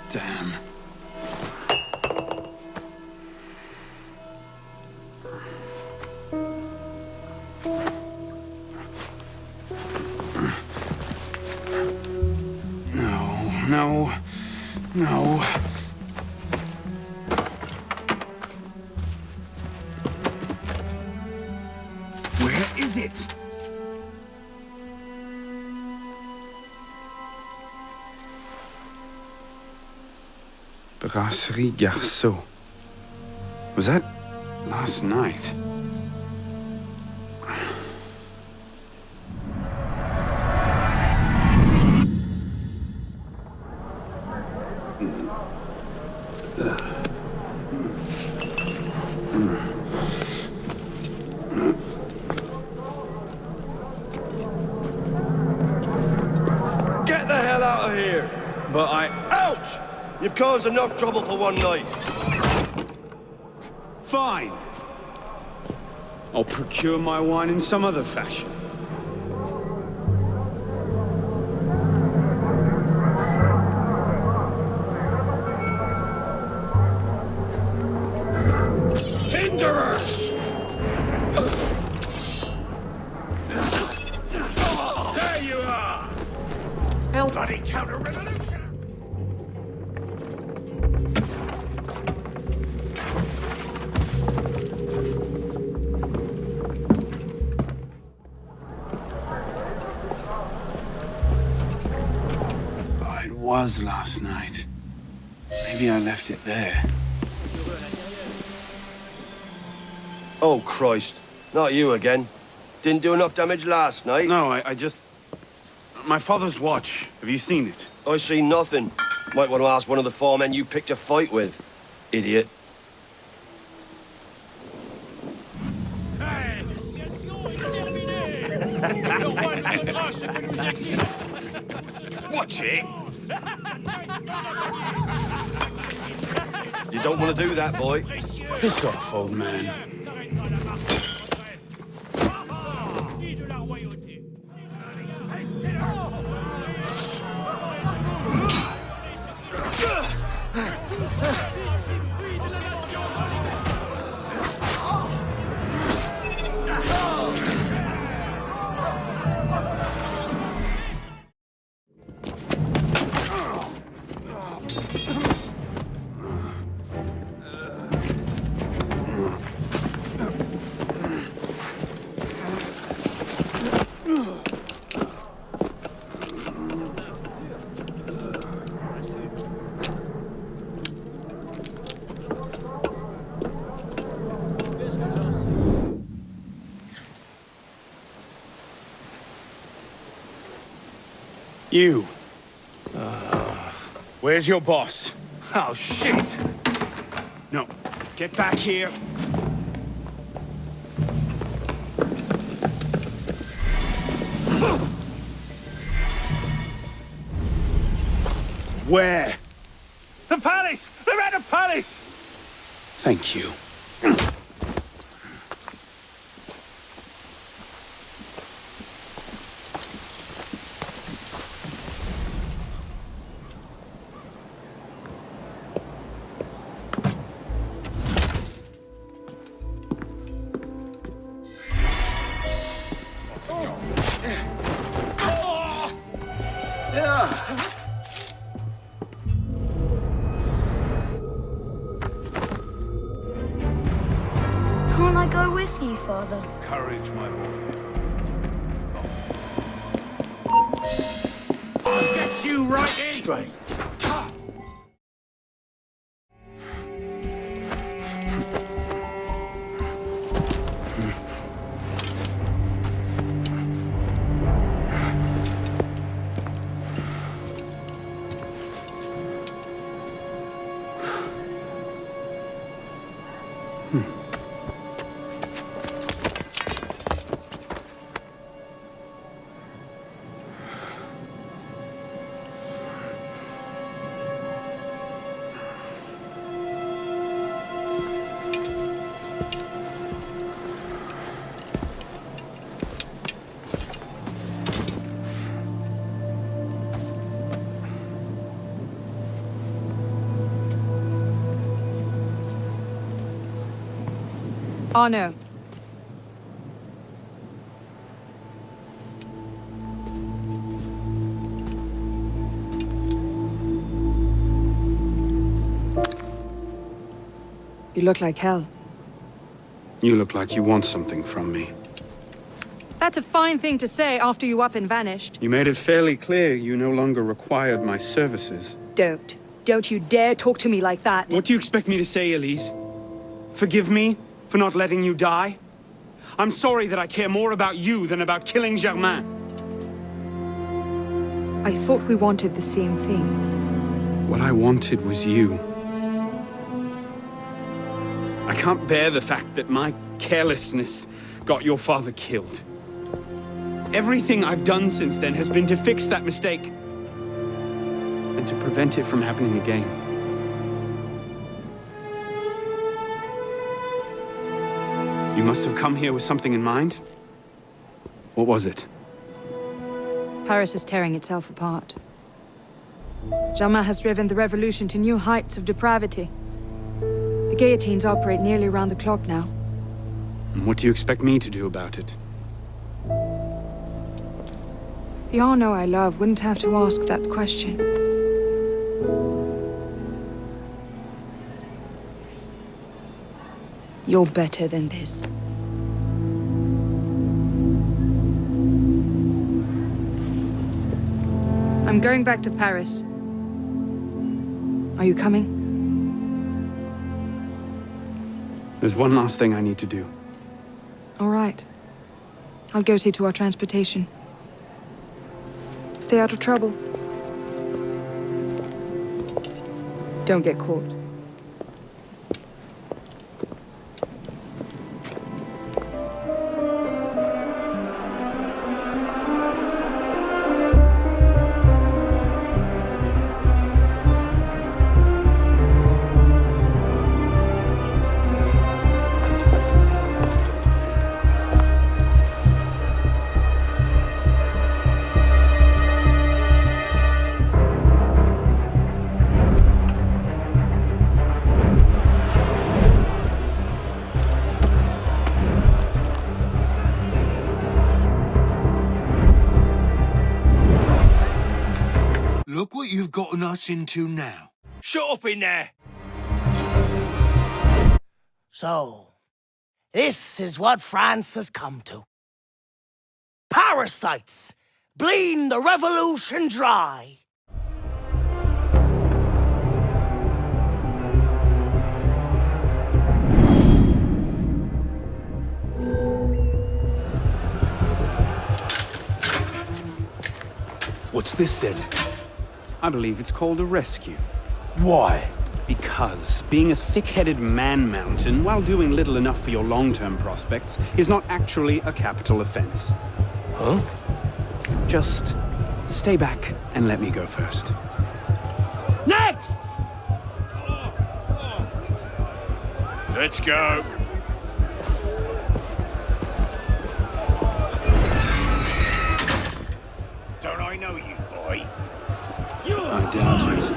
Damn. No. Where is it? Brasserie Garceau. Was that last night? Get the hell out of here! But Ouch! You've caused enough trouble for one night. Fine. I'll procure my wine in some other fashion. Hinderers! There you are! Bloody counter-revolution! It was last night. Maybe I left it there. Oh, Christ. Not you again. Didn't do enough damage last night? No, I just... My father's watch. Have you seen it? I see nothing. Might want to ask one of the four men you picked a fight with. Idiot. Watch it! You don't want to do that, boy. Piss off, old man. You. Where's your boss? Oh, shit! No. Get back here. Where? The palace! They're at the palace! Thank you. Can't I go with you, Father? Courage, my boy. I'll get you right in! Straight. Arno. You look like hell. You look like you want something from me. That's a fine thing to say after you up and vanished. You made it fairly clear you no longer required my services. Don't. Don't you dare talk to me like that. What do you expect me to say, Elise? Forgive me for not letting you die? I'm sorry that I care more about you than about killing Germain. I thought we wanted the same thing. What I wanted was you. I can't bear the fact that my carelessness got your father killed. Everything I've done since then has been to fix that mistake and to prevent it from happening again. You must have come here with something in mind. What was it? Paris is tearing itself apart. Germain has driven the revolution to new heights of depravity. The guillotines operate nearly round the clock now. And what do you expect me to do about it? The Arno I love wouldn't have to ask that question. You're better than this. I'm going back to Paris. Are you coming? There's one last thing I need to do. All right. I'll go see to our transportation. Stay out of trouble. Don't get caught. Look what you've gotten us into now. Shut up in there! So, this is what France has come to. Parasites, bleeding the revolution dry. What's this then? I believe it's called a rescue. Why? Because being a thick-headed man-mountain, while doing little enough for your long-term prospects, is not actually a capital offense. Huh? Just stay back and let me go first. Next! Let's go. Don't I know you, boy? I doubt it.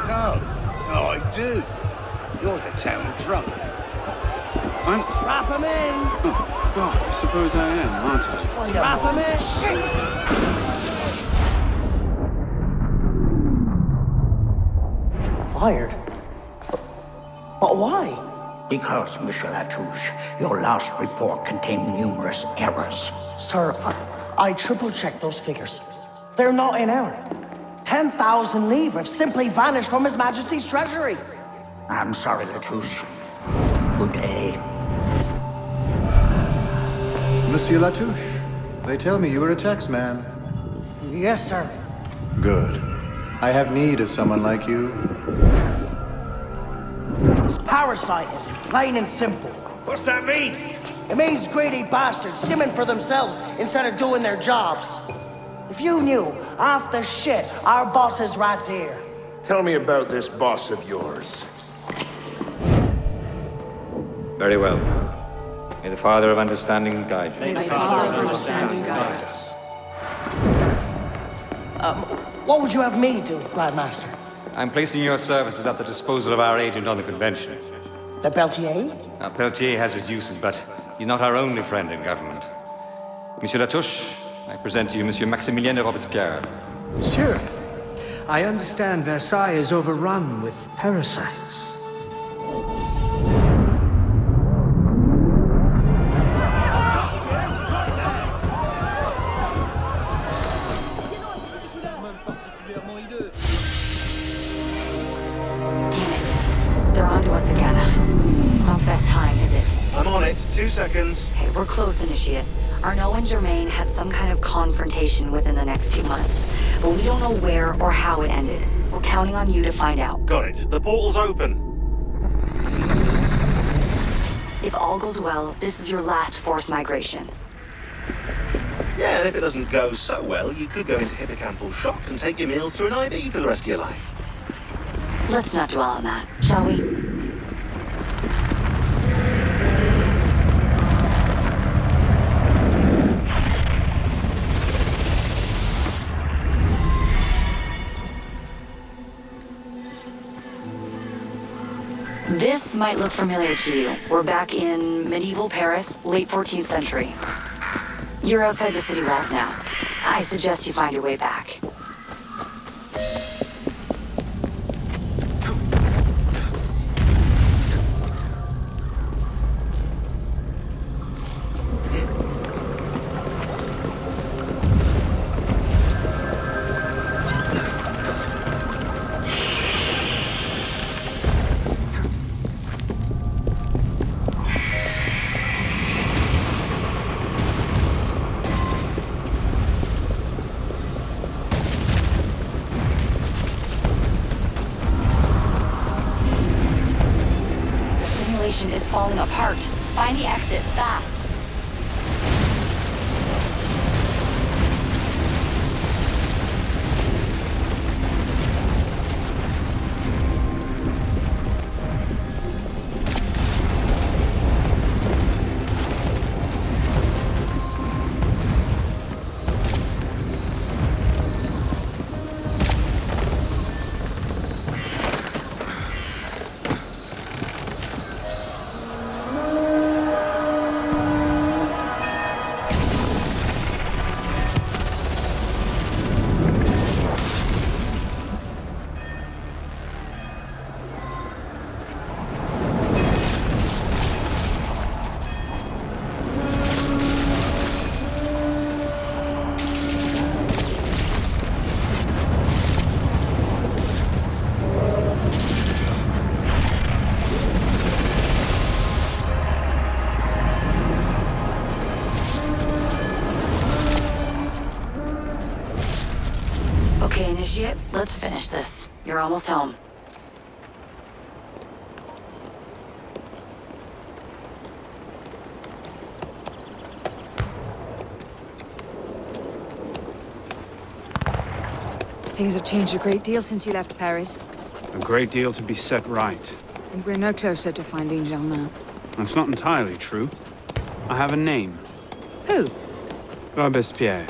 No, I do. You're the town drunk. I'm... Trap him in! Oh, God, I suppose I am, aren't I? Trap him in! Fired? But why? Because, Monsieur Latouche, your last report contained numerous errors. Sir, I triple-checked those figures. They're not in error. 10,000 livres have simply vanished from His Majesty's treasury. I'm sorry, Latouche. Good day. Monsieur Latouche, they tell me you were a taxman. Yes, sir. Good. I have need of someone like you. It's parasitism, plain and simple. What's that mean? It means greedy bastards skimming for themselves instead of doing their jobs. If you knew half the shit our bosses rats here. Tell me about this boss of yours. Very well. May the Father of Understanding guide you. May the Father of Understanding guide us. What would you have me do, Grand Master? I'm placing your services at the disposal of our agent on the convention. Le Peltier? Now, Peltier has his uses, but he's not our only friend in government. Monsieur Latouche, I present to you Monsieur Maximilien de Robespierre. Monsieur, I understand Versailles is overrun with parasites. They're on to us again. It's not the best time, is it? I'm on it. 2 seconds. Okay, we're close, Initiate. Arnaud and Germain had some kind of confrontation within the next few months, but we don't know where or how it ended. We're counting on you to find out. Got it. The portal's open. If all goes well, this is your last forced migration. Yeah, and if it doesn't go so well, you could go into hippocampal shock and take your meals through an IV for the rest of your life. Let's not dwell on that, shall we? This might look familiar to you. We're back in medieval Paris, late 14th century. You're outside the city walls now. I suggest you find your way back. Is falling apart. Find the exit, fast. Okay, Initiate, let's finish this. You're almost home. Things have changed a great deal since you left Paris. A great deal to be set right. And we're no closer to finding Germain. That's not entirely true. I have a name. Who? Robespierre.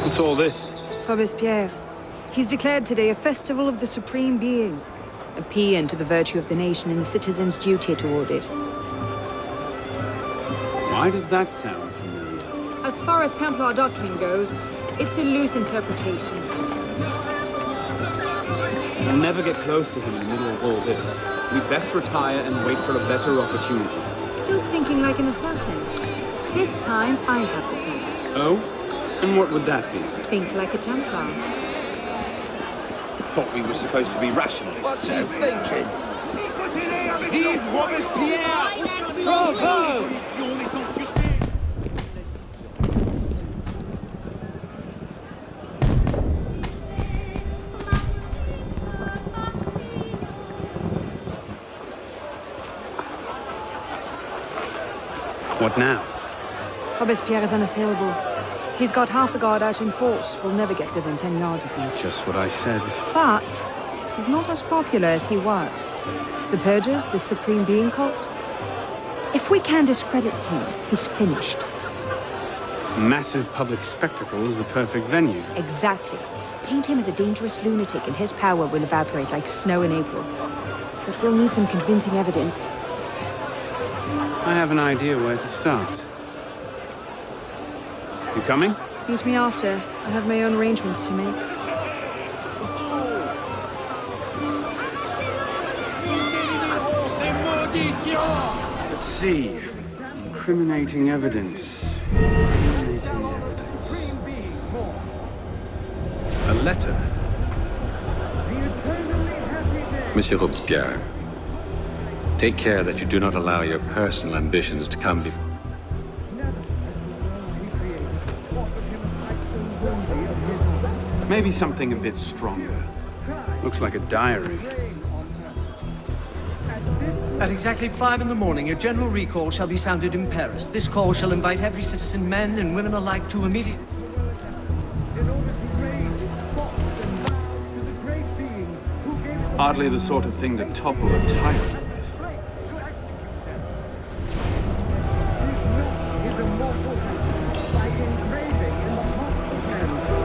What's all this? Robespierre. He's declared today a festival of the Supreme Being. A paean to the virtue of the nation and the citizens' duty toward it. Why does that sound familiar? As far as Templar doctrine goes, it's a loose interpretation. I'll never get close to him in the middle of all this. We'd best retire and wait for a better opportunity. Still thinking like an assassin. This time, I have the plan. Oh? And what would that be? Think like a Templar. Thought we were supposed to be rationalists. What's he thinking? Vive Robespierre! Bravo! What now? Robespierre is unassailable. He's got half the guard out in force. We'll never get within 10 yards of him. Just what I said. But he's not as popular as he was. The Purgers, the Supreme Being cult. If we can discredit him, he's finished. Massive public spectacle is the perfect venue. Exactly. Paint him as a dangerous lunatic and his power will evaporate like snow in April. But we'll need some convincing evidence. I have an idea where to start. You coming? Meet me after. I have my own arrangements to make. Let's see. Incriminating evidence. Incriminating evidence. A letter. Monsieur Robespierre, take care that you do not allow your personal ambitions to come before. Maybe something a bit stronger. Looks like a diary. At exactly 5 in the morning, a general recall shall be sounded in Paris. This call shall invite every citizen, men and women alike, to immediate... Hardly the sort of thing to topple a tyrant with.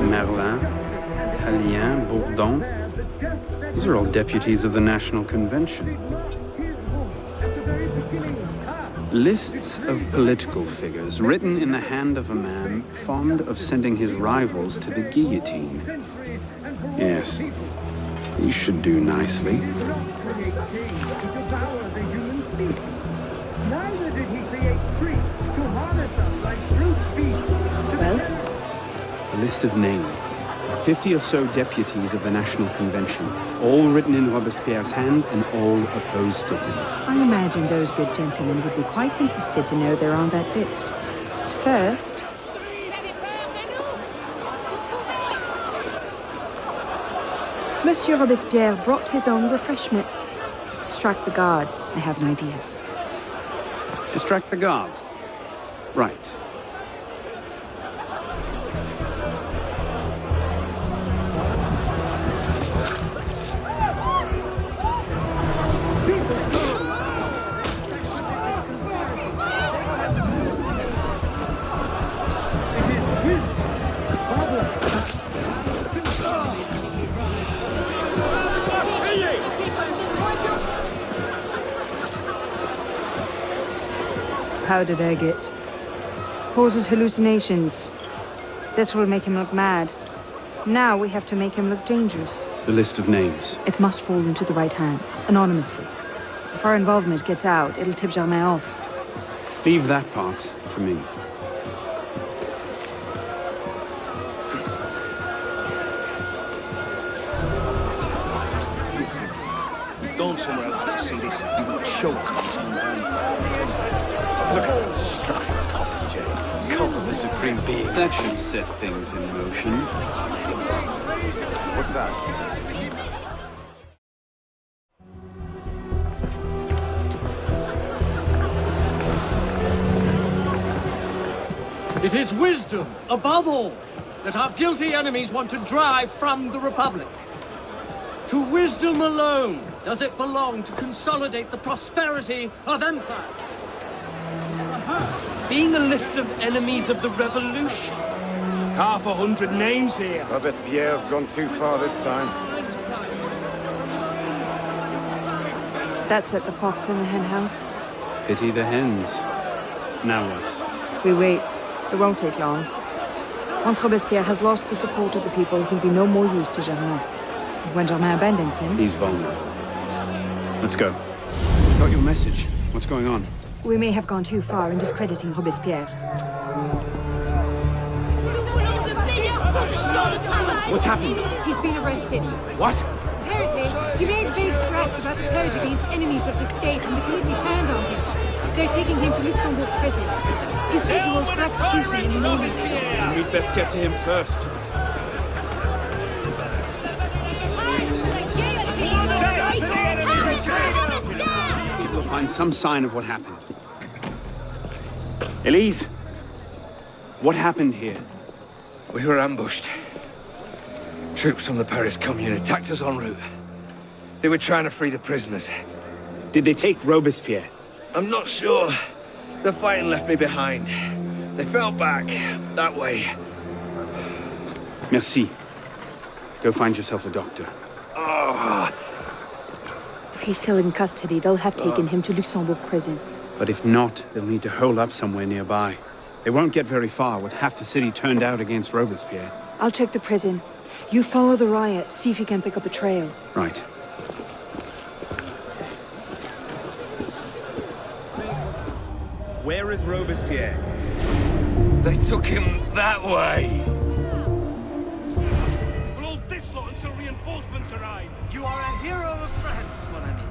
Merlin, Tallien, Bourdon. These are all deputies of the National Convention. Lists of political figures written in the hand of a man fond of sending his rivals to the guillotine. Yes, you should do nicely. Well? A list of names. 50 or so deputies of the National Convention, all written in Robespierre's hand and all opposed to him. I imagine those good gentlemen would be quite interested to know they're on that list. But first... Monsieur Robespierre brought his own refreshments. Distract the guards. I have an idea. Distract the guards? Right. Powdered agate. Causes hallucinations. This will make him look mad. Now we have to make him look dangerous. The list of names. It must fall into the right hands, anonymously. If our involvement gets out, it'll tip Germain off. Leave that part to me. Gone somewhere like to see this. You will choke. Look at that strutting popinjay. Cult of the Supreme Being. That should set things in motion. What's that? It is wisdom, above all, that our guilty enemies want to drive from the Republic. To wisdom alone does it belong to consolidate the prosperity of empire. Being a list of enemies of the revolution. 100 names here. Robespierre's gone too far this time. That's at the Fox in the Hen House. Pity the hens. Now what? We wait. It won't take long. Once Robespierre has lost the support of the people, he'll be no more use to Germain. When Germain abandons him... He's vulnerable. Let's go. Got your message. What's going on? We may have gone too far in discrediting Robespierre. What's happened? He's been arrested. What? Apparently, he made vague threats about a purge against enemies of the state, and the committee turned on him. They're taking him to Luxembourg prison. He's scheduled for execution in the morning. We'd best get to him first. We'll find some sign of what happened. Elise, what happened here? We were ambushed. Troops from the Paris Commune attacked us en route. They were trying to free the prisoners. Did they take Robespierre? I'm not sure. The fighting left me behind. They fell back that way. Merci. Go find yourself a doctor. Oh. If he's still in custody, they'll have taken him to Luxembourg prison. But if not, they'll need to hole up somewhere nearby. They won't get very far with half the city turned out against Robespierre. I'll check the prison. You follow the riot, see if you can pick up a trail. Right. Where is Robespierre? They took him that way. We'll hold this lot until reinforcements arrive. You are a hero of France, mon ami.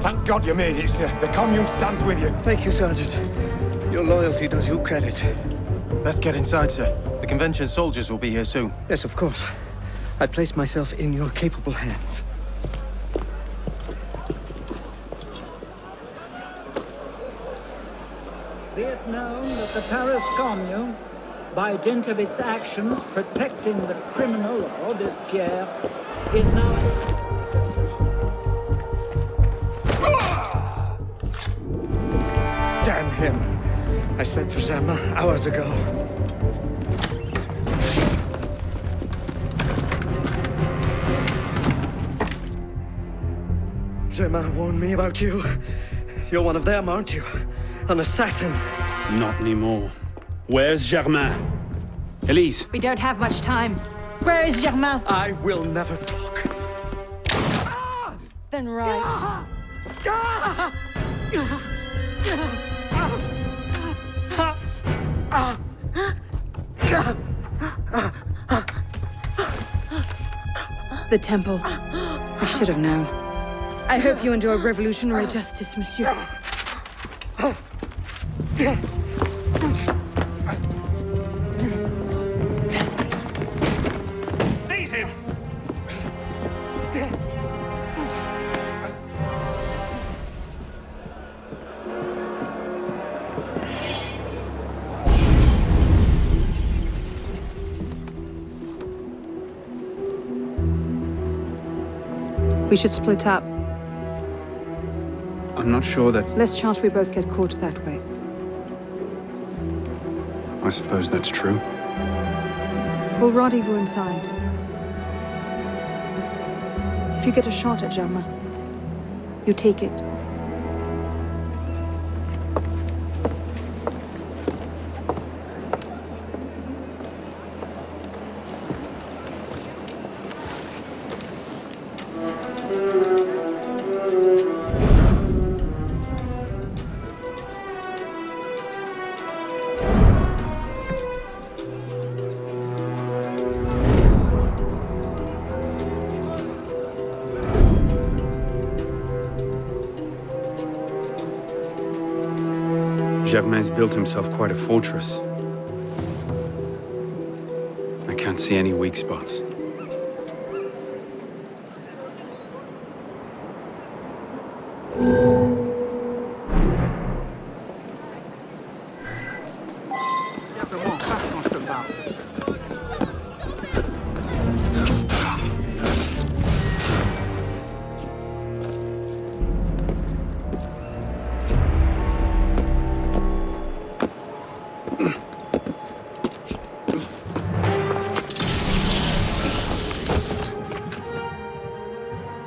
Thank God you made it, sir. The commune stands with you. Thank you, Sergeant. Your loyalty does you credit. Let's get inside, sir. The convention soldiers will be here soon. Yes, of course. I place myself in your capable hands. Be it known that the Paris Commune, by dint of its actions protecting the criminal Robespierre, is now... Damn him! I sent for Germain hours ago. Germain warned me about you. You're one of them, aren't you? An assassin. Not anymore. Where's Germain? Elise. We don't have much time. Where is Germain? I will never talk. Then right. The temple. I should have known. I hope you enjoy revolutionary justice, monsieur. Seize him! We should split up. I'm not sure that's... Less chance we both get caught that way. I suppose that's true. We'll rendezvous inside. If you get a shot at Germain, you take it. Germain's built himself quite a fortress. I can't see any weak spots.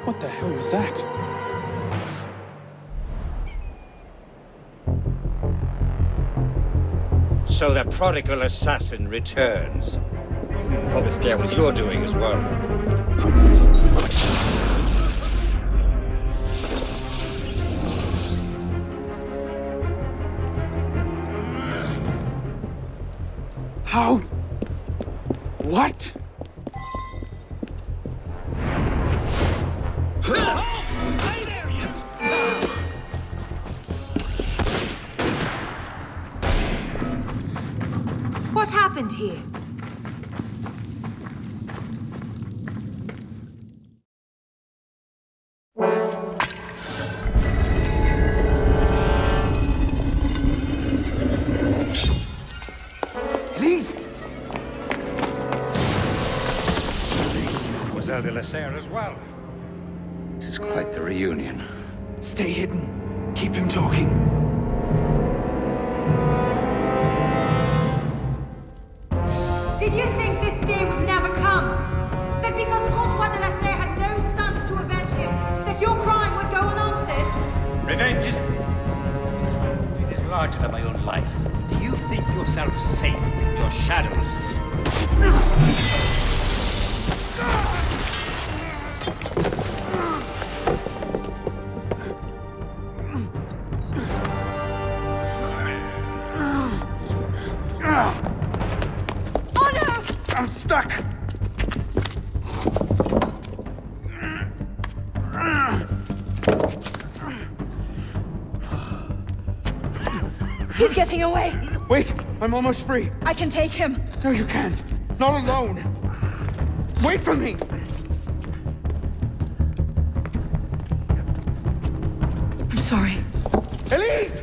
What the hell was that? So the prodigal assassin returns. Obviously, that was your doing as well. How? What? What happened here? Please! Was El de la Serre as well? This is quite the reunion. Stay hidden. Keep him talking. Did you think this day would never come? That because François de la Serre had no sons to avenge him, that your crime would go unanswered? Revenge is... It is larger than my own life. Do you think yourself safe in your shadows? Oh no! I'm stuck! He's getting away. Wait, I'm almost free. I can take him. No, you can't. Not alone. Wait for me! I'm sorry. Elise!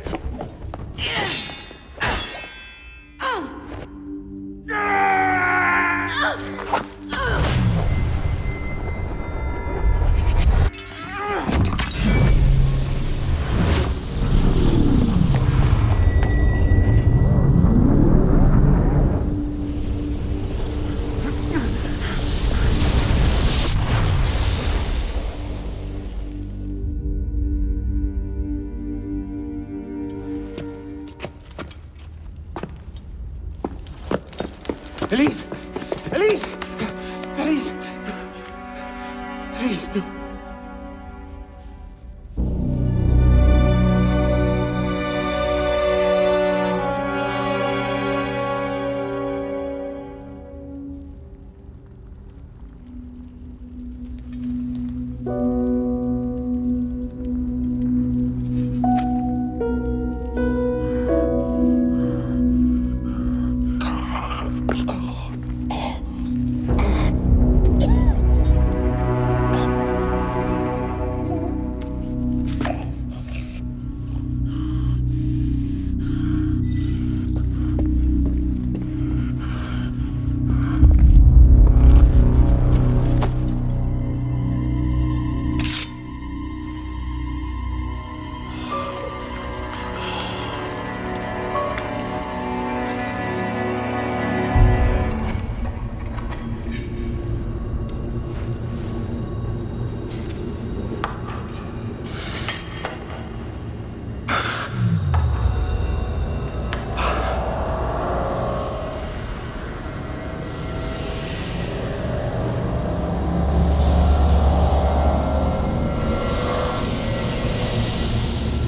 Elise! Elise! Elise! Elise, no.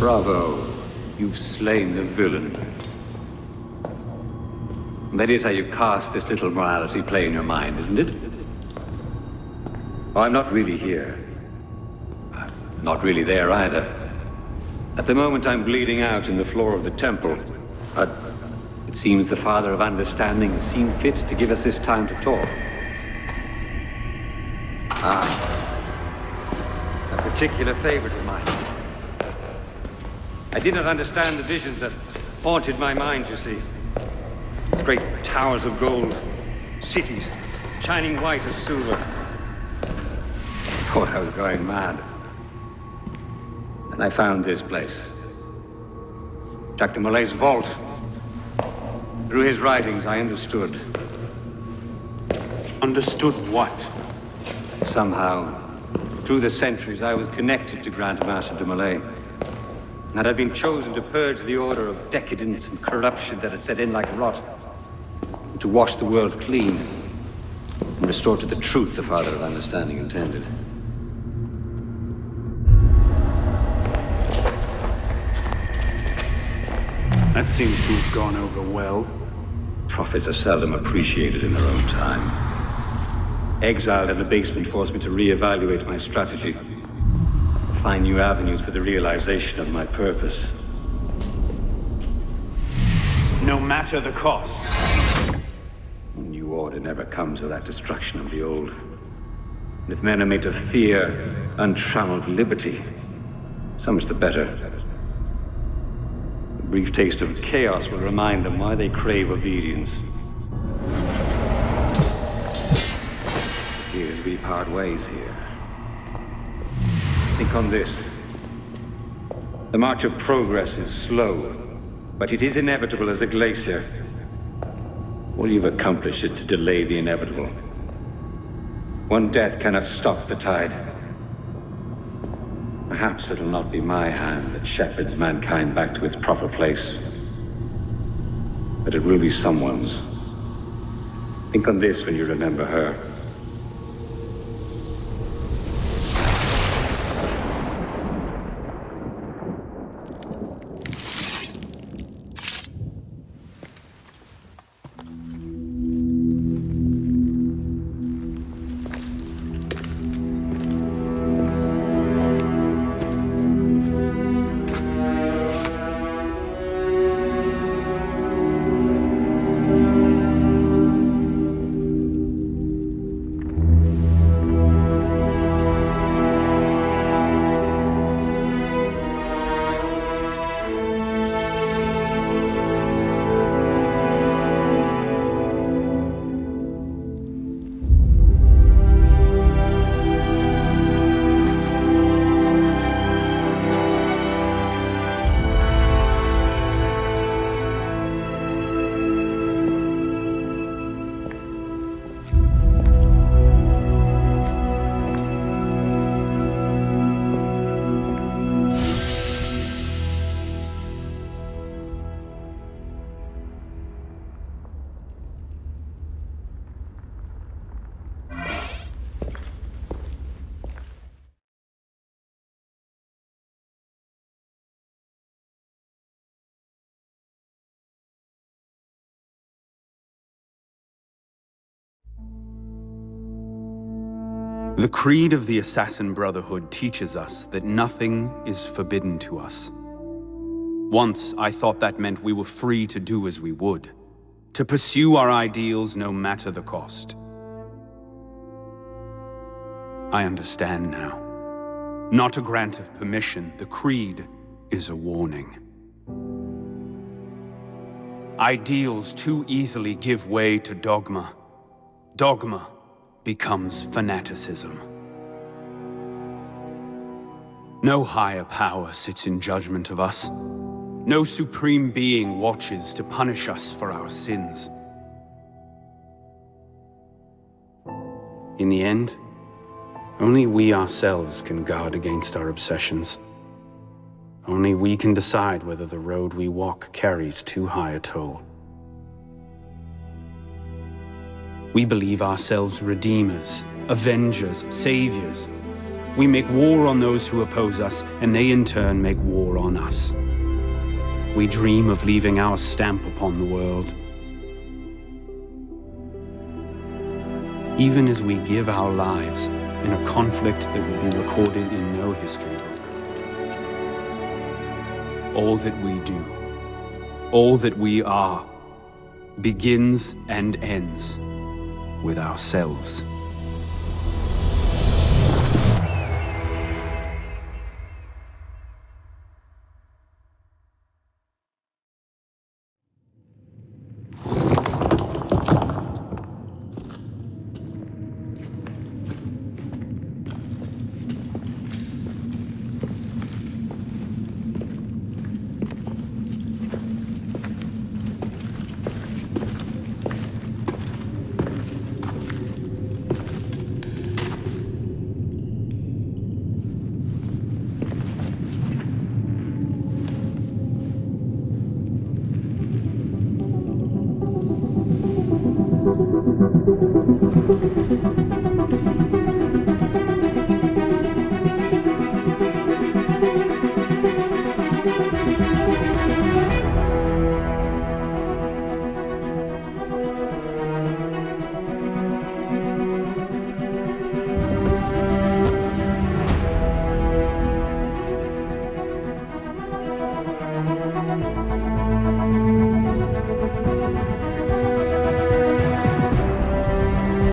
Bravo. You've slain the villain. That is how you cast this little morality play in your mind, isn't it? Oh, I'm not really here. I'm not really there either. At the moment, I'm bleeding out in the floor of the temple, But it seems the Father of Understanding has seen fit to give us this time to talk. A particular favorite of mine. I did not understand the visions that haunted my mind, you see. Great towers of gold, cities shining white as silver. I thought I was going mad. And I found this place. Jacques de Molay's vault. Through his writings, I understood. Understood what? Somehow, through the centuries, I was connected to Grand Master de Molay. And I'd been chosen to purge the order of decadence and corruption that had set in like rot. To wash the world clean and restore to the truth the Father of Understanding intended. That seems to have gone over well. Prophets are seldom appreciated in their own time. Exiled in the basement forced me to reevaluate my strategy. Find new avenues for the realization of my purpose. No matter the cost. New order never comes without destruction of the old. And if men are made to fear untrammeled liberty, so much the better. A brief taste of chaos will remind them why they crave obedience. Here's we part ways here. Think on this. The march of progress is slow, but it is inevitable as a glacier. All you've accomplished is to delay the inevitable. One death cannot stop the tide. Perhaps it'll not be my hand that shepherds mankind back to its proper place. But it will be someone's. Think on this when you remember her. The creed of the Assassin Brotherhood teaches us that nothing is forbidden to us. Once, I thought that meant we were free to do as we would, to pursue our ideals no matter the cost. I understand now. Not a grant of permission, the creed is a warning. Ideals too easily give way to dogma. Dogma becomes fanaticism. No higher power sits in judgment of us. No supreme being watches to punish us for our sins. In the end, only we ourselves can guard against our obsessions. Only we can decide whether the road we walk carries too high a toll. We believe ourselves redeemers, avengers, saviors. We make war on those who oppose us, and they in turn make war on us. We dream of leaving our stamp upon the world. Even as we give our lives in a conflict that will be recorded in no history book. All that we do all that we are begins and ends with ourselves.